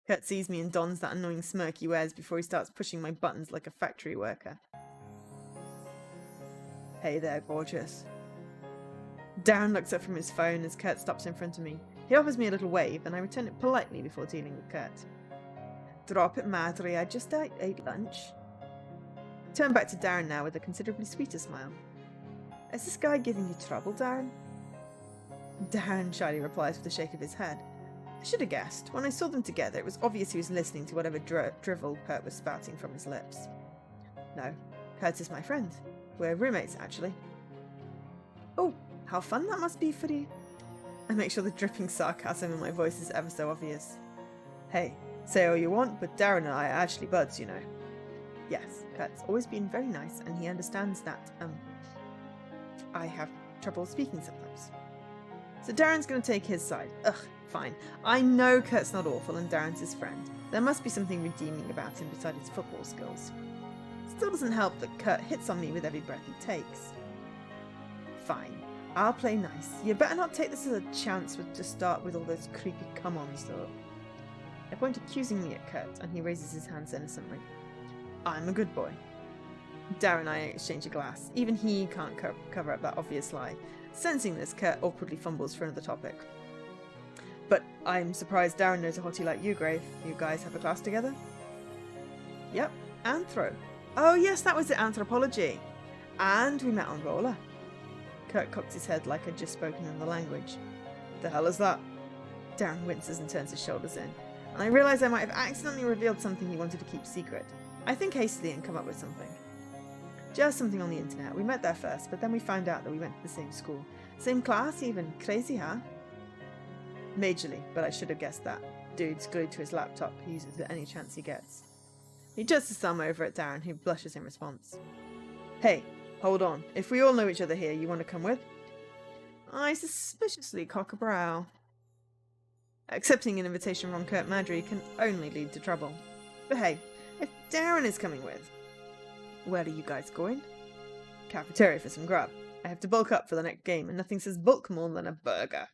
Kurt sees me and dons that annoying smirk he wears before he starts pushing my buttons like a factory worker. Hey there, gorgeous. Darren looks up from his phone as Kurt stops in front of me. He offers me a little wave, and I return it politely before dealing with Kurt. Drop it, madre, I just ate lunch. I turn back to Darren now with a considerably sweeter smile. Is this guy giving you trouble, Darren? Darren shyly replies with a shake of his head. I should have guessed. When I saw them together, it was obvious he was listening to whatever drivel Kurt was spouting from his lips. No, Kurt is my friend. We're roommates, actually. Oh, how fun that must be for you. I make sure the dripping sarcasm in my voice is ever so obvious. Hey, say all you want, but Darren and I are actually buds, you know. Yes, Kurt's always been very nice, and he understands that, I have trouble speaking sometimes. So Darren's going to take his side. Ugh, fine. I know Kurt's not awful and Darren's his friend. There must be something redeeming about him besides his football skills. Still doesn't help that Kurt hits on me with every breath he takes. Fine. I'll play nice. You better not take this as a chance to start with all those creepy come-ons, though. I point accusingly at Kurt, and he raises his hands innocently. I'm a good boy. Darren and I exchange a glass. Even he can't cover up that obvious lie. Sensing this, Kurt awkwardly fumbles for another topic. But I'm surprised Darren knows a hottie like you, Grave. You guys have a class together? Yep, Anthro. Oh yes, that was it, anthropology. And we met on roller. Kurt cocks his head like I'd just spoken in the language. The hell is that? Darren winces and turns his shoulders in, and I realise I might have accidentally revealed something he wanted to keep secret. I think hastily and come up with something. Just something on the internet. We met there first, but then we found out that we went to the same school. Same class even. Crazy, huh? Majorly, but I should have guessed that. Dude's glued to his laptop. He uses it any chance he gets. He juts his thumb over at Darren, who blushes in response. Hey, hold on. If we all know each other here, you want to come with? I suspiciously cock a brow. Accepting an invitation from Kurt Madry can only lead to trouble. But hey, if Darren is coming with, where are you guys going? Cafeteria for some grub. I have to bulk up for the next game, and nothing says bulk more than a burger.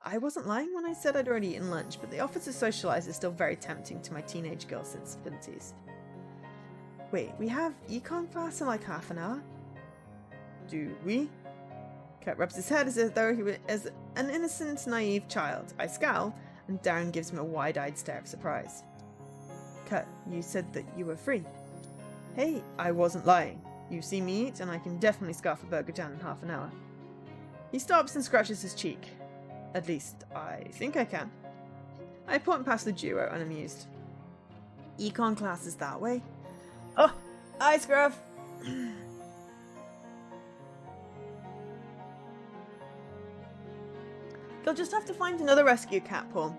I wasn't lying when I said I'd already eaten lunch, but the offer to socialise is still very tempting to my teenage girl sensibilities. Wait, we have econ class in like half an hour? Do we? Kurt rubs his head as though he was an innocent, naive child. I scowl, and Darren gives him a wide-eyed stare of surprise. Kurt, you said that you were free. Hey, I wasn't lying. You see me eat, and I can definitely scarf a burger down in half an hour. He stops and scratches his cheek. At least, I think I can. I point past the duo, unamused. Econ class is that way. Oh, hi, Scruff! They'll just have to find another rescue cat, Paul.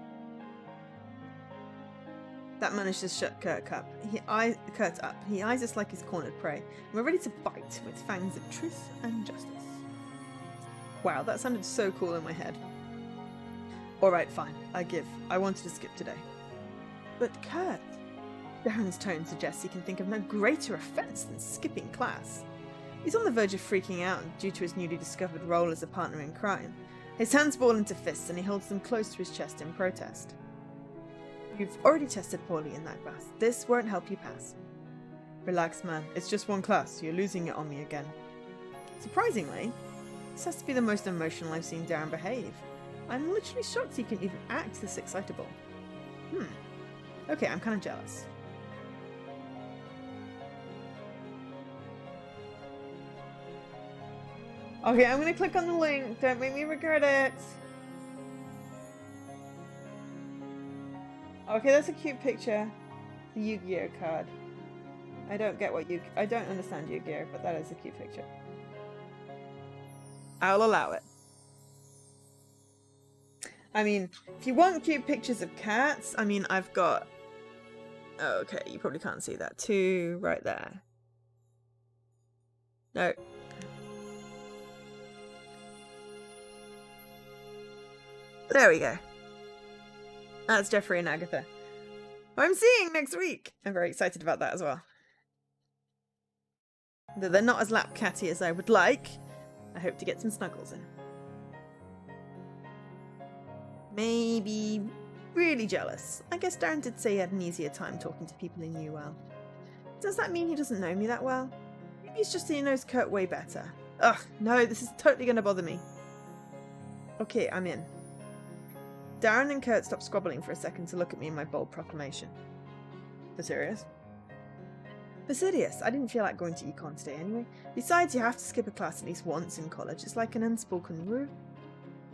That managed to shut Kurt up. He eyes us like his cornered prey, and we're ready to bite with fangs of truth and justice. Wow, that sounded so cool in my head. Alright, fine. I give. I wanted to skip today. But Kurt... Darren's tone suggests he can think of no greater offence than skipping class. He's on the verge of freaking out due to his newly discovered role as a partner in crime. His hands ball into fists and he holds them close to his chest in protest. You've already tested poorly in that class. This won't help you pass. Relax, man. It's just one class. You're losing it on me again. Surprisingly, this has to be the most emotional I've seen Darren behave. I'm literally shocked he can even act this excitable. Okay, I'm kind of jealous. Okay, I'm gonna click on the link. Don't make me regret it. Okay, that's a cute picture. The Yu-Gi-Oh card. I don't understand Yu-Gi-Oh, but that is a cute picture. I'll allow it. I mean, if you want cute pictures of cats, I mean, I've got... Oh, okay, you probably can't see that. Two right there. No. There we go. That's Jeffrey and Agatha, who I'm seeing next week. I'm very excited about that as well. Though they're not as lap catty as I would like, I hope to get some snuggles in. Maybe really jealous. I guess Darren did say he had an easier time talking to people he knew well. Does that mean he doesn't know me that well? Maybe it's just that he knows Kurt way better. Ugh, no, this is totally going to bother me. Okay, I'm in. Darren and Kurt stop squabbling for a second to look at me in my bold proclamation. For serious? Fastidious. I didn't feel like going to econ today anyway. Besides, you have to skip a class at least once in college. It's like an unspoken rule.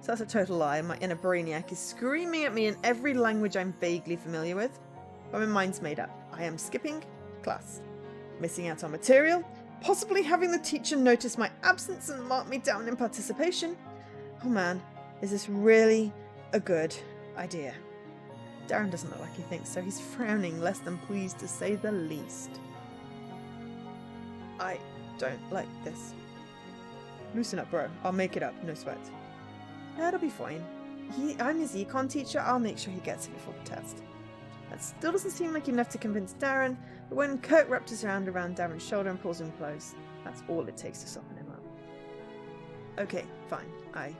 So that's a total lie, and my inner brainiac is screaming at me in every language I'm vaguely familiar with. But my mind's made up. I am skipping class. Missing out on material. Possibly having the teacher notice my absence and mark me down in participation. Oh man, is this really a good idea? Darren doesn't look like he thinks so. He's frowning, less than pleased to say the least. I don't like this. Loosen up, bro. I'll make it up. No sweat. That'll be fine. I'm his econ teacher. I'll make sure he gets it before the test. That still doesn't seem like enough to convince Darren, but when Kurt wraps his hand around Darren's shoulder and pulls him close, that's all it takes to soften him up. Okay, fine. I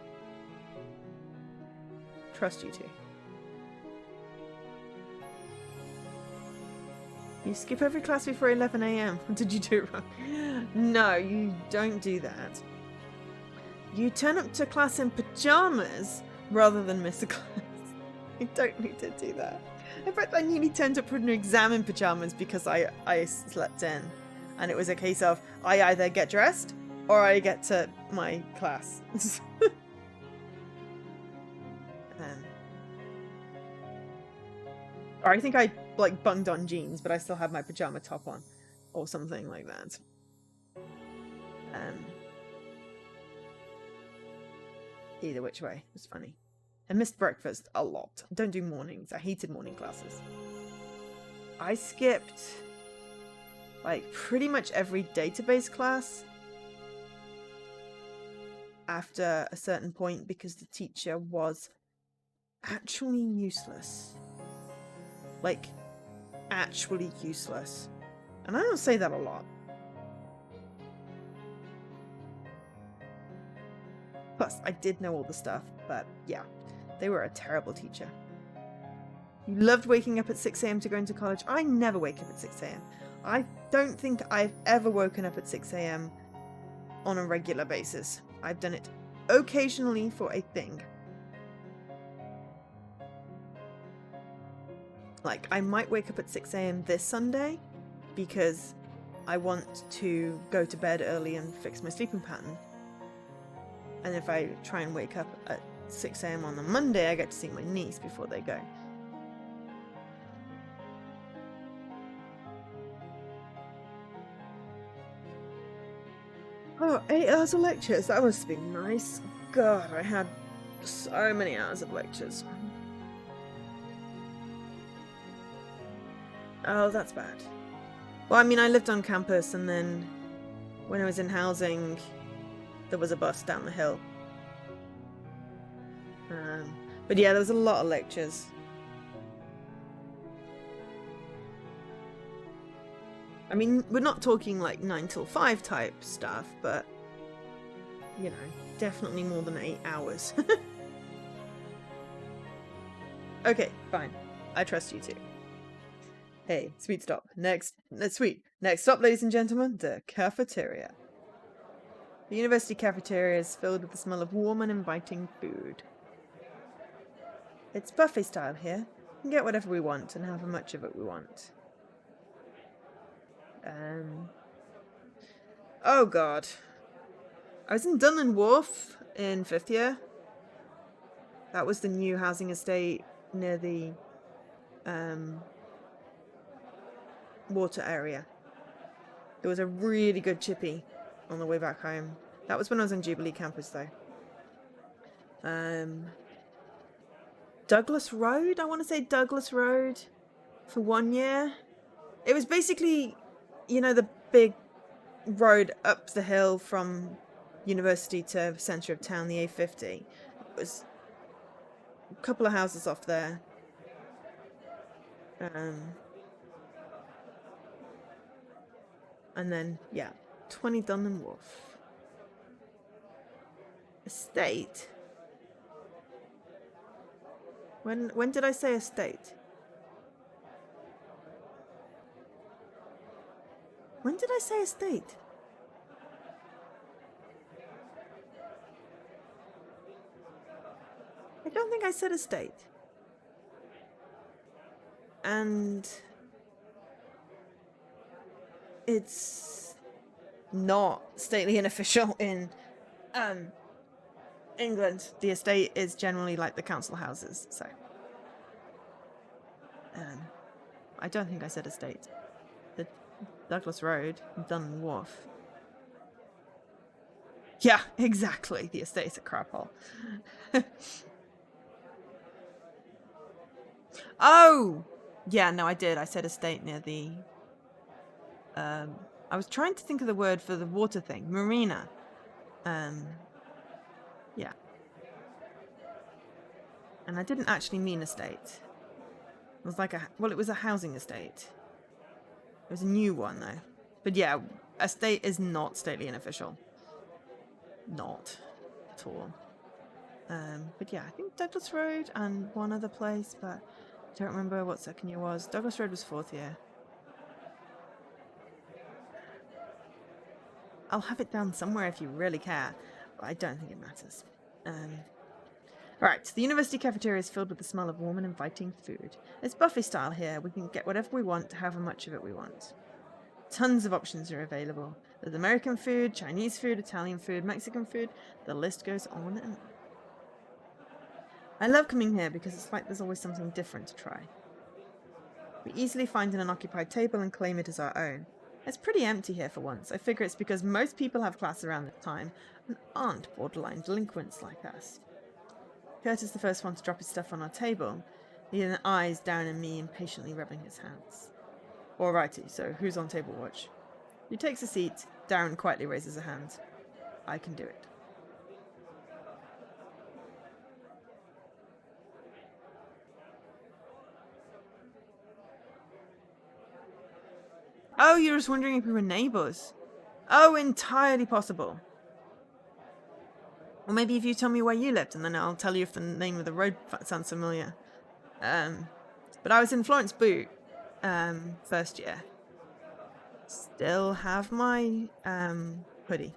trust you two. You skip every class before 11 AM. What did you do wrong? No, you don't do that. You turn up to class in pajamas rather than miss a class. You don't need to do that. In fact, I nearly turned up for an exam in pajamas because I slept in. And it was a case of, I either get dressed or I get to my class. Or I think I bunged on jeans, but I still had my pajama top on. Or something like that. Either which way. It was funny. I missed breakfast a lot. Don't do mornings. I hated morning classes. I skipped pretty much every database class. after a certain point because the teacher was actually useless. Like, actually useless. And I don't say that a lot. Plus, I did know all the stuff, but yeah, they were a terrible teacher. You loved waking up at 6 a.m. to go into college. I never wake up at 6 a.m. I don't think I've ever woken up at 6 a.m. on a regular basis. I've done it occasionally for a thing. Like, I might wake up at 6 a.m. this Sunday because I want to go to bed early and fix my sleeping pattern. And if I try and wake up at 6 a.m. on the Monday, I get to see my niece before they go. Oh, 8 hours of lectures. That must have been nice. God, I had so many hours of lectures. Oh, that's bad. Well, I mean, I lived on campus, and then when I was in housing, there was a bus down the hill. But yeah, there was a lot of lectures. I mean, we're not talking like 9 till 5 type stuff, but, you know, definitely more than 8 hours. Okay, fine. I trust you too. Hey, sweet stop. Next stop, ladies and gentlemen, the cafeteria. The university cafeteria is filled with the smell of warm and inviting food. It's buffet style here. We can get whatever we want and however much of it we want. Oh god. I was in Dunland Wharf in 5th year. That was the new housing estate near the water area. There was a really good chippy on the way back home. That was when I was on Jubilee campus though. Douglas Road? I want to say Douglas Road for 1 year. It was basically, you know, the big road up the hill from university to centre of town, the A50. It was a couple of houses off there. And then, yeah, 20 Dunland Wharf. Estate? When did I say estate? When did I say estate? I don't think I said estate. And it's not stately and official in England. The estate is generally like the council houses, so I don't think I said estate. The Douglas Road, Dunland Wharf. Yeah, exactly. The estate's a crap hole. Oh! Yeah, no, I did. I said estate near the... I was trying to think of the word for the water thing. Marina. Yeah. And I didn't actually mean estate. It was like it was a housing estate. It was a new one, though. But yeah, estate is not stately and official. Not at all. But yeah, I think Douglas Road and one other place, but I don't remember what second year was. Douglas Road was 4th year. I'll have it down somewhere if you really care, but I don't think it matters. Right, the university cafeteria is filled with the smell of warm and inviting food. It's buffet style here. We can get whatever we want, however much of it we want. Tons of options are available. There's American food, Chinese food, Italian food, Mexican food. The list goes on and on. I love coming here because it's like there's always something different to try. We easily find an unoccupied table and claim it as our own. It's pretty empty here for once. I figure it's because most people have class around this time and aren't borderline delinquents like us. Kurt is the first one to drop his stuff on our table, he then eyes down at me, impatiently rubbing his hands. Alrighty, so who's on table watch? He takes a seat. Darren quietly raises a hand. I can do it. Oh, you're just wondering if we were neighbours. Oh, entirely possible. Or maybe if you tell me where you lived, and then I'll tell you if the name of the road sounds familiar. But I was in Florence Boot first year. Still have my hoodie.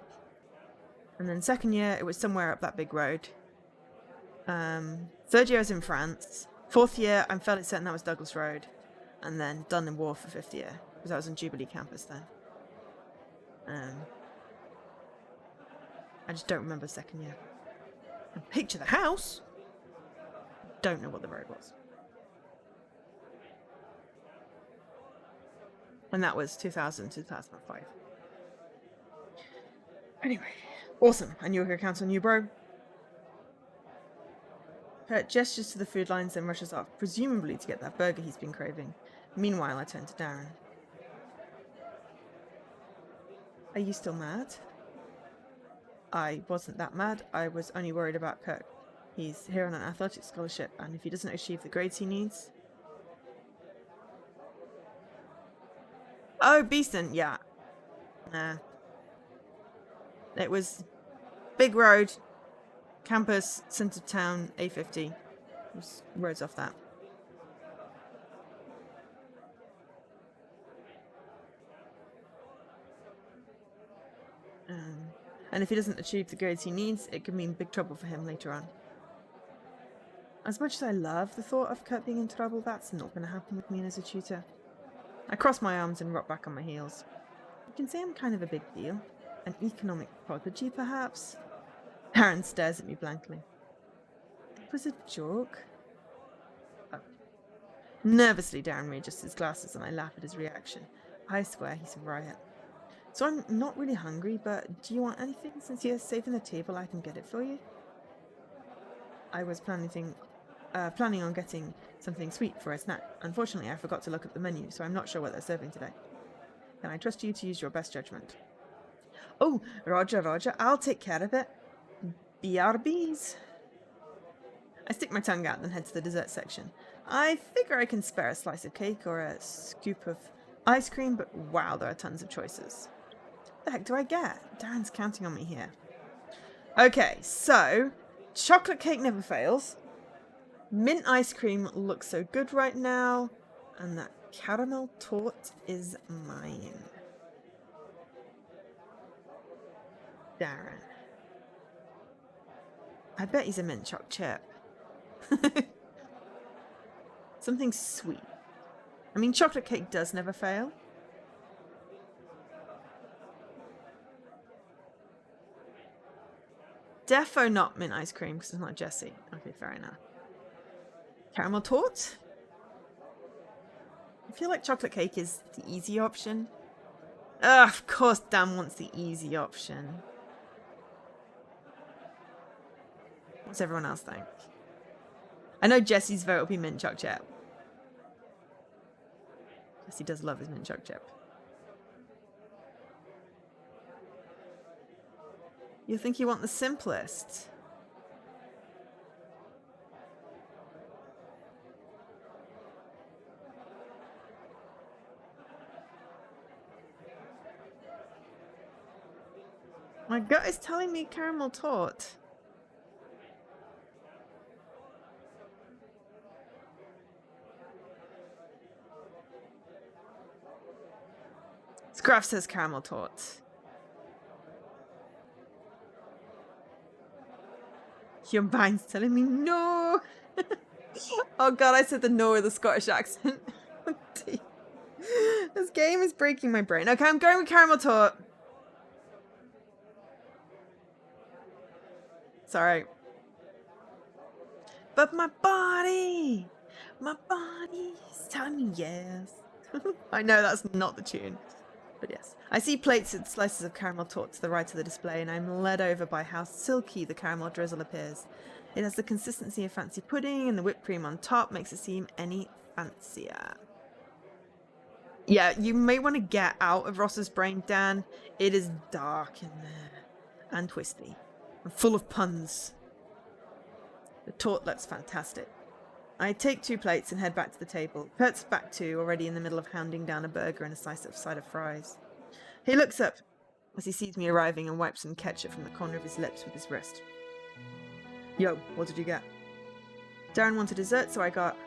And then second year, it was somewhere up that big road. Third year, I was in France. Fourth year, I'm fairly certain that was Douglas Road. And then done in War for fifth year, because I was on Jubilee campus then. I just don't remember second year. I picture the house. Don't know what the road was. And that was 2000, 2005. Anyway, awesome. And you're here counts on you, bro. Kurt gestures to the food lines, then rushes off, presumably to get that burger he's been craving. Meanwhile, I turn to Darren. Are you still mad? I wasn't that mad. I was only worried about Kirk. He's here on an athletic scholarship, and if he doesn't achieve the grades he needs... Oh, Beeston, yeah. Nah. It was big road, campus, centre of town, A50. There's roads off that. And if he doesn't achieve the grades he needs, it could mean big trouble for him later on. As much as I love the thought of Kurt being in trouble, that's not going to happen with me as a tutor. I cross my arms and rock back on my heels. You can say I'm kind of a big deal. An economic prodigy, perhaps? Darren stares at me blankly. It was a joke. Oh. Nervously, Darren readjusts his glasses and I laugh at his reaction. I swear he's a riot. So I'm not really hungry, but do you want anything? Since you're saving the table, I can get it for you. I was planning on getting something sweet for a snack. Unfortunately, I forgot to look at the menu, so I'm not sure what they're serving today. Can I trust you to use your best judgment? Oh, Roger, I'll take care of it. BRBs. I stick my tongue out and head to the dessert section. I figure I can spare a slice of cake or a scoop of ice cream, but wow, there are tons of choices. What the heck do I get? Darren's counting on me here. Okay, so chocolate cake never fails. Mint ice cream looks so good right now. And that caramel torte is mine. Darren. I bet he's a mint choc chip. Something sweet. I mean, chocolate cake does never fail. Defo not mint ice cream because it's not Jessie. Okay, fair enough. Caramel torte? I feel like chocolate cake is the easy option. Ugh, of course Dan wants the easy option. What's everyone else think? I know Jessie's vote will be mint choc chip. Jessie does love his mint choc chip. You think you want the simplest? My gut is telling me caramel torte. Scruff says caramel torte. Your mind's telling me no. Oh god, I said the no with a Scottish accent. This game is breaking my brain. Okay, I'm going with caramel torte. Sorry. But my body's telling me yes. I know that's not the tune. But yes. I see plates and slices of caramel torte to the right of the display, and I'm led over by how silky the caramel drizzle appears. It has the consistency of fancy pudding, and the whipped cream on top makes it seem any fancier. Yeah, you may want to get out of Ross's brain, Dan. It is dark in there. And twisty. And full of puns. The torte looks fantastic. I take 2 plates and head back to the table. Kurt's back too, already in the middle of handing down a burger and a side of fries. He looks up as he sees me arriving and wipes some ketchup from the corner of his lips with his wrist. Yo, what did you get? Darren wanted dessert, so I got...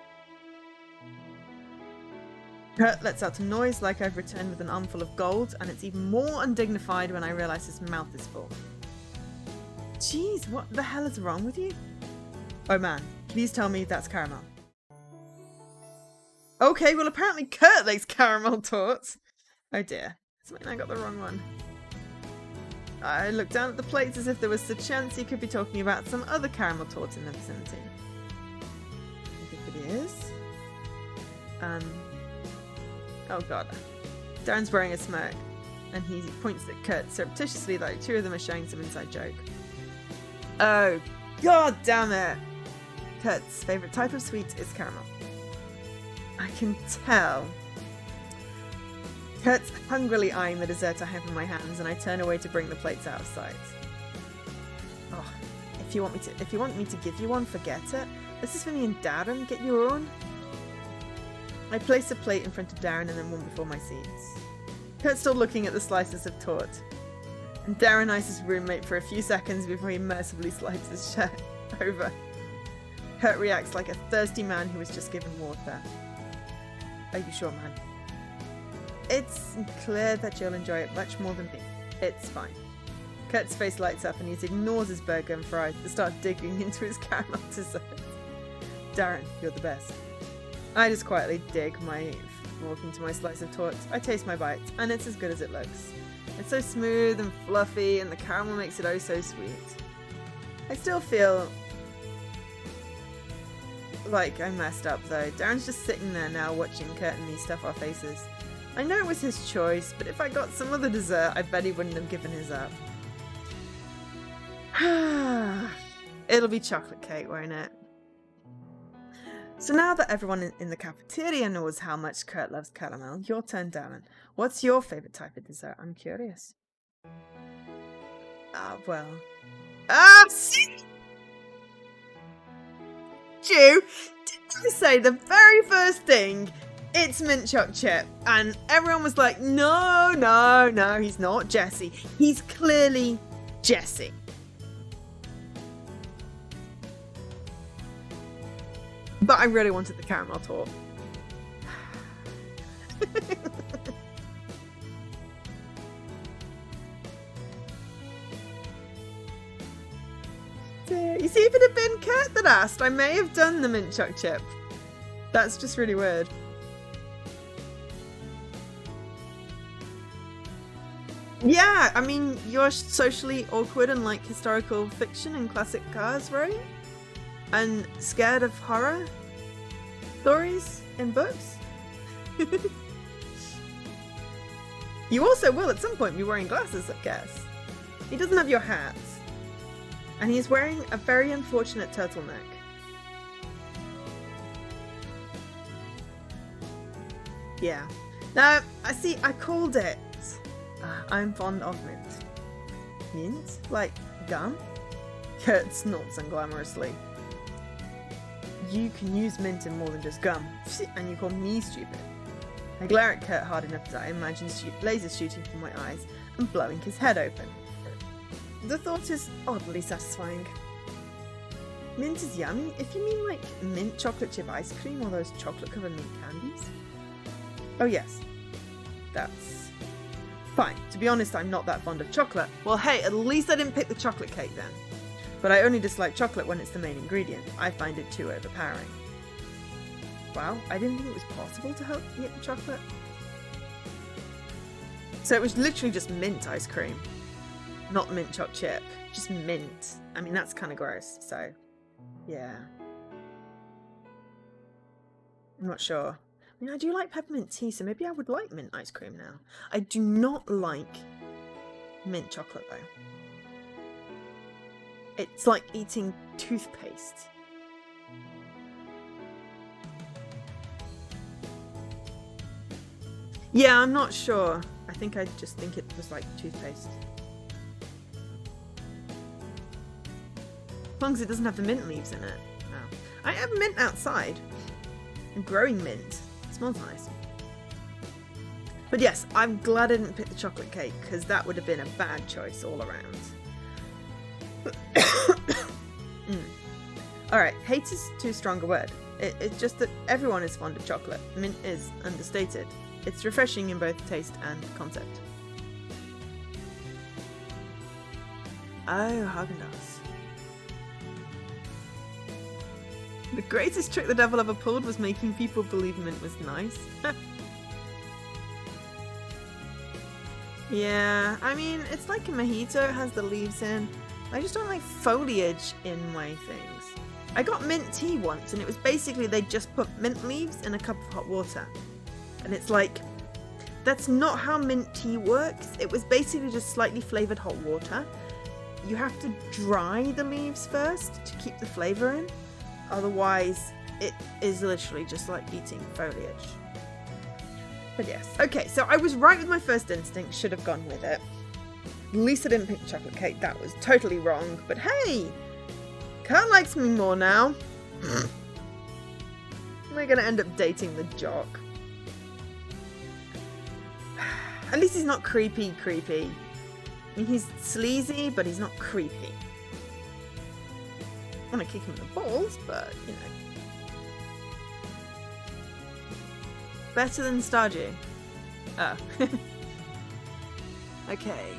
Kurt lets out a noise like I've returned with an armful of gold, and it's even more undignified when I realise his mouth is full. Jeez, what the hell is wrong with you? Oh man, please tell me that's caramel. Okay, well apparently Kurt likes caramel torts. Oh dear, I got the wrong one. I looked down at the plates as if there was a chance he could be talking about some other caramel torts in the vicinity. I think it is. Oh god. Darren's wearing a smirk, and he points at Kurt surreptitiously like 2 of them are showing some inside joke. Oh, god damn it! Kurt's favourite type of sweet is caramel. I can tell. Kurt's hungrily eyeing the dessert I have in my hands, and I turn away to bring the plates out of sight. Oh, if you want me to give you one, forget it. This is for me and Darren. Get your own. I place a plate in front of Darren and then one before my seats. Kurt's still looking at the slices of tort, and Darren eyes his roommate for a few seconds before he mercifully slides his shirt over. Kurt reacts like a thirsty man who was just given water. Are you sure, man? It's clear that you'll enjoy it much more than me. It's fine. Kurt's face lights up and he ignores his burger and fries to start digging into his caramel dessert. Darren, you're the best. I just quietly walk into my slice of torte. I taste my bite, and it's as good as it looks. It's so smooth and fluffy, and the caramel makes it oh so sweet. I still feel like I messed up though. Darren's just sitting there now watching Kurt and me stuff our faces. I know it was his choice, but if I got some other dessert, I bet he wouldn't have given his up. It'll be chocolate cake, won't it? So now that everyone in the cafeteria knows how much Kurt loves caramel, your turn, Darren. What's your favourite type of dessert? I'm curious. See? Did I say the very first thing? It's mint choc chip. And everyone was like, no, he's not Jesse. He's clearly Jesse. But I really wanted the caramel torte. You see, if it had been Kurt that asked, I may have done the mint choc chip. That's just really weird. Yeah, I mean, you're socially awkward and like historical fiction and classic cars, right? And scared of horror stories in books? You also will at some point be wearing glasses, I guess. He doesn't have your hat. And he's wearing a very unfortunate turtleneck. Yeah. Now, I called it. I'm fond of mint. Mint? Like gum? Kurt snorts unglamorously. You can use mint in more than just gum, and you call me stupid. I glare at Kurt hard enough that I imagine lasers shooting from my eyes and blowing his head open. The thought is oddly satisfying. Mint is yummy, if you mean like mint chocolate chip ice cream or those chocolate covered mint candies. Oh yes, that's fine. To be honest, I'm not that fond of chocolate. Well hey, at least I didn't pick the chocolate cake then. But I only dislike chocolate when it's the main ingredient. I find it too overpowering. Wow, I didn't think it was possible to help eat the chocolate. So it was literally just mint ice cream. Not mint choc chip. Just mint. I mean, that's kind of gross, so yeah. I'm not sure. I mean, I do like peppermint tea, so maybe I would like mint ice cream now. I do not like mint chocolate though. It's like eating toothpaste. Yeah, I'm not sure. I think I just think it was like toothpaste. As long as it doesn't have the mint leaves in it. No. I have mint outside. I'm growing mint. It smells nice. But yes, I'm glad I didn't pick the chocolate cake, because that would have been a bad choice all around. Alright, hate is too strong a word. It's just that everyone is fond of chocolate. Mint is understated. It's refreshing in both taste and concept. Oh, Haagen-Dazs. The greatest trick the devil ever pulled was making people believe mint was nice. Yeah, I mean, it's like a mojito, it has the leaves in. I just don't like foliage in my things. I got mint tea once, and it was basically they just put mint leaves in a cup of hot water. And it's like, that's not how mint tea works. It was basically just slightly flavoured hot water. You have to dry the leaves first to keep the flavour in. Otherwise, it is literally just like eating foliage. But yes. Okay, so I was right with my first instinct. Should have gone with it. At least I didn't pick the chocolate cake. That was totally wrong. But hey! Kurt likes me more now. We're going to end up dating the jock. At least he's not creepy. I mean, he's sleazy, but he's not creepy. I want to kick him in the balls, but, you know. Better than Stardew. Oh. Okay.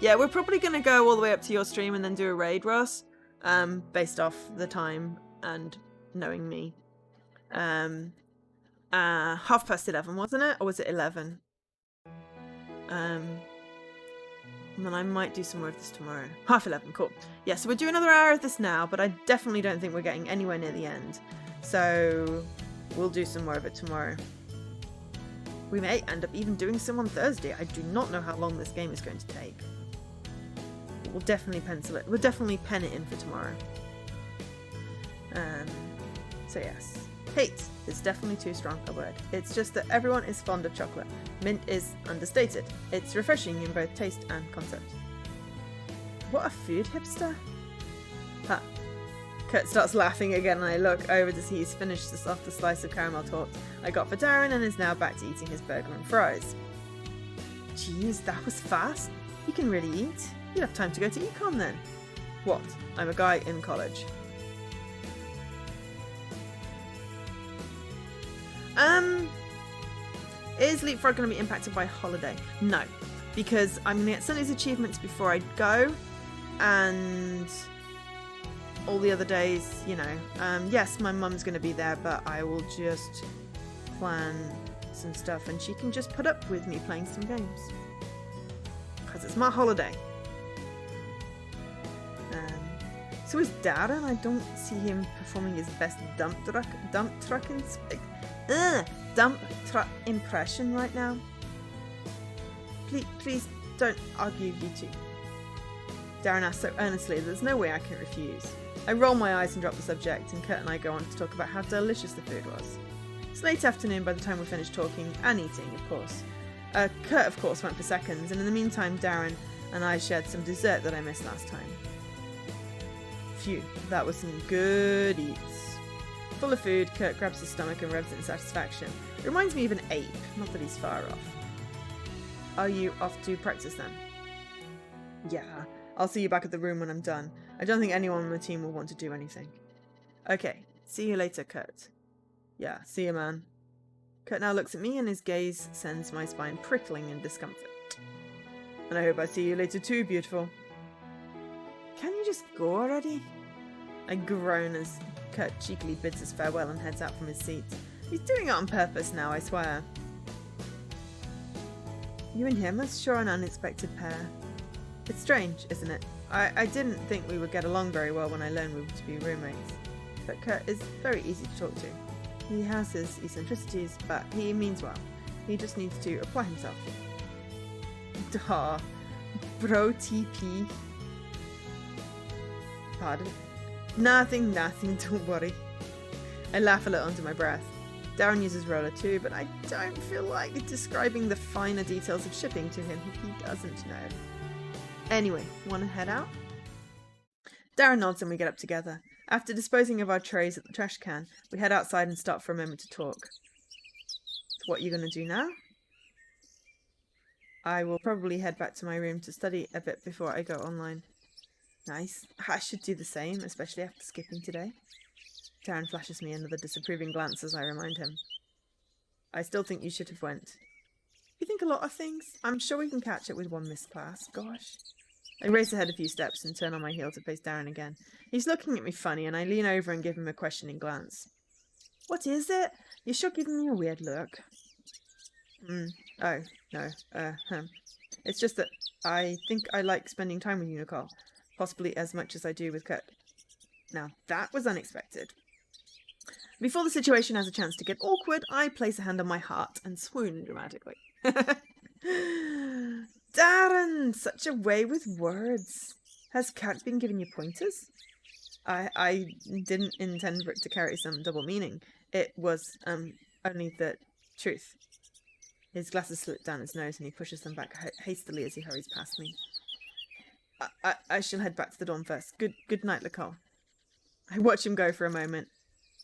Yeah, we're probably going to go all the way up to your stream and then do a raid, Ross. Based off the time and knowing me. 11:30, wasn't it? Or was it 11? And then I might do some more of this tomorrow. 11:30, cool. Yeah, so we'll do another hour of this now, but I definitely don't think we're getting anywhere near the end. So we'll do some more of it tomorrow. We may end up even doing some on Thursday. I do not know how long this game is going to take. We'll definitely pencil it. We'll definitely pen it in for tomorrow. So yes. Hate is definitely too strong a word. It's just that everyone is fond of chocolate. Mint is understated. It's refreshing in both taste and concept. What a food hipster. Huh. Kurt starts laughing again and I look over to see he's finished this off the slice of caramel torte I got for Darren and is now back to eating his burger and fries. Jeez, that was fast. You can really eat. You'd have time to go to econ then. What? I'm a guy in college. Is Leapfrog going to be impacted by holiday? No, because I'm going to get Sunday's achievements before I go, and all the other days, you know. Yes, my mum's going to be there, but I will just plan some stuff, and she can just put up with me playing some games. Because it's my holiday. So is Darren. I don't see him performing his best dump truck impression right now. Please don't argue, you two. Darren asks so earnestly that there's no way I can refuse. I roll my eyes and drop the subject, and Kurt and I go on to talk about how delicious the food was. It's late afternoon by the time we're finished talking and eating, of course. Kurt, of course, went for seconds, and in the meantime, Darren and I shared some dessert that I missed last time. Phew, that was some good eats. Full of food, Kurt grabs his stomach and rubs it in satisfaction. It reminds me of an ape, not that he's far off. Are you off to practice then? Yeah, I'll see you back at the room when I'm done. I don't think anyone on the team will want to do anything. Okay, see you later, Kurt. Yeah, see you, man. Kurt now looks at me and his gaze sends my spine prickling in discomfort. And I hope I see you later too, beautiful. Can you just go already? I groan as Kurt cheekily bids us farewell and heads out from his seat. He's doing it on purpose now, I swear. You and him are sure an unexpected pair. It's strange, isn't it? I didn't think we would get along very well when I learned we were to be roommates. But Kurt is very easy to talk to. He has his eccentricities, but he means well. He just needs to apply himself. Duh. Bro TP. Pardon? Nothing, don't worry. I laugh a little under my breath. Darren uses roller too, but I don't feel like describing the finer details of shipping to him. He doesn't know. Anyway, want to head out? Darren nods and we get up together. After disposing of our trays at the trash can, we head outside and stop for a moment to talk. So what are you going to do now? I will probably head back to my room to study a bit before I go online. Nice. I should do the same, especially after skipping today. Darren flashes me another disapproving glance as I remind him. I still think you should have went. You think a lot of things? I'm sure we can catch it with one missed class. Gosh. I race ahead a few steps and turn on my heel to face Darren again. He's looking at me funny and I lean over and give him a questioning glance. What is it? You're sure giving me a weird look. Oh, no. It's just that I think I like spending time with you, Nicole. Possibly as much as I do with Kurt. Now, that was unexpected. Before the situation has a chance to get awkward, I place a hand on my heart and swoon dramatically. Darren! Such a way with words. Has Kurt been giving you pointers? I didn't intend for it to carry some double meaning. It was, only the truth. His glasses slip down his nose and he pushes them back hastily as he hurries past me. I shall head back to the dorm first. Good night, Nicole. I watch him go for a moment.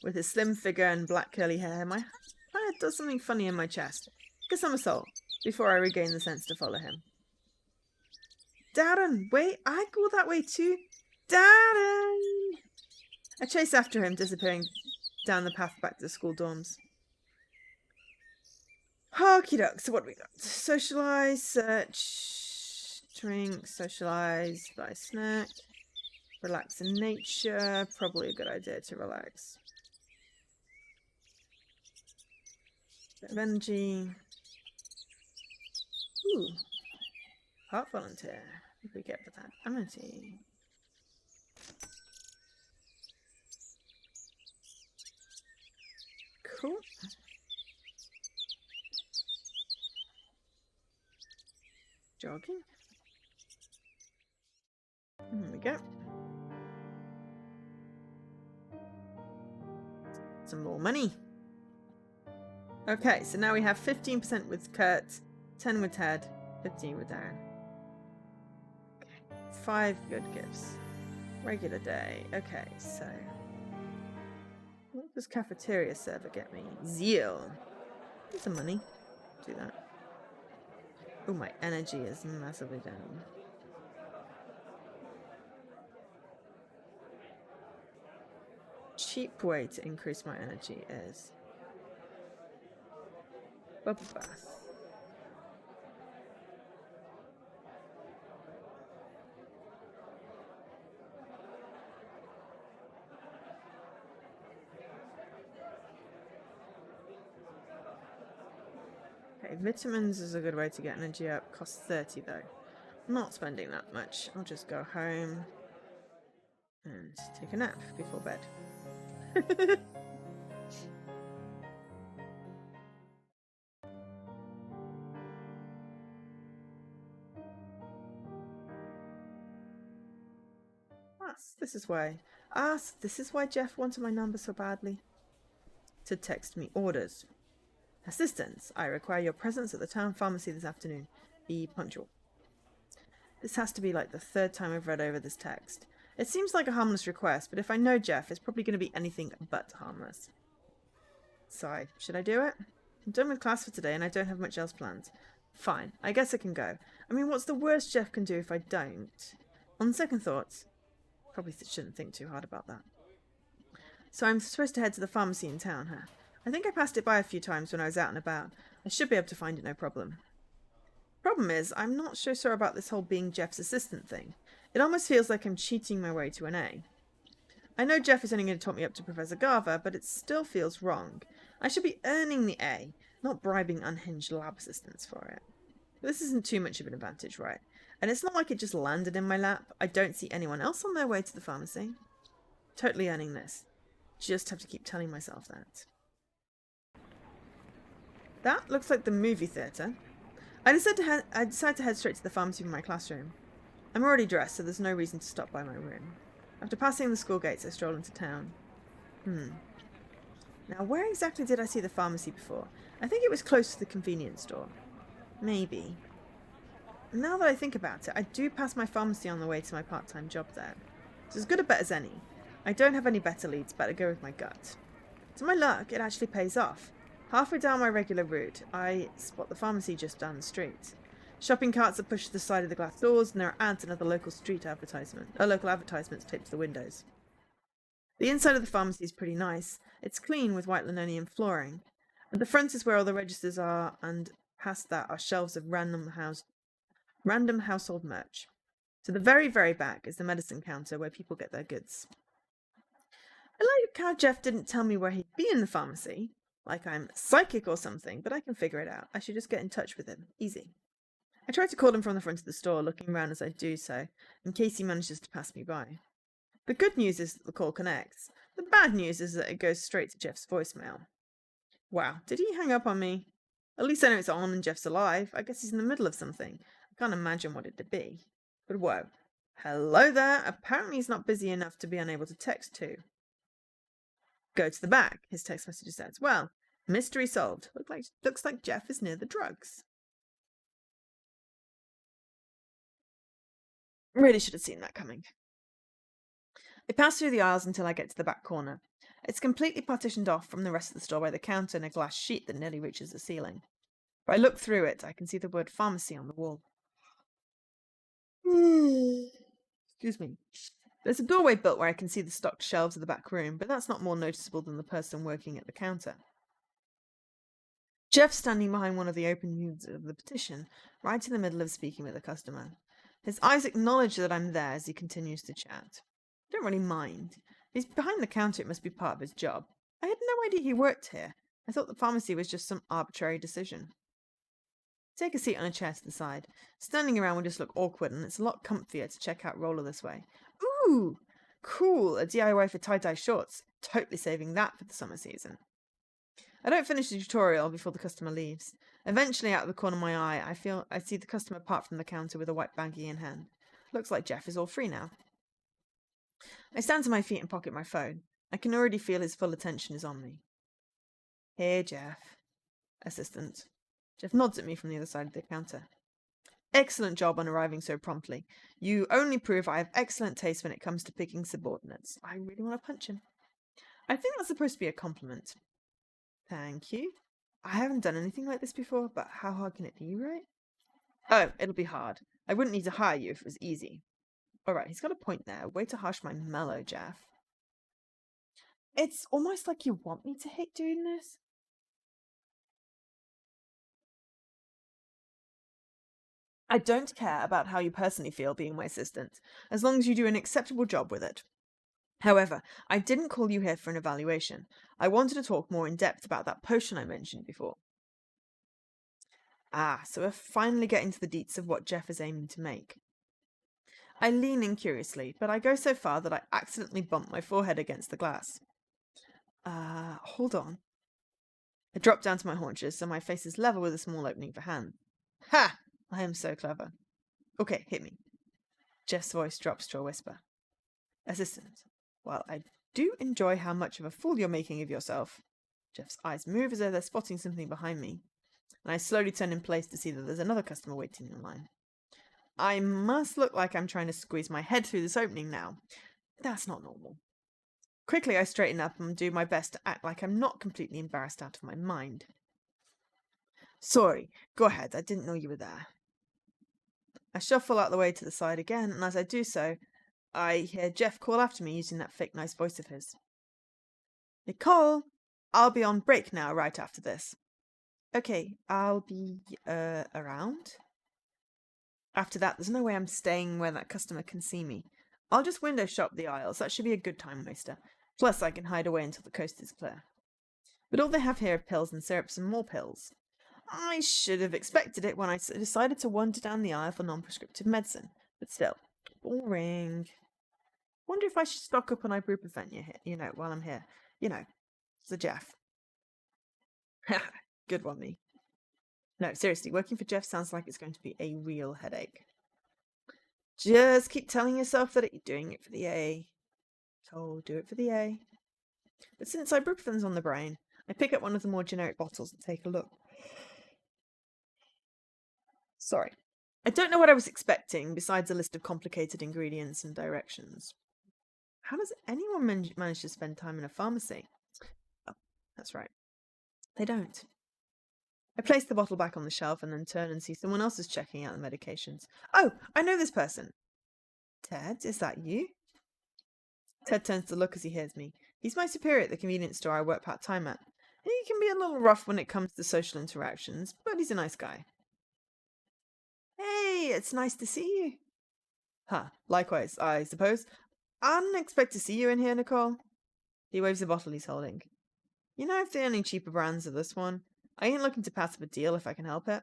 With his slim figure and black curly hair, my head does something funny in my chest. Like a somersault, before I regain the sense to follow him. Darren, wait, I go that way too. Darren! I chase after him, disappearing down the path back to the school dorms. Okie doke, so what do we got? Socialise, search, drink, socialise, buy a snack, relax in nature. Probably a good idea to relax. Bit of energy. Ooh. Heart volunteer. What do we get for that? Amenity. Cool. Jogging. There we go. Some more money. Okay, so now we have 15% with Kurt, 10 with Ted, 15 with Darren. Okay, 5 good gifts. Regular day. Okay, so what does cafeteria server get me? Zeal. Get some money. Do that. Oh, my energy is massively down. Cheap way to increase my energy is bubble bath. Okay, vitamins is a good way to get energy up. Costs 30 though. I'm not spending that much. I'll just go home and take a nap before bed. This is why Jeff wanted my number so badly. To text me orders. Assistance, I require your presence at the town pharmacy this afternoon. Be punctual. This has to be like the 3rd time I've read over this text. It seems like a harmless request, but if I know Jeff, it's probably going to be anything but harmless. Sigh. Should I do it? I'm done with class for today and I don't have much else planned. Fine, I guess I can go. I mean, what's the worst Jeff can do if I don't? On second thoughts, probably shouldn't think too hard about that. So I'm supposed to head to the pharmacy in town, huh? I think I passed it by a few times when I was out and about. I should be able to find it no problem. Problem is, I'm not so sure about this whole being Jeff's assistant thing. It almost feels like I'm cheating my way to an A. I know Jeff is only going to talk me up to Professor Garver, but it still feels wrong. I should be earning the A, not bribing unhinged lab assistants for it. But this isn't too much of an advantage, right? And it's not like it just landed in my lap. I don't see anyone else on their way to the pharmacy. Totally earning this. Just have to keep telling myself that. That looks like the movie theatre. I decide to head straight to the pharmacy from my classroom. I'm already dressed, so there's no reason to stop by my room. After passing the school gates, I stroll into town. Now, where exactly did I see the pharmacy before? I think it was close to the convenience store. Maybe. Now that I think about it, I do pass my pharmacy on the way to my part-time job there. It's as good a bet as any. I don't have any better leads, better go with my gut. To my luck, it actually pays off. Halfway down my regular route, I spot the pharmacy just down the street. Shopping carts are pushed to the side of the glass doors, and there are ads and other local advertisements taped to the windows. The inside of the pharmacy is pretty nice. It's clean with white linoleum flooring. At the front is where all the registers are, and past that are shelves of random household merch. To the very, very back is the medicine counter where people get their goods. I like how Jeff didn't tell me where he'd be in the pharmacy, like I'm psychic or something, but I can figure it out. I should just get in touch with him. Easy. I try to call him from the front of the store, looking around as I do so, in case he manages to pass me by. The good news is that the call connects. The bad news is that it goes straight to Jeff's voicemail. Wow, did he hang up on me? At least I know it's on and Jeff's alive. I guess he's in the middle of something. I can't imagine what it'd be. But whoa. Hello there. Apparently he's not busy enough to be unable to text too. Go to the back, his text message says. Well, mystery solved. Looks like Jeff is near the drugs. Really should have seen that coming. I pass through the aisles until I get to the back corner. It's completely partitioned off from the rest of the store by the counter and a glass sheet that nearly reaches the ceiling. If I look through it, I can see the word pharmacy on the wall. Excuse me. There's a doorway built where I can see the stocked shelves of the back room, but that's not more noticeable than the person working at the counter. Jeff's standing behind one of the open units of the petition, right in the middle of speaking with a customer. His eyes acknowledge that I'm there as he continues to chat. I don't really mind. He's behind the counter, it must be part of his job. I had no idea he worked here. I thought the pharmacy was just some arbitrary decision. Take a seat on a chair to the side. Standing around will just look awkward, and it's a lot comfier to check out roller this way. Ooh! Cool! A DIY for tie-dye shorts. Totally saving that for the summer season. I don't finish the tutorial before the customer leaves. Eventually, out of the corner of my eye, I see the customer part from the counter with a white baggie in hand. Looks like Jeff is all free now. I stand to my feet and pocket my phone. I can already feel his full attention is on me. Here, Jeff. Assistant. Jeff nods at me from the other side of the counter. Excellent job on arriving so promptly. You only prove I have excellent taste when it comes to picking subordinates. I really want to punch him. I think that's supposed to be a compliment. Thank you. I haven't done anything like this before, but how hard can it be, right? Oh, it'll be hard. I wouldn't need to hire you if it was easy. Alright, he's got a point there. Way to harsh my mellow, Jeff. It's almost like you want me to hate doing this. I don't care about how you personally feel being my assistant, as long as you do an acceptable job with it. However, I didn't call you here for an evaluation. I wanted to talk more in depth about that potion I mentioned before. Ah, so we're finally getting to the deets of what Jeff is aiming to make. I lean in curiously, but I go so far that I accidentally bump my forehead against the glass. Hold on. I drop down to my haunches, so my face is level with a small opening for hand. Ha! I am so clever. Okay, hit me. Jeff's voice drops to a whisper. Assistant, while I do enjoy how much of a fool you're making of yourself. Jeff's eyes move as though they're spotting something behind me, and I slowly turn in place to see that there's another customer waiting in line. I must look like I'm trying to squeeze my head through this opening now. That's not normal. Quickly, I straighten up and do my best to act like I'm not completely embarrassed out of my mind. Sorry, go ahead, I didn't know you were there. I shuffle out the way to the side again, and as I do so, I hear Jeff call after me using that fake nice voice of his. Nicole, I'll be on break now right after this. Okay, I'll be, around? After that, there's no way I'm staying where that customer can see me. I'll just window shop the aisles, that should be a good time waster. Plus, I can hide away until the coast is clear. But all they have here are pills and syrups and more pills. I should have expected it when I decided to wander down the aisle for non-prescriptive medicine. But still, boring. Wonder if I should stock up on ibuprofen, while I'm here. The Jeff. Good one, me. No, seriously, working for Jeff sounds like it's going to be a real headache. Just keep telling yourself that you're doing it for the A. So, do it for the A. But since ibuprofen's on the brain, I pick up one of the more generic bottles and take a look. Sorry. I don't know what I was expecting, besides a list of complicated ingredients and directions. How does anyone manage to spend time in a pharmacy? Oh, that's right. They don't. I place the bottle back on the shelf and then turn and see someone else is checking out the medications. Oh, I know this person. Ted, is that you? Ted turns to look as he hears me. He's my superior at the convenience store I work part-time at. And he can be a little rough when it comes to social interactions, but he's a nice guy. Hey, it's nice to see you. Huh, likewise, I suppose. I didn't expect to see you in here, Nicole. He waves the bottle he's holding. You know if there are any cheaper brands of this one? I ain't looking to pass up a deal if I can help it.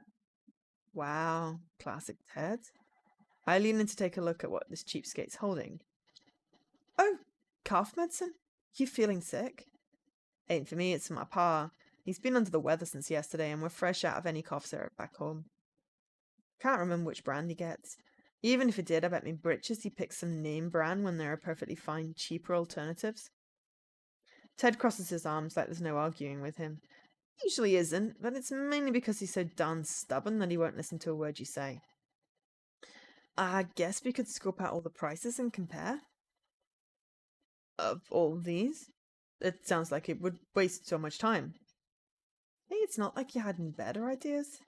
Wow, classic Ted. I lean in to take a look at what this cheapskate's holding. Oh, cough medicine? You feeling sick? Ain't for me, it's for my pa. He's been under the weather since yesterday and we're fresh out of any cough syrup back home. Can't remember which brand he gets. Even if he did, I bet me britches he picks some name brand when there are perfectly fine, cheaper alternatives. Ted crosses his arms like there's no arguing with him. Usually isn't, but it's mainly because he's so darn stubborn that he won't listen to a word you say. I guess we could scope out all the prices and compare. Of all these? It sounds like it would waste so much time. Hey, it's not like you had any better ideas.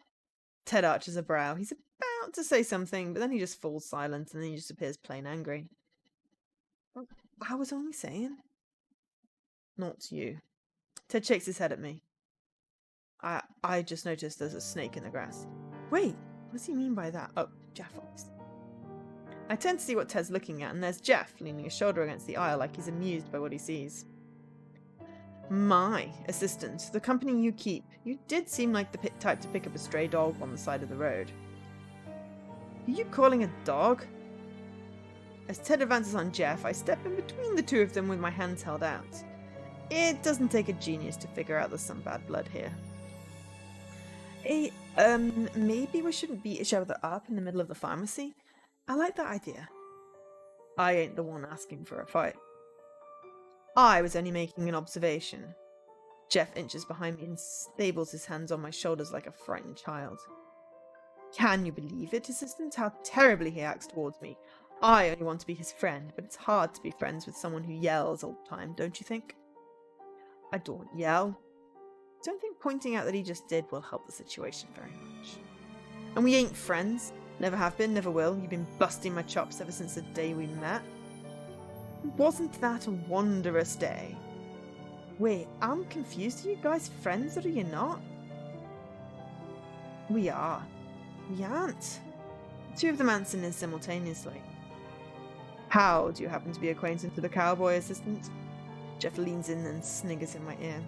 Ted arches a brow. He's about to say something, but then he just falls silent and then he just appears plain angry. I was only saying. Not you. Ted shakes his head at me. I just noticed there's a snake in the grass. Wait, what does he mean by that? Oh, Jeff, obviously. I turn to see what Ted's looking at, and there's Jeff leaning his shoulder against the aisle like he's amused by what he sees. My assistant, the company you keep, you did seem like the type to pick up a stray dog on the side of the road. Are you calling a dog? As Ted advances on Jeff, I step in between the two of them with my hands held out. It doesn't take a genius to figure out there's some bad blood here. Hey, maybe we shouldn't beat each other up in the middle of the pharmacy? I like that idea. I ain't the one asking for a fight. I was only making an observation. Jeff inches behind me and stables his hands on my shoulders like a frightened child. Can you believe it, assistant? How terribly he acts towards me. I only want to be his friend, but it's hard to be friends with someone who yells all the time, don't you think? I don't yell. Don't think pointing out that he just did will help the situation very much. And we ain't friends. Never have been, never will. You've been busting my chops ever since the day we met. Wasn't that a wondrous day? Wait, I'm confused. Are you guys friends or are you not? We are. We aren't. Two of them answer in simultaneously. How do you happen to be acquainted with the cowboy, assistant? Jeff leans in and sniggers in my ear.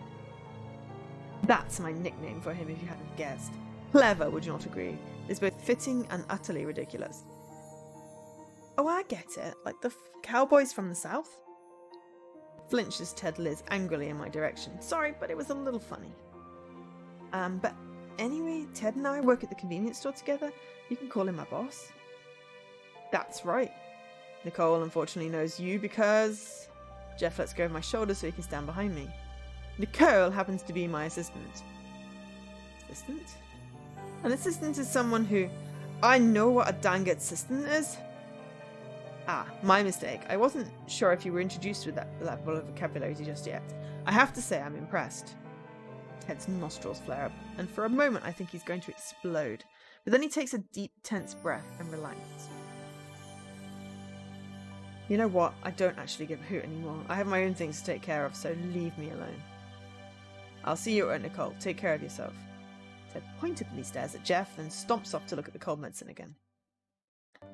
That's my nickname for him if you hadn't guessed. Clever, would you not agree? It's both fitting and utterly ridiculous. Oh, I get it. Like the cowboys from the south? Flinches Ted leers angrily in my direction. Sorry, but it was a little funny. But anyway, Ted and I work at the convenience store together. You can call him my boss. That's right. Nicole unfortunately knows you because... Jeff lets go of my shoulder so he can stand behind me. Nicole happens to be my assistant. Assistant? An assistant is someone who... I know what a dang assistant is. Ah, my mistake. I wasn't sure if you were introduced with that level of vocabulary just yet. I have to say I'm impressed. Ted's nostrils flare up, and for a moment I think he's going to explode. But then he takes a deep, tense breath and relaxes. You know what? I don't actually give a hoot anymore. I have my own things to take care of, so leave me alone. I'll see you at Nicole. Take care of yourself. Ted pointedly stares at Jeff, then stomps off to look at the cold medicine again.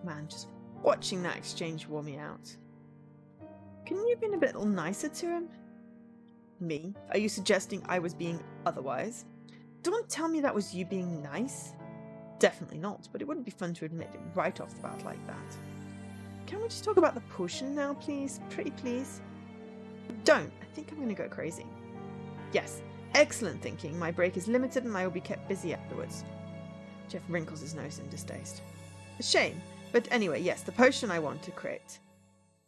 Man, just watching that exchange wore me out. Couldn't you have been a bit nicer to him? Me? Are you suggesting I was being otherwise? Don't tell me that was you being nice. Definitely not, but it wouldn't be fun to admit it right off the bat like that. Can we just talk about the potion now, please? Pretty please? Don't. I think I'm going to go crazy. Yes. Excellent thinking. My break is limited and I will be kept busy afterwards. Jeff wrinkles his nose in distaste. A shame. But anyway, yes, the potion I want to create.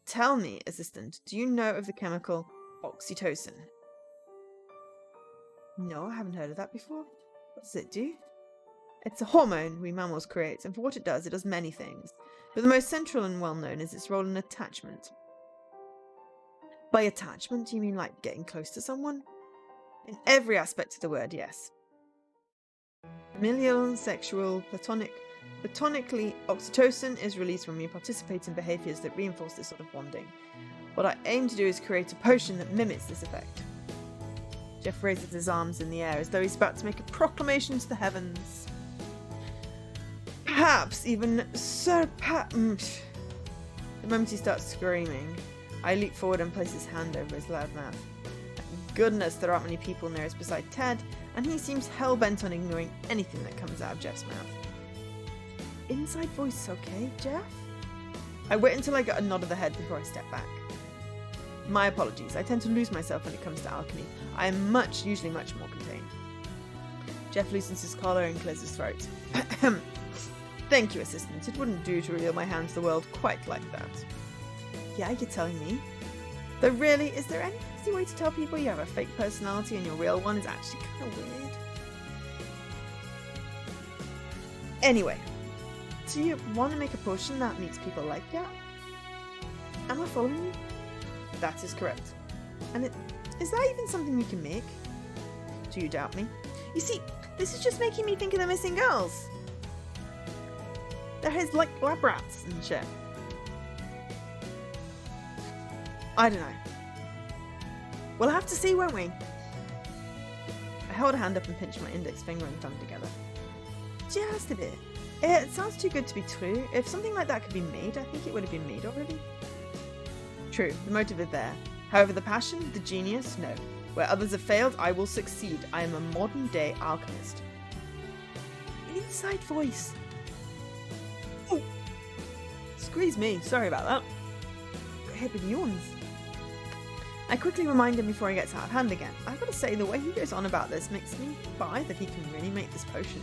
Tell me, assistant, do you know of the chemical oxytocin? No, I haven't heard of that before. What does it do? It's a hormone we mammals create, and for what it does many things. But the most central and well-known is its role in attachment. By attachment, do you mean like getting close to someone? In every aspect of the word, yes. Familial, sexual, platonic. Platonically, oxytocin is released when we participate in behaviours that reinforce this sort of bonding. What I aim to do is create a potion that mimics this effect. Jeff raises his arms in the air as though he's about to make a proclamation to the heavens. Perhaps even The moment he starts screaming, I leap forward and place his hand over his loud mouth. Thank goodness there aren't many people near us beside Ted, and he seems hell-bent on ignoring anything that comes out of Jeff's mouth. Inside voice, okay, Jeff? I wait until I get a nod of the head before I step back. My apologies, I tend to lose myself when it comes to alchemy. I am usually much more contained. Jeff loosens his collar and clears his throat. Thank you, assistant. It wouldn't do to reveal my hand to the world quite like that. Yeah, you're telling me. Though really, is there any easy way to tell people you have a fake personality and your real one is actually kind of weird? Anyway, do you want to make a potion that makes people like that? Am I following you? That is correct. And is that even something you can make? Do you doubt me? You see, this is just making me think of the missing girls. They're his, like, lab rats and shit. I don't know. We'll have to see, won't we? I held a hand up and pinched my index finger and thumb together. Just a bit. It sounds too good to be true. If something like that could be made, I think it would have been made already. True, the motive is there. However, the passion, the genius, no. Where others have failed, I will succeed. I am a modern-day alchemist. Inside voice. Oh! Squeeze me. Sorry about that. Got hit with yawns. I quickly remind him before he gets out of hand again. I've got to say, the way he goes on about this makes me buy that he can really make this potion.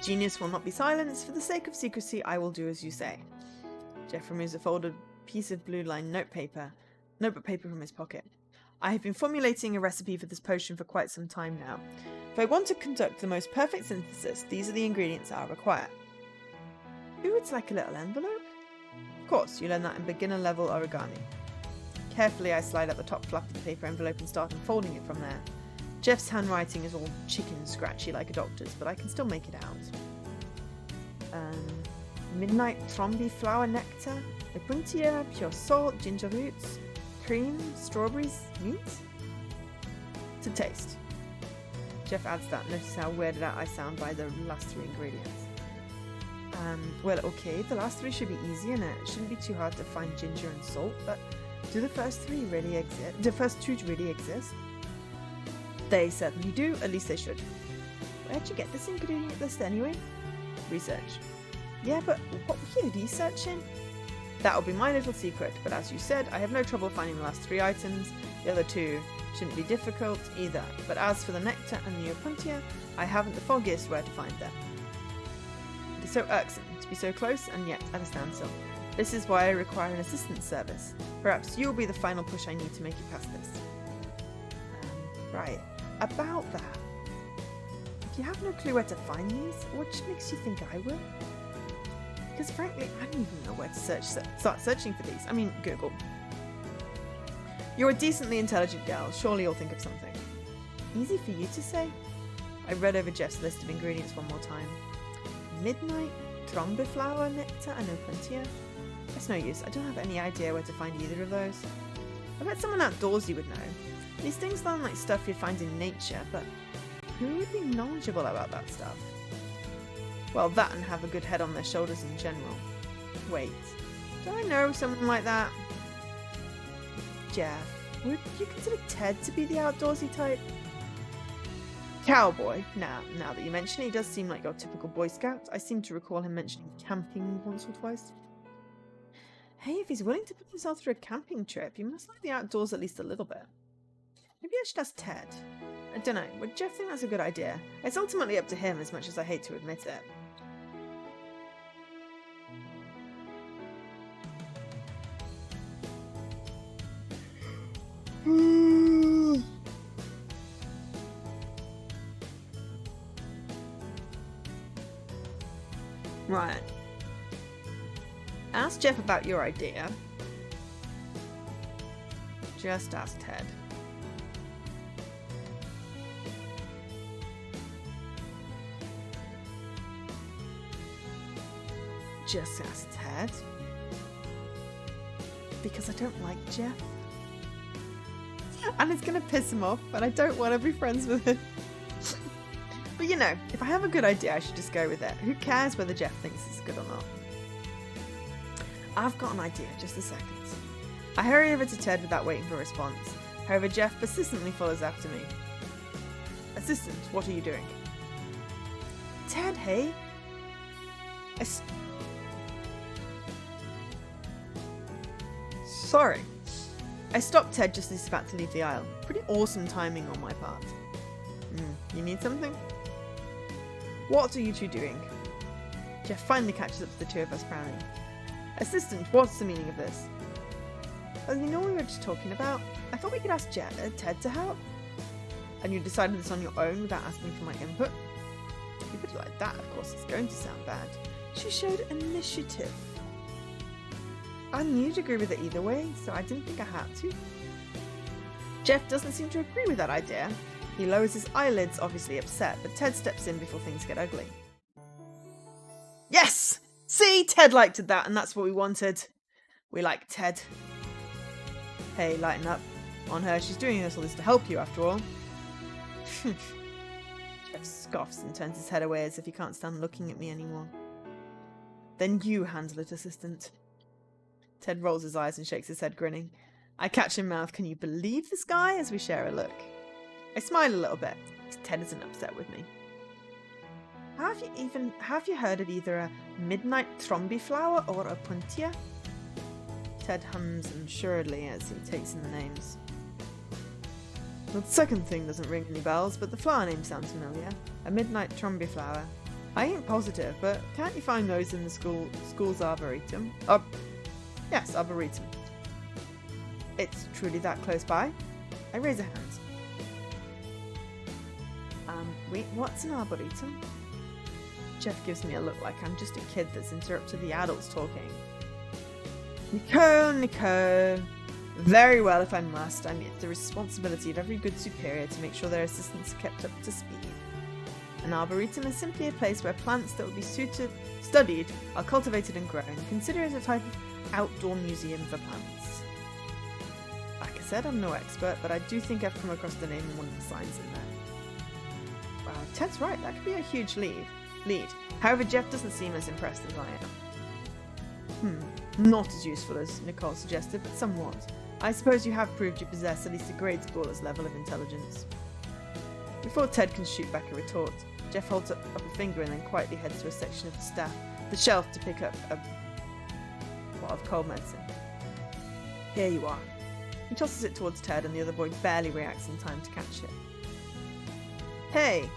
Genius will not be silenced. For the sake of secrecy, I will do as you say. Jeff removes a folded piece of blue-lined notebook paper from his pocket. I have been formulating a recipe for this potion for quite some time now. If I want to conduct the most perfect synthesis, these are the ingredients I'll require. Ooh, it's like a little envelope. Of course, you learn that in beginner-level origami. Carefully, I slide out the top flap of the paper envelope and start unfolding it from there. Jeff's handwriting is all chicken scratchy like a doctor's, but I can still make it out. Midnight Trombi flower nectar, opuntia, pure salt, ginger roots, cream, strawberries, mint? To taste. Jeff adds that. Notice how weirded out I sound by the last three ingredients. Well, okay, the last three should be easy, and it shouldn't be too hard to find ginger and salt, but do the first three really exist? The first two really exist? They certainly do, at least they should. Where'd you get this ingredient list anyway? Research. Yeah, but what were you researching? That'll be my little secret, but as you said, I have no trouble finding the last three items. The other two shouldn't be difficult either, but as for the nectar and the opuntia, I haven't the foggiest where to find them. It is so irksome to be so close and yet at a standstill. This is why I require an assistance service. Perhaps you'll be the final push I need to make it past this. Right, about that. If you have no clue where to find these, what makes you think I will? Because frankly, I don't even know where to start searching for these. I mean, Google. You're a decently intelligent girl. Surely you'll think of something. Easy for you to say? I read over Jeff's list of ingredients one more time. Midnight, trombiflower nectar, and opuntia. It's no use. I don't have any idea where to find either of those. I bet someone outdoorsy would know. These things sound like stuff you'd find in nature, but who would be knowledgeable about that stuff? Well, that and have a good head on their shoulders in general. Wait, do I know someone like that? Jeff, would you consider Ted to be the outdoorsy type? Cowboy. Now that you mention it, he does seem like your typical Boy Scout. I seem to recall him mentioning camping once or twice. Hey, if he's willing to put himself through a camping trip, he must like the outdoors at least a little bit. Maybe I should ask Ted. I don't know, would Jeff think that's a good idea? It's ultimately up to him as much as I hate to admit it. Right. Ask Jeff about your idea. Just ask Ted. Just ask Ted. Because I don't like Jeff. And it's gonna piss him off, and I don't want to be friends with him. But you know, if I have a good idea, I should just go with it. Who cares whether Jeff thinks it's good or not? I've got an idea, just a second. I hurry over to Ted without waiting for a response. However, Jeff persistently follows after me. Assistant, what are you doing? Ted, hey? Sorry. I stopped Ted just as he's about to leave the aisle. Pretty awesome timing on my part. You need something? What are you two doing? Jeff finally catches up to the two of us frowning. Assistant, what's the meaning of this? Oh, you know what we were just talking about? I thought we could ask Ted to help. And you decided this on your own without asking for my input? You put it like that, of course, it's going to sound bad. She showed initiative. I knew you'd agree with it either way, so I didn't think I had to. Jeff doesn't seem to agree with that idea. He lowers his eyelids, obviously upset, but Ted steps in before things get ugly. Yes! See, Ted liked that, and that's what we wanted. We like Ted. Hey, lighten up. On her, she's doing all this to help you, after all. Jeff scoffs and turns his head away as if he can't stand looking at me anymore. Then you handle it, assistant. Ted rolls his eyes and shakes his head, grinning. I catch him mouth, can you believe this guy, as we share a look. I smile a little bit. Ted isn't upset with me. Have you heard of either a midnight thromby flower or a puntia? Ted hums unsuredly as he takes in the names. The second thing doesn't ring any bells, but the flower name sounds familiar. A midnight thromby flower. I ain't positive, but can't you find those in the school's arboretum? Yes, arboretum. It's truly that close by? I raise a hand. Wait, what's an arboretum? Jeff gives me a look like I'm just a kid that's interrupted the adults talking. Nicole. Very well, if I must. I mean, it's the responsibility of every good superior to make sure their assistants are kept up to speed. An arboretum is simply a place where plants that would be studied are cultivated and grown. Consider it a type of outdoor museum for plants. Like I said, I'm no expert, but I do think I've come across the name in one of the signs in there. Wow, Ted's right, that could be a huge lead. However, Jeff doesn't seem as impressed as I am. Not as useful as Nicole suggested, but somewhat. I suppose you have proved you possess at least a grade scholar's level of intelligence. Before Ted can shoot back a retort, Jeff holds up a finger and then quietly heads to a section of the shelf to pick up a bottle of cold medicine. Here you are. He tosses it towards Ted and the other boy barely reacts in time to catch it. Hey!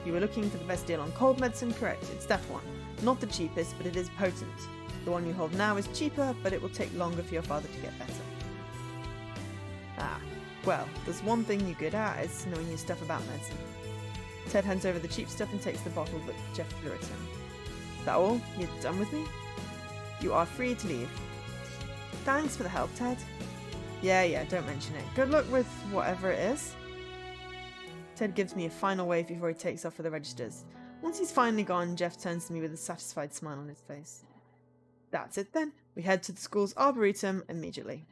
You were looking for the best deal on cold medicine, correct? It's that one. Not the cheapest, but it is potent. The one you hold now is cheaper, but it will take longer for your father to get better. Well, there's one thing you're good at, is knowing your stuff about medicine. Ted hands over the cheap stuff and takes the bottle that Jeff threw at him. That all? You're done with me? You are free to leave. Thanks for the help, Ted. Yeah, don't mention it. Good luck with whatever it is. Ted gives me a final wave before he takes off for the registers. Once he's finally gone, Jeff turns to me with a satisfied smile on his face. That's it then. We head to the school's arboretum immediately.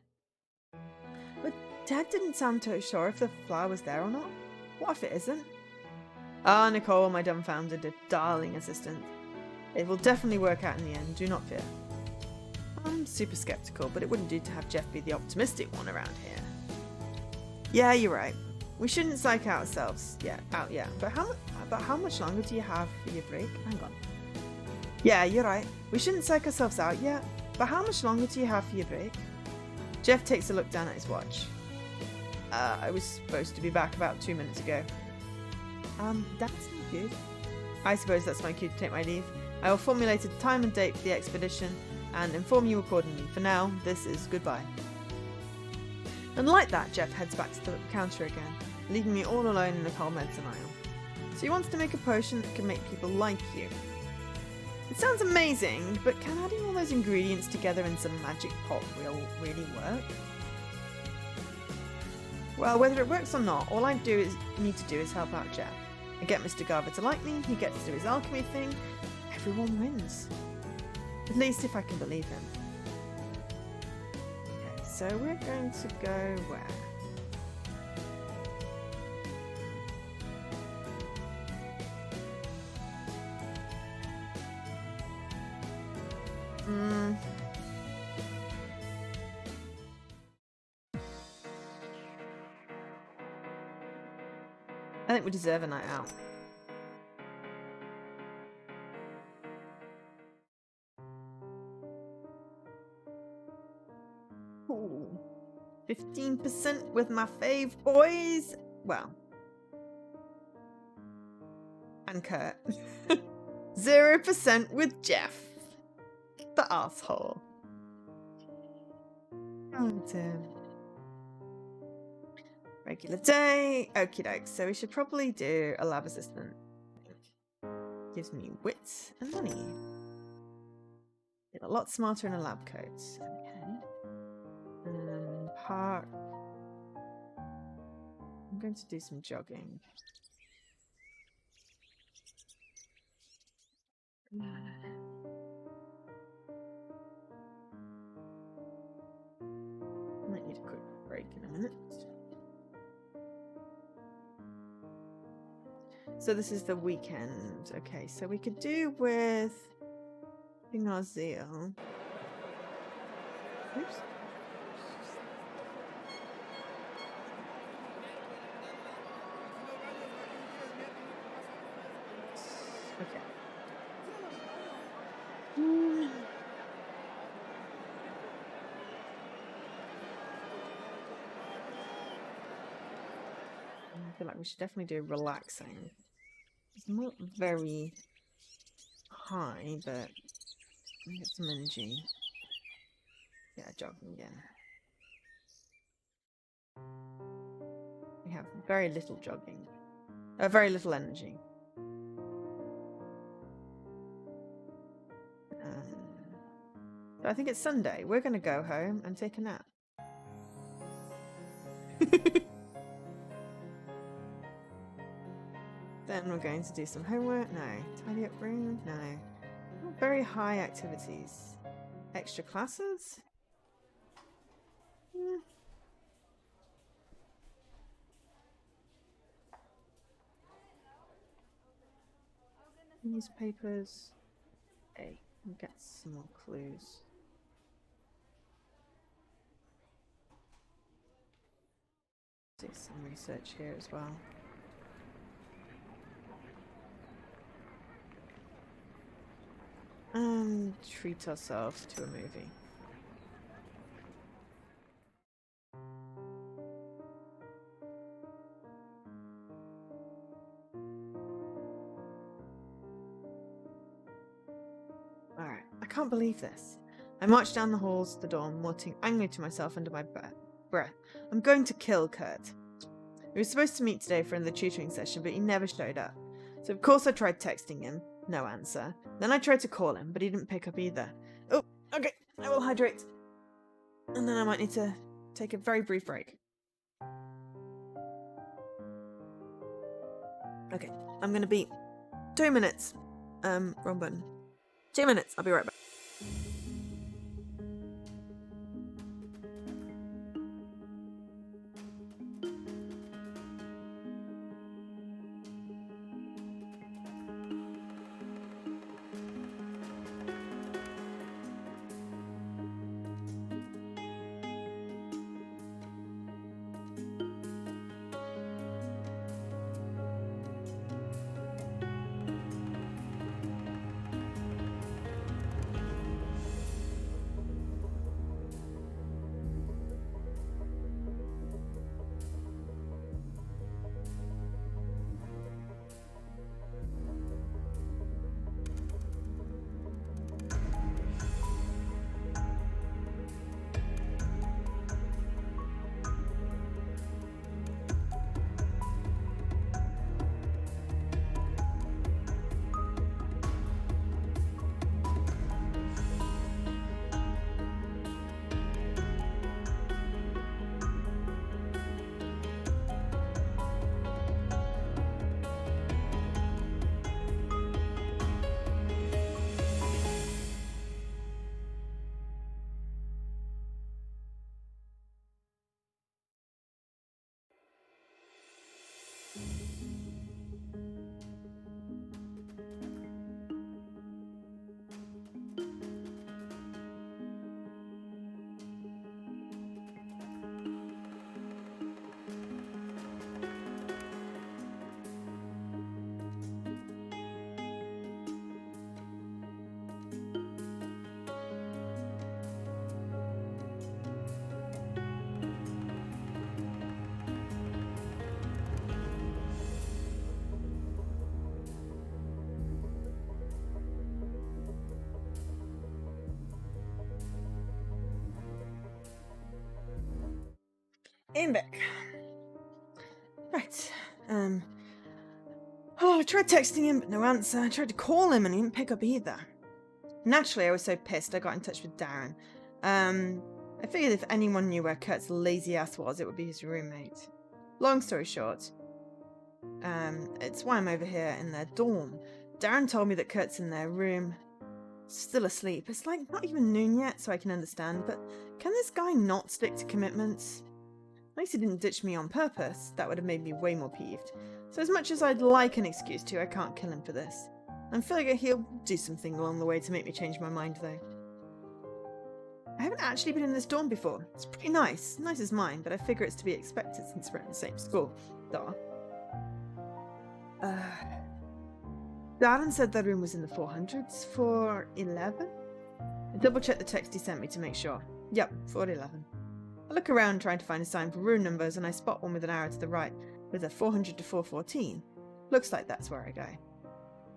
But Ted didn't sound too sure if the flower was there or not. What if it isn't? Nicole, my dumbfounded, darling assistant. It will definitely work out in the end, do not fear. I'm super skeptical, but it wouldn't do to have Jeff be the optimistic one around here. Yeah, you're right. We shouldn't psych ourselves out yet. But how much longer do you have for your break? Hang on. Yeah, you're right. We shouldn't psych ourselves out yet. But how much longer do you have for your break? Jeff takes a look down at his watch. I was supposed to be back about 2 minutes ago. That's not good. I suppose that's my cue to take my leave. I will formulate a time and date for the expedition and inform you accordingly. For now, this is goodbye. And like that, Jeff heads back to the counter again, leaving me all alone in the cold medicine aisle. So he wants to make a potion that can make people like you. It sounds amazing, but can adding all those ingredients together in some magic pot really work? Well, whether it works or not, all I need to do is help out Jeff. I get Mr. Garver to like me, he gets to do his alchemy thing. Everyone wins. At least if I can believe him. Okay, so we're going to go where? I think we deserve a night out. Ooh. 15% with my fave boys. Well. And Kurt. 0% with Jeff. The asshole. Oh dear. Regular day. Okie doke. So we should probably do a lab assistant. Gives me wits and money. Get a lot smarter in a lab coat. Okay. Park. I'm going to do some jogging. Might need a quick break in a minute. So this is the weekend. Okay, so we could do with our zeal. Oops. Okay. I feel like we should definitely do relaxing. It's not very high, but I get some energy. Yeah, jogging again. We have very little jogging. Very little energy. So I think it's Sunday. We're going to go home and take a nap. Then we're going to do some homework. No. Tidy up room. No. Not very high activities. Extra classes? Newspapers. Hey, we'll get some more clues. Do some research here as well. And treat ourselves to a movie. Alright, I can't believe this. I marched down the halls to the dorm, muttering angrily to myself under my breath. I'm going to kill Kurt. We were supposed to meet today for the tutoring session, but he never showed up. So of course I tried texting him. No answer. Then I tried to call him, but he didn't pick up either. Oh, okay. I will hydrate. And then I might need to take a very brief break. Okay, I'm going to be 2 minutes. Wrong button. 2 minutes. I'll be right back. I'm back. Right. I tried texting him, but no answer. I tried to call him, and he didn't pick up either. Naturally, I was so pissed, I got in touch with Darren. I figured if anyone knew where Kurt's lazy ass was, it would be his roommate. Long story short, it's why I'm over here in their dorm. Darren told me that Kurt's in their room, still asleep. It's like not even noon yet, so I can understand, but can this guy not stick to commitments? At least he didn't ditch me on purpose. That would have made me way more peeved. So as much as I'd like an excuse to, I can't kill him for this. I'm feeling he'll do something along the way to make me change my mind, though. I haven't actually been in this dorm before. It's pretty nice. Nice as mine, but I figure it's to be expected since we're in the same school. Duh. Darren said that room was in the 400s for 11? I double-checked the text he sent me to make sure. Yep, 411. I look around trying to find a sign for room numbers, and I spot one with an arrow to the right, with a 400 to 414. Looks like that's where I go.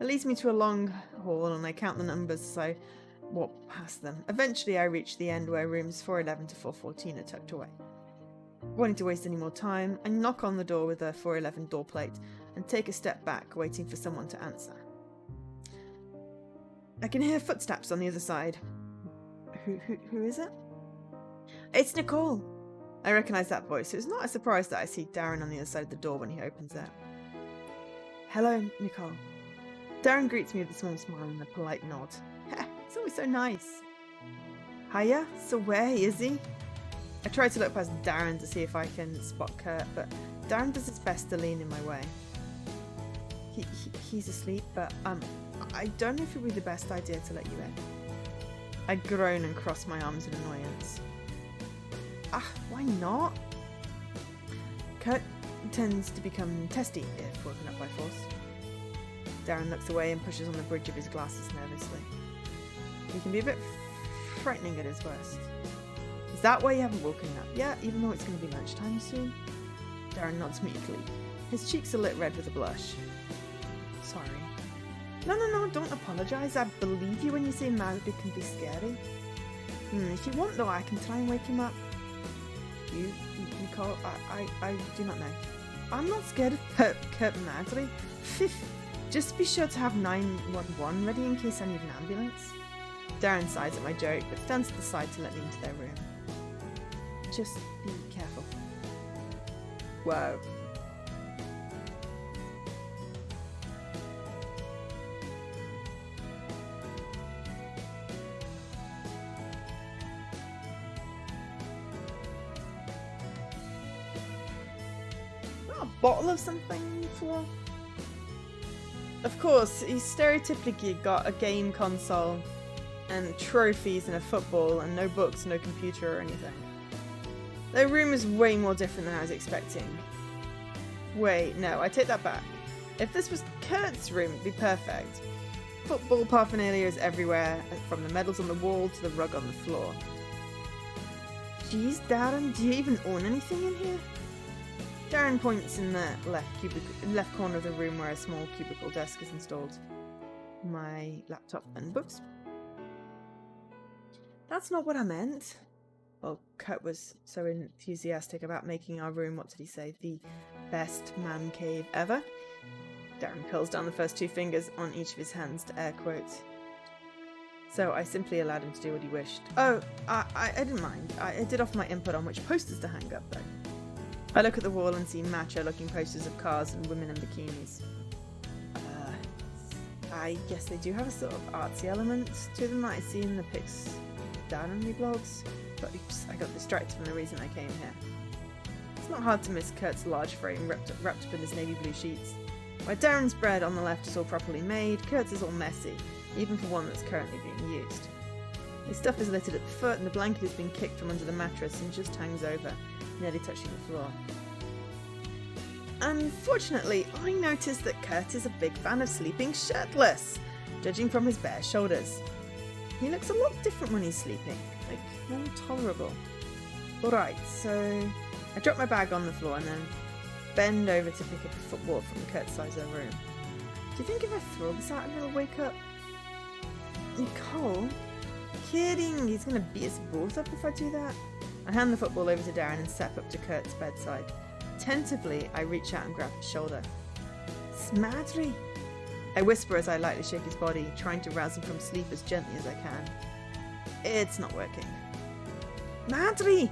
It leads me to a long hall, and I count the numbers as I walk past them. Eventually, I reach the end where rooms 411 to 414 are tucked away. Wanting to waste any more time, I knock on the door with a 411 door plate and take a step back, waiting for someone to answer. I can hear footsteps on the other side. Who is it? It's Nicole. I recognise that voice. It was not a surprise that I see Darren on the other side of the door when he opens it. Hello, Nicole. Darren greets me with a small smile and a polite nod. It's always so nice. Hiya, so where is he? I try to look past Darren to see if I can spot Kurt, but Darren does his best to lean in my way. He's asleep, but I don't know if it would be the best idea to let you in. I groan and cross my arms in annoyance. Why not? Kurt tends to become testy if woken up by force. Darren looks away and pushes on the bridge of his glasses nervously. He can be a bit frightening at his worst. Is that why you haven't woken up yet, even though it's going to be lunchtime soon? Darren nods meekly. His cheeks are lit red with a blush. Sorry. No, don't apologise. I believe you when you say magic can be scary. If you want, though, I can try and wake him up. You, Nicole, I do not know. I'm not scared of Kurt Madley. Just be sure to have 911 ready in case I need an ambulance. Darren sighs at my joke, but stands to the side to let me into their room. Just be careful. Whoa. A bottle of something on the floor? Of course, he's stereotypically got a game console and trophies and a football and no books, no computer or anything. Their room is way more different than I was expecting. Wait, no, I take that back. If this was Kurt's room, it'd be perfect. Football paraphernalia is everywhere, from the medals on the wall to the rug on the floor. Jeez, Darren, do you even own anything in here? Darren points in the left corner of the room where a small cubicle desk is installed. My laptop and books. That's not what I meant. Well, Kurt was so enthusiastic about making our room, what did he say, the best man cave ever? Darren curls down the first two fingers on each of his hands to air quote. So I simply allowed him to do what he wished. Oh, I didn't mind. I did offer my input on which posters to hang up, though. I look at the wall and see macho-looking posters of cars and women in bikinis. I guess they do have a sort of artsy element to them that I see in the pics down on the blogs. But oops, I got distracted from the reason I came here. It's not hard to miss Kurt's large frame wrapped up in his navy blue sheets. Where Darren's bread on the left is all properly made, Kurt's is all messy, even for one that's currently being used. His stuff is littered at the foot and the blanket has been kicked from under the mattress and just hangs over, nearly touching the floor. Unfortunately, I noticed that Kurt is a big fan of sleeping shirtless, judging from his bare shoulders. He looks a lot different when he's sleeping, like more tolerable. Alright, so I drop my bag on the floor and then bend over to pick up a football from Kurt's side of the room. Do you think if I throw this out he'll wake up? Nicole? Kidding, he's gonna beat us both up if I do that. I hand the football over to Darren and step up to Kurt's bedside. Tentatively, I reach out and grab his shoulder. Smadry! I whisper as I lightly shake his body, trying to rouse him from sleep as gently as I can. It's not working. Madry!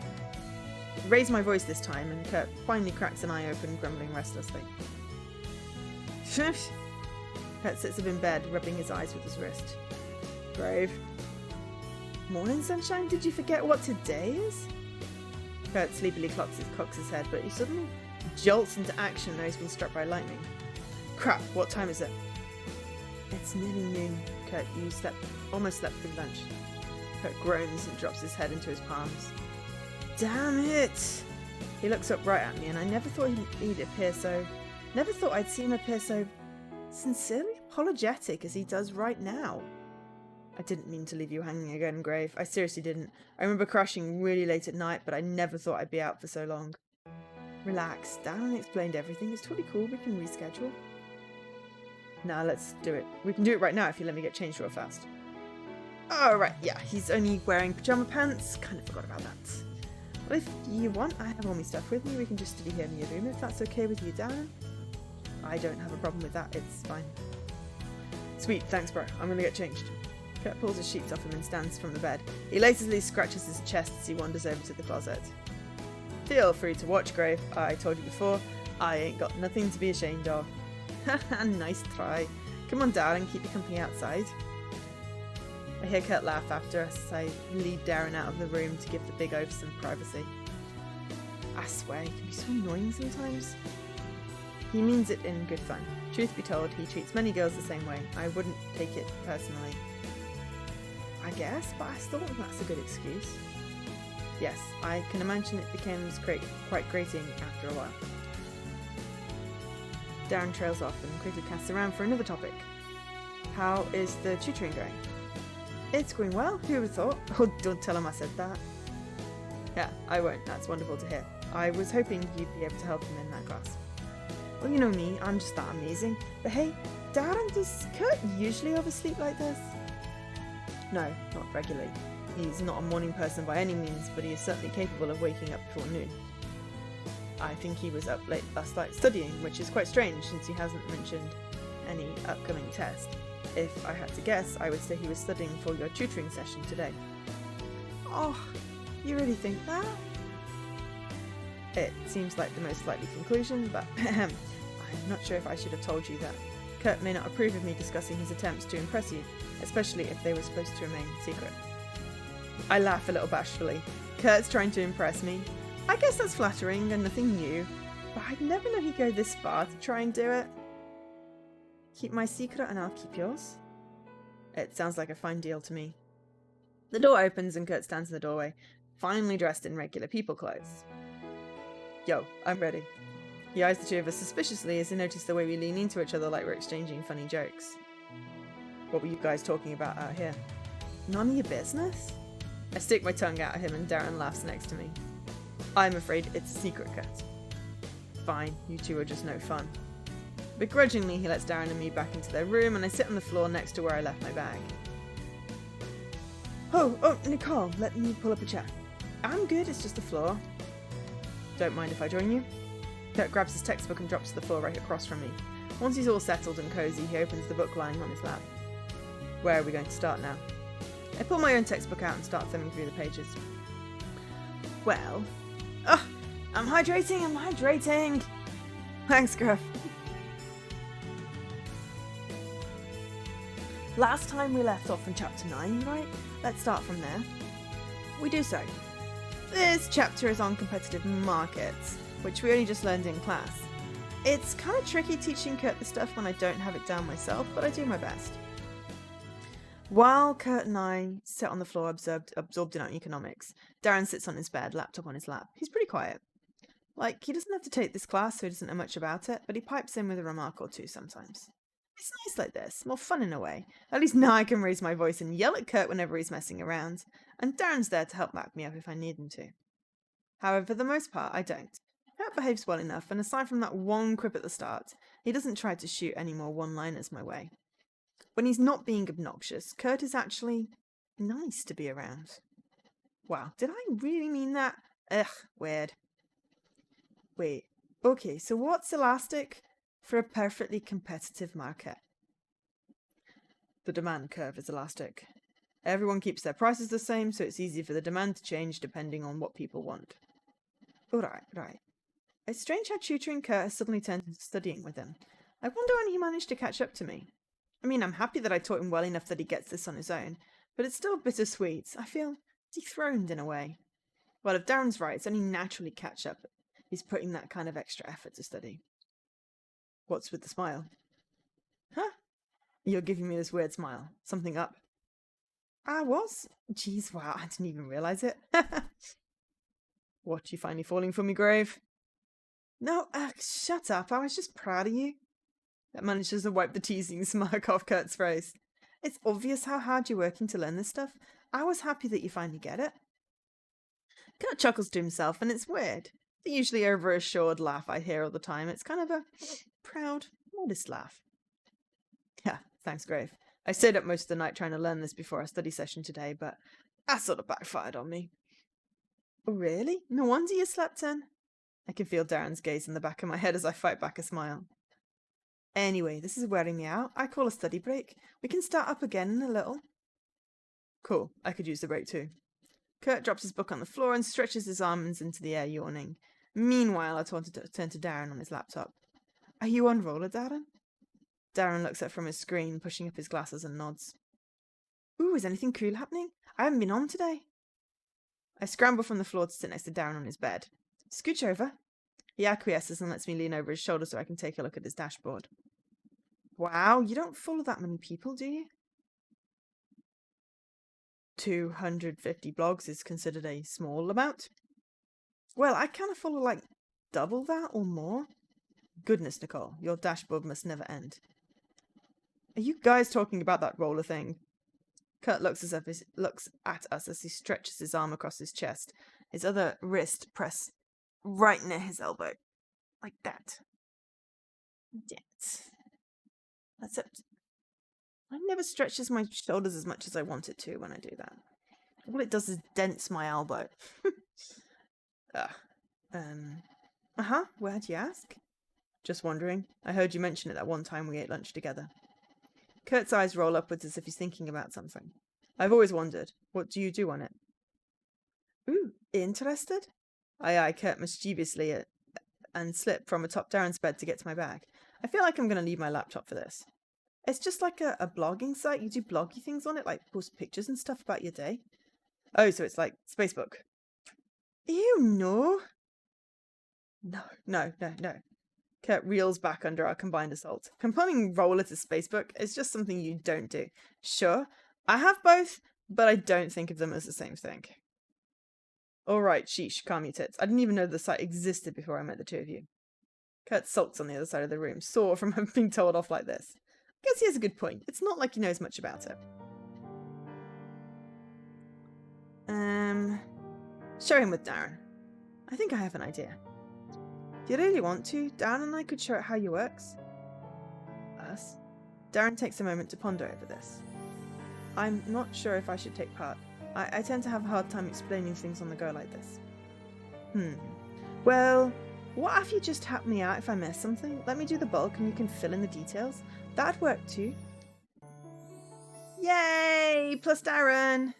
Raise my voice this time, and Kurt finally cracks an eye open, grumbling restlessly. Kurt sits up in bed, rubbing his eyes with his wrist. Grave. Morning, sunshine? Did you forget what today is? Kurt sleepily cocks his head, but he suddenly jolts into action though he's been struck by lightning. Crap, what time is it? It's nearly noon. Kurt, you almost slept through lunch. Kurt groans and drops his head into his palms. Damn it! He looks up right at me, and I never thought never thought I'd see him appear so sincerely apologetic as he does right now. I didn't mean to leave you hanging again, Grave. I seriously didn't. I remember crashing really late at night, but I never thought I'd be out for so long. Relax. Darren explained everything. It's totally cool. We can reschedule. Nah, let's do it. We can do it right now if you let me get changed real fast. Oh, right. Yeah, he's only wearing pyjama pants. Kind of forgot about that. Well, if you want, I have all my stuff with me. We can just study here in your room if that's okay with you, Darren. I don't have a problem with that. It's fine. Sweet. Thanks, bro. I'm going to get changed. Kurt pulls his sheets off him and stands from the bed. He lazily scratches his chest as he wanders over to the closet. Feel free to watch, Grave. I told you before, I ain't got nothing to be ashamed of. Haha, nice try. Come on, darling, keep your company outside. I hear Kurt laugh after us as I lead Darren out of the room to give the big oaf some privacy. I swear, he can be so annoying sometimes. He means it in good fun. Truth be told, he treats many girls the same way. I wouldn't take it personally. I guess, but I still don't think that's a good excuse. Yes, I can imagine it becomes quite grating after a while. Darren trails off and quickly casts around for another topic. How is the tutoring going? It's going well, who would have thought? Oh, don't tell him I said that. Yeah, I won't, that's wonderful to hear. I was hoping you'd be able to help him in that class. Well, you know me, I'm just that amazing. But hey, Darren, does Kurt usually oversleep like this? No, not regularly. He's not a morning person by any means, but he is certainly capable of waking up before noon. I think he was up late last night studying, which is quite strange since he hasn't mentioned any upcoming test. If I had to guess, I would say he was studying for your tutoring session today. Oh, you really think that? It seems like the most likely conclusion, but I'm not sure if I should have told you that. Kurt may not approve of me discussing his attempts to impress you, especially if they were supposed to remain secret. I laugh a little bashfully. Kurt's trying to impress me. I guess that's flattering and nothing new, but I'd never know he'd go this far to try and do it. Keep my secret and I'll keep yours. It sounds like a fine deal to me. The door opens and Kurt stands in the doorway, finally dressed in regular people clothes. Yo, I'm ready. He eyes the two of us suspiciously as he notices the way we lean into each other like we're exchanging funny jokes. What were you guys talking about out here? None of your business? I stick my tongue out at him and Darren laughs next to me. I'm afraid it's a secret, Kurt. Fine, you two are just no fun. Begrudgingly, he lets Darren and me back into their room and I sit on the floor next to where I left my bag. Oh, Nicole, let me pull up a chair. I'm good, it's just the floor. Don't mind if I join you? Kurt grabs his textbook and drops to the floor right across from me. Once he's all settled and cozy, he opens the book lying on his lap. Where are we going to start now? I pull my own textbook out and start thumbing through the pages. Well... I'm hydrating! Thanks, Gruff. Last time we left off in chapter 9, right? Let's start from there. We do so. This chapter is on competitive markets, which we only just learned in class. It's kind of tricky teaching Kurt the stuff when I don't have it down myself, but I do my best. While Kurt and I sit on the floor absorbed in our economics, Darren sits on his bed, laptop on his lap. He's pretty quiet. Like, he doesn't have to take this class, so he doesn't know much about it, but he pipes in with a remark or two sometimes. It's nice like this, more fun in a way. At least now I can raise my voice and yell at Kurt whenever he's messing around, and Darren's there to help back me up if I need him to. However, for the most part, I don't. Kurt behaves well enough, and aside from that one quip at the start, he doesn't try to shoot any more one-liners my way. When he's not being obnoxious, Kurt is actually nice to be around. Wow, did I really mean that? Ugh, weird. Wait, okay, so what's elastic for a perfectly competitive market? The demand curve is elastic. Everyone keeps their prices the same, so it's easy for the demand to change depending on what people want. Right. It's strange how tutoring Kurt has suddenly turned into studying with him. I wonder when he managed to catch up to me. I mean, I'm happy that I taught him well enough that he gets this on his own, but it's still bittersweet. I feel dethroned in a way. Well, if Darren's right, it's only naturally catch up. He's putting that kind of extra effort to study. What's with the smile? Huh? You're giving me this weird smile. Something up? I was? Jeez, wow, I didn't even realise it. What, you finally falling for me, Grave? No, shut up. I was just proud of you. That manages to wipe the teasing smirk off Kurt's face. It's obvious how hard you're working to learn this stuff. I was happy that you finally get it. Kurt chuckles to himself, and it's weird. The usually over-assured laugh I hear all the time. It's kind of a proud, modest laugh. Yeah, thanks, Grave. I stayed up most of the night trying to learn this before our study session today, but that sort of backfired on me. Oh, really? No wonder you slept in. I can feel Darren's gaze in the back of my head as I fight back a smile. Anyway, this is wearing me out. I call a study break. We can start up again in a little. Cool. I could use the break too. Kurt drops his book on the floor and stretches his arms into the air, yawning. Meanwhile, I turn to Darren on his laptop. Are you on roller, Darren? Darren looks up from his screen, pushing up his glasses and nods. Ooh, is anything cool happening? I haven't been on today. I scramble from the floor to sit next to Darren on his bed. Scooch over. He acquiesces and lets me lean over his shoulder so I can take a look at his dashboard. Wow, you don't follow that many people, do you? 250 blogs is considered a small amount. Well, I kind of follow like double that or more. Goodness, Nicole, your dashboard must never end. Are you guys talking about that roller thing? Kurt looks at us as he stretches his arm across his chest, his other wrist pressed right near his elbow. Like that. Yes. That's it. I never stretches my shoulders as much as I want it to when I do that. All it does is dents my elbow. Where'd you ask? Just wondering. I heard you mention it that one time we ate lunch together. Kurt's eyes roll upwards as if he's thinking about something. I've always wondered. What do you do on it? Ooh, interested? I Kurt mischievously and slip from atop Darren's bed to get to my bag. I feel like I'm going to leave my laptop for this. It's just like a blogging site. You do bloggy things on it, like post pictures and stuff about your day. Oh, so it's like Facebook. Ew, no. No. Kurt reels back under our combined assault. Comparing roller to Spacebook is just something you don't do. Sure, I have both, but I don't think of them as the same thing. Alright, sheesh, calm your tits. I didn't even know the site existed before I met the two of you. Kurt sulks on the other side of the room, sore from being told off like this. I guess he has a good point. It's not like he knows much about it. Share him with Darren. I think I have an idea. If you really want to, Darren and I could show it how it works. Us? Darren takes a moment to ponder over this. I'm not sure if I should take part. I tend to have a hard time explaining things on the go like this. Well, what if you just help me out if I miss something? Let me do the bulk and you can fill in the details. That'd work too. Yay! Plus Darren!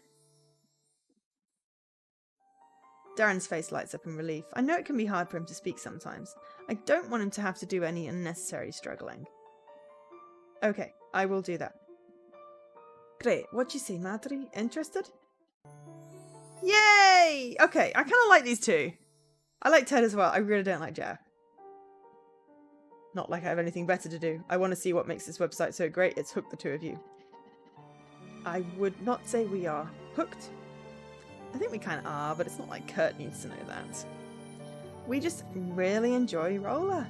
Darren's face lights up in relief. I know it can be hard for him to speak sometimes. I don't want him to have to do any unnecessary struggling. Okay, I will do that. Great, what'd you say, Madri? Interested? Yay! Okay, I kind of like these two. I like Ted as well. I really don't like Jeff. Not like I have anything better to do. I want to see what makes this website so great it's hooked the two of you. I would not say we are hooked. I think we kind of are, but it's not like Kurt needs to know that. We just really enjoy roller.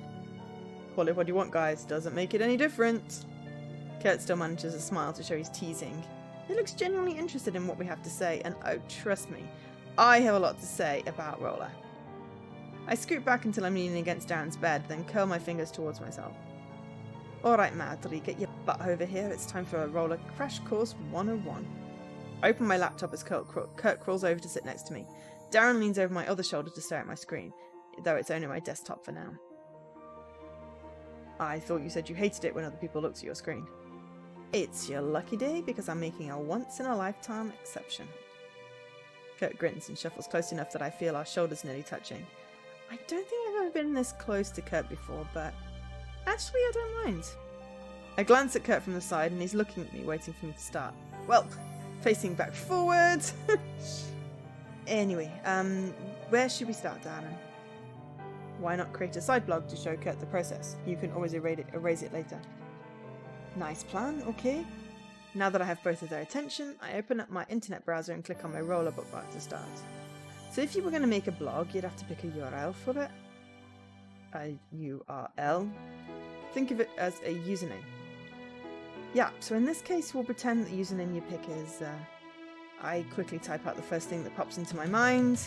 Call it what you want, guys. Doesn't make it any different. Kurt still manages a smile to show he's teasing. He looks genuinely interested in what we have to say, and oh, trust me, I have a lot to say about roller. I scoot back until I'm leaning against Darren's bed, then curl my fingers towards myself. Alright, Madri, get your butt over here. It's time for a roller crash course 101. I open my laptop as Kurt crawls over to sit next to me. Darren leans over my other shoulder to stare at my screen, though it's only my desktop for now. I thought you said you hated it when other people looked at your screen. It's your lucky day because I'm making a once-in-a-lifetime exception. Kurt grins and shuffles close enough that I feel our shoulders nearly touching. I don't think I've ever been this close to Kurt before, but actually I don't mind. I glance at Kurt from the side and he's looking at me, waiting for me to start. Well, facing back forward. Anyway, where should we start, Darren? Why not create a side blog to show Kurt the process? You can always erase it later. Nice plan, okay. Now that I have both of their attention, I open up my internet browser and click on my Roller bookmark to start. So if you were going to make a blog, you'd have to pick a URL for it. A URL. Think of it as a username. Yeah, so in this case, we'll pretend that the username you pick is... I quickly type out the first thing that pops into my mind.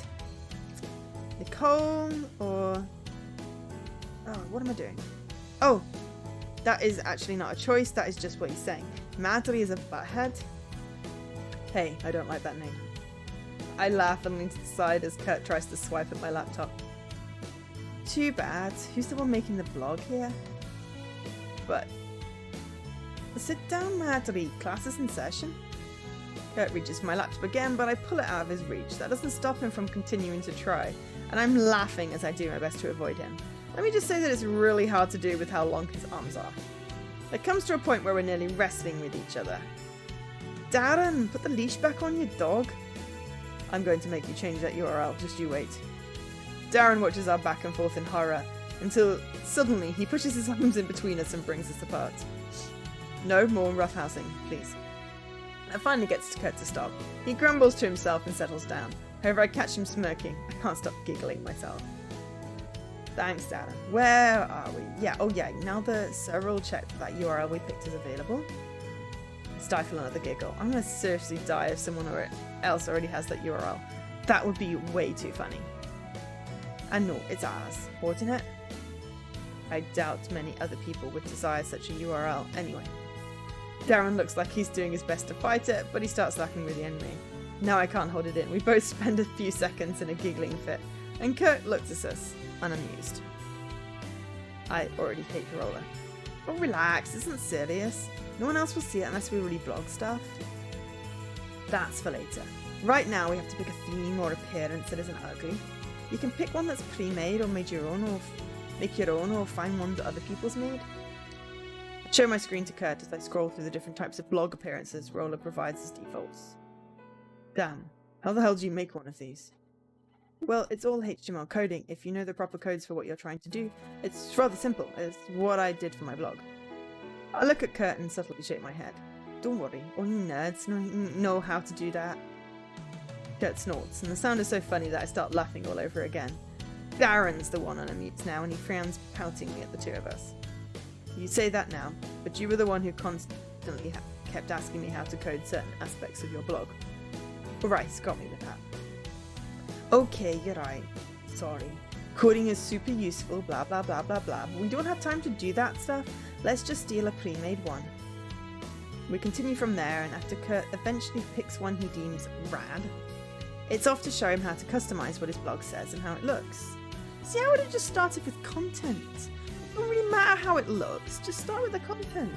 Nicole, or... Oh, what am I doing? Oh, that is actually not a choice, that is just what he's saying. Madri is a butthead. Hey, I don't like that name. I laugh and lean to the side as Kurt tries to swipe at my laptop. Too bad. Who's the one making the blog here? But... Sit down, Madri. Class is in session. Kurt reaches for my laptop again, but I pull it out of his reach. That doesn't stop him from continuing to try, and I'm laughing as I do my best to avoid him. Let me just say that it's really hard to do with how long his arms are. It comes to a point where we're nearly wrestling with each other. Darren, put the leash back on your dog. I'm going to make you change that URL, just you wait. Darren watches our back and forth in horror, until suddenly he pushes his arms in between us and brings us apart. No more roughhousing, please. It finally gets Kurt to stop. He grumbles to himself and settles down. However, I catch him smirking. I can't stop giggling myself. Thanks, Darren. Where are we? Yeah, oh yeah, now the server will check that URL we picked is available. Stifle another giggle. I'm gonna seriously die if someone else already has that URL. That would be way too funny. And no, it's ours. Fortinet? I doubt many other people would desire such a URL anyway. Darren looks like he's doing his best to fight it, but he starts laughing really anyway. Now I can't hold it in. We both spend a few seconds in a giggling fit, and Kurt looks at us, unamused. I already hate Roller. Oh, relax, this isn't serious. No one else will see it unless we really blog stuff. That's for later. Right now we have to pick a theme or appearance that isn't ugly. You can pick one that's pre-made or make your own, or find one that other people's made. I show my screen to Kurt as I scroll through the different types of blog appearances Roller provides as defaults. Damn, how the hell do you make one of these? Well, it's all HTML coding. If you know the proper codes for what you're trying to do, it's rather simple. It's what I did for my blog. I look at Kurt and subtly shake my head. Don't worry, all you nerds know how to do that. Kurt snorts, and the sound is so funny that I start laughing all over again. Darren's the one on a mute now, and he frowns poutingly at the two of us. You say that now, but you were the one who constantly kept asking me how to code certain aspects of your blog. Alright, got me with that. Okay, you're right. Sorry. Coding is super useful, blah blah blah blah blah, but we don't have time to do that stuff. Let's just steal a pre-made one. We continue from there, and after Kurt eventually picks one he deems rad, it's off to show him how to customize what his blog says and how it looks. See, I would have just started with content. It doesn't really matter how it looks, just start with the content.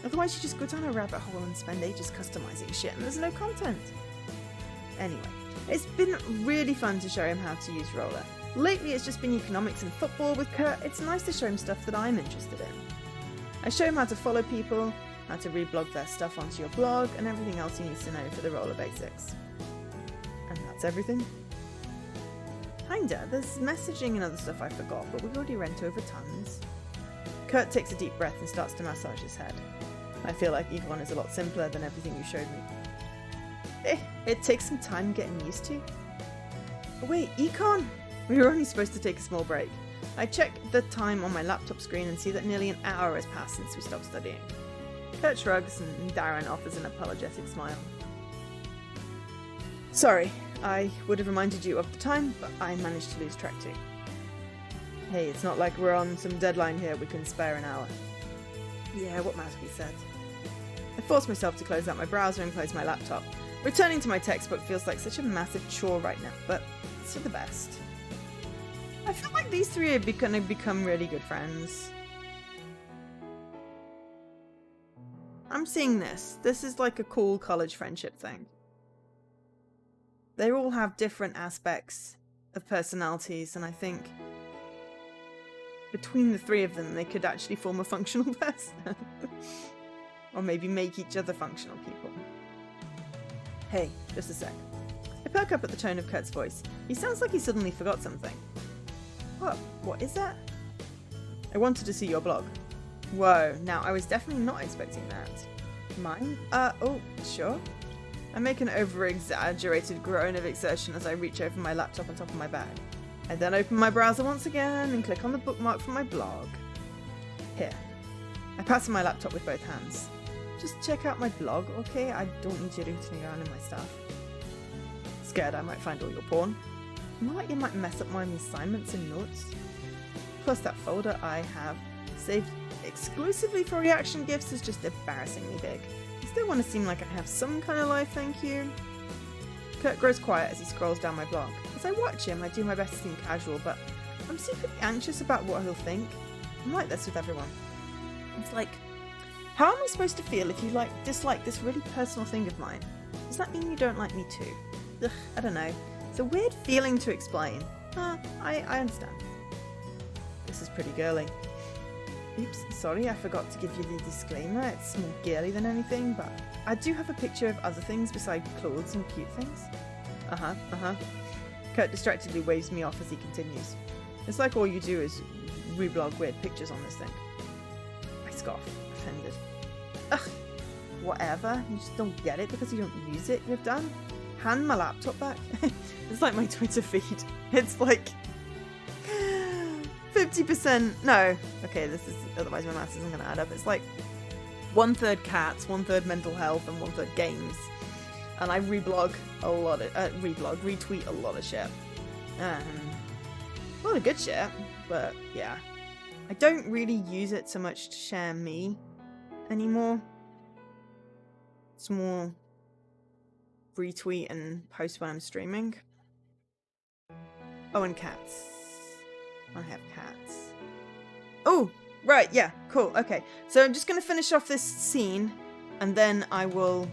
Otherwise you just go down a rabbit hole and spend ages customizing shit and there's no content. Anyway, it's been really fun to show him how to use Roller. Lately it's just been economics and football. With Kurt, it's nice to show him stuff that I'm interested in. I show him how to follow people, how to reblog their stuff onto your blog, and everything else he needs to know for the Roller basics. And that's everything. Kinda. There's messaging and other stuff I forgot, but we already went over tons. Kurt takes a deep breath and starts to massage his head. I feel like Econ is a lot simpler than everything you showed me. It takes some time getting used to. Oh wait, Econ! We were only supposed to take a small break. I check the time on my laptop screen and see that nearly an hour has passed since we stopped studying. Kurt shrugs and Darren offers an apologetic smile. Sorry, I would have reminded you of the time, but I managed to lose track too. Hey, it's not like we're on some deadline here we can spare an hour. Yeah, what must be said. I force myself to close out my browser and close my laptop. Returning to my textbook feels like such a massive chore right now, but it's for the best. I feel like these three are going to become really good friends. I'm seeing this. This is like a cool college friendship thing. They all have different aspects of personalities, and I think between the three of them, they could actually form a functional person. Or maybe make each other functional people. Hey, just a sec. I perk up at the tone of Kurt's voice. He sounds like he suddenly forgot something. What is that? I wanted to see your blog. Whoa, now I was definitely not expecting that. Mine? Oh, sure. I make an over-exaggerated groan of exertion as I reach over my laptop on top of my bag. I then open my browser once again and click on the bookmark from my blog. Here. I pass on my laptop with both hands. Just check out my blog, okay? I don't need you rooting around in my stuff. Scared I might find all your porn? More like you might mess up my assignments and notes. Plus that folder I have saved exclusively for reaction gifts is just embarrassingly big. I still want to seem like I have some kind of life, thank you. Kurt grows quiet as he scrolls down my blog. As I watch him, I do my best to seem casual, but I'm secretly anxious about what he'll think. I'm like this with everyone. It's like, how am I supposed to feel if you dislike this really personal thing of mine? Does that mean you don't like me too? Ugh, I don't know. It's a weird feeling to explain. I understand. This is pretty girly. Oops, sorry, I forgot to give you the disclaimer. It's more girly than anything, but I do have a picture of other things besides clothes and cute things. Kurt distractedly waves me off as he continues. It's like all you do is reblog weird pictures on this thing. I scoff, offended. Ugh, whatever. You just don't get it because you don't use it. You're done. Hand my laptop back. It's like my Twitter feed. It's like 50%. No. Okay, this is, otherwise my maths isn't going to add up. It's like 1/3 cats, 1/3 mental health, and 1/3 games. And I retweet a lot of shit. A lot of good shit, but yeah. I don't really use it so much to share me anymore. It's more retweet and post when I'm streaming. Oh, and cats. I have cats. Oh, right, yeah, cool, okay. So I'm just going to finish off this scene, and then I will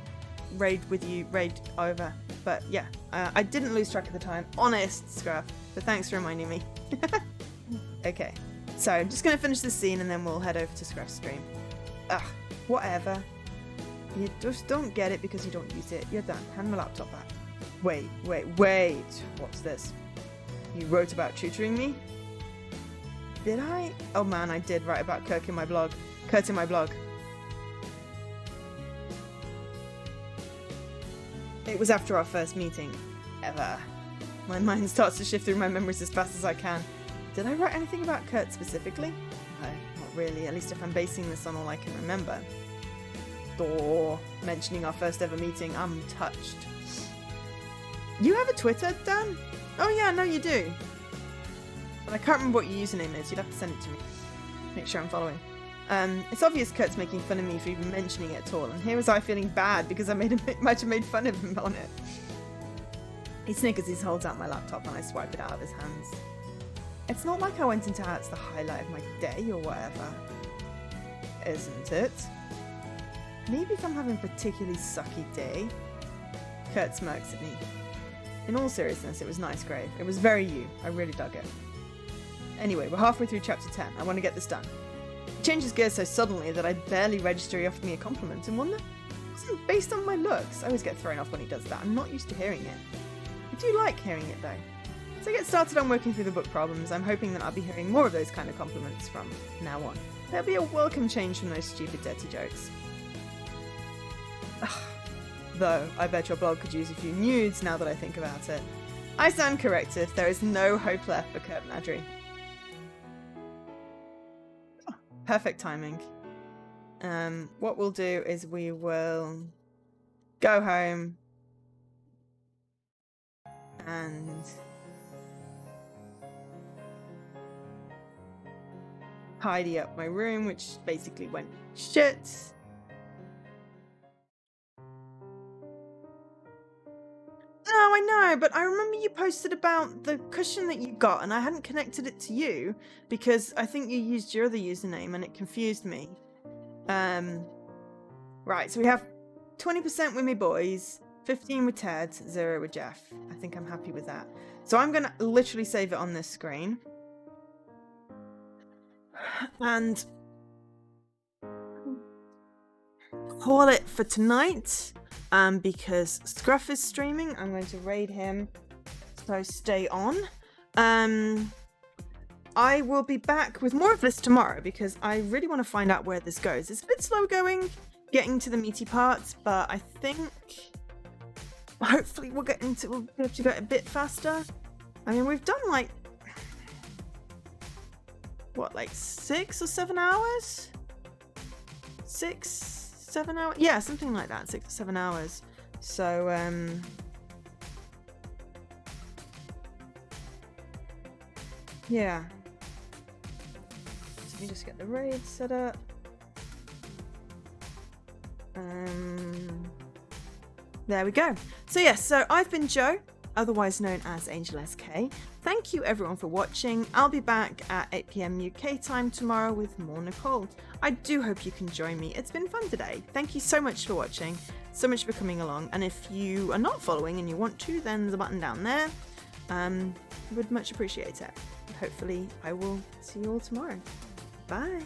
raid over. But yeah, I didn't lose track of the time. Honest, Scruff. But thanks for reminding me. Okay, so I'm just going to finish this scene, and then we'll head over to Scruff's stream. Ugh, whatever. You just don't get it because you don't use it. You're done. Hand my laptop back. Wait. What's this? You wrote about tutoring me? Did I? Oh man, I did write about Kurt in my blog. It was after our first meeting. Ever. My mind starts to shift through my memories as fast as I can. Did I write anything about Kurt specifically? No, not really. At least if I'm basing this on all I can remember. Or mentioning our first ever meeting, I'm touched. You have a Twitter, Dan? Oh yeah, no you do. But I can't remember what your username is. You'd have to send it to me. Make sure I'm following. It's obvious Kurt's making fun of me for even mentioning it at all, and here was I feeling bad because I might have made fun of him on it. He snickers as he holds out my laptop and I swipe it out of his hands. It's not like I went into how it's the highlight of my day or whatever. Isn't it? Maybe if I'm having a particularly sucky day. Kurt smirks at me. In all seriousness, it was nice, Grave. It was very you. I really dug it. Anyway, we're halfway through chapter 10. I want to get this done. He changes gears so suddenly that I barely register he offered me a compliment and wonder, wasn't based on my looks. I always get thrown off when he does that. I'm not used to hearing it. I do like hearing it though. As I get started on working through the book problems, I'm hoping that I'll be hearing more of those kind of compliments from now on. There'll be a welcome change from those stupid dirty jokes. Ugh. Though, I bet your blog could use a few nudes now that I think about it. I stand corrected. There is no hope left for Kurt Madry. Oh, perfect timing. What we'll do is we will go home and tidy up my room, which basically went shit. I know, but I remember you posted about the cushion that you got, and I hadn't connected it to you because I think you used your other username, and it confused me. Right, so we have 20% with me boys, 15 with Ted, 0 with Jeff. I think I'm happy with that. So I'm going to literally save it on this screen. And call it for tonight. Because Scruff is streaming, I'm going to raid him. So stay on. I will be back with more of this tomorrow because I really want to find out where this goes. It's a bit slow going, getting to the meaty parts, but I think hopefully we'll be able to go a bit faster. I mean, we've done like, what, like 6 or 7 hours? 7 hours? Yeah, something like that, 6 or 7 hours. So, yeah. So let me just get the raid set up. There we go. So yes, so I've been Joe, otherwise known as Angel SK. Thank you everyone for watching. I'll be back at 8 PM UK time tomorrow with more Nicole. I do hope you can join me. It's been fun today. Thank you so much for watching, so much for coming along. And if you are not following and you want to, then there's a button down there. Would much appreciate it. Hopefully I will see you all tomorrow. Bye.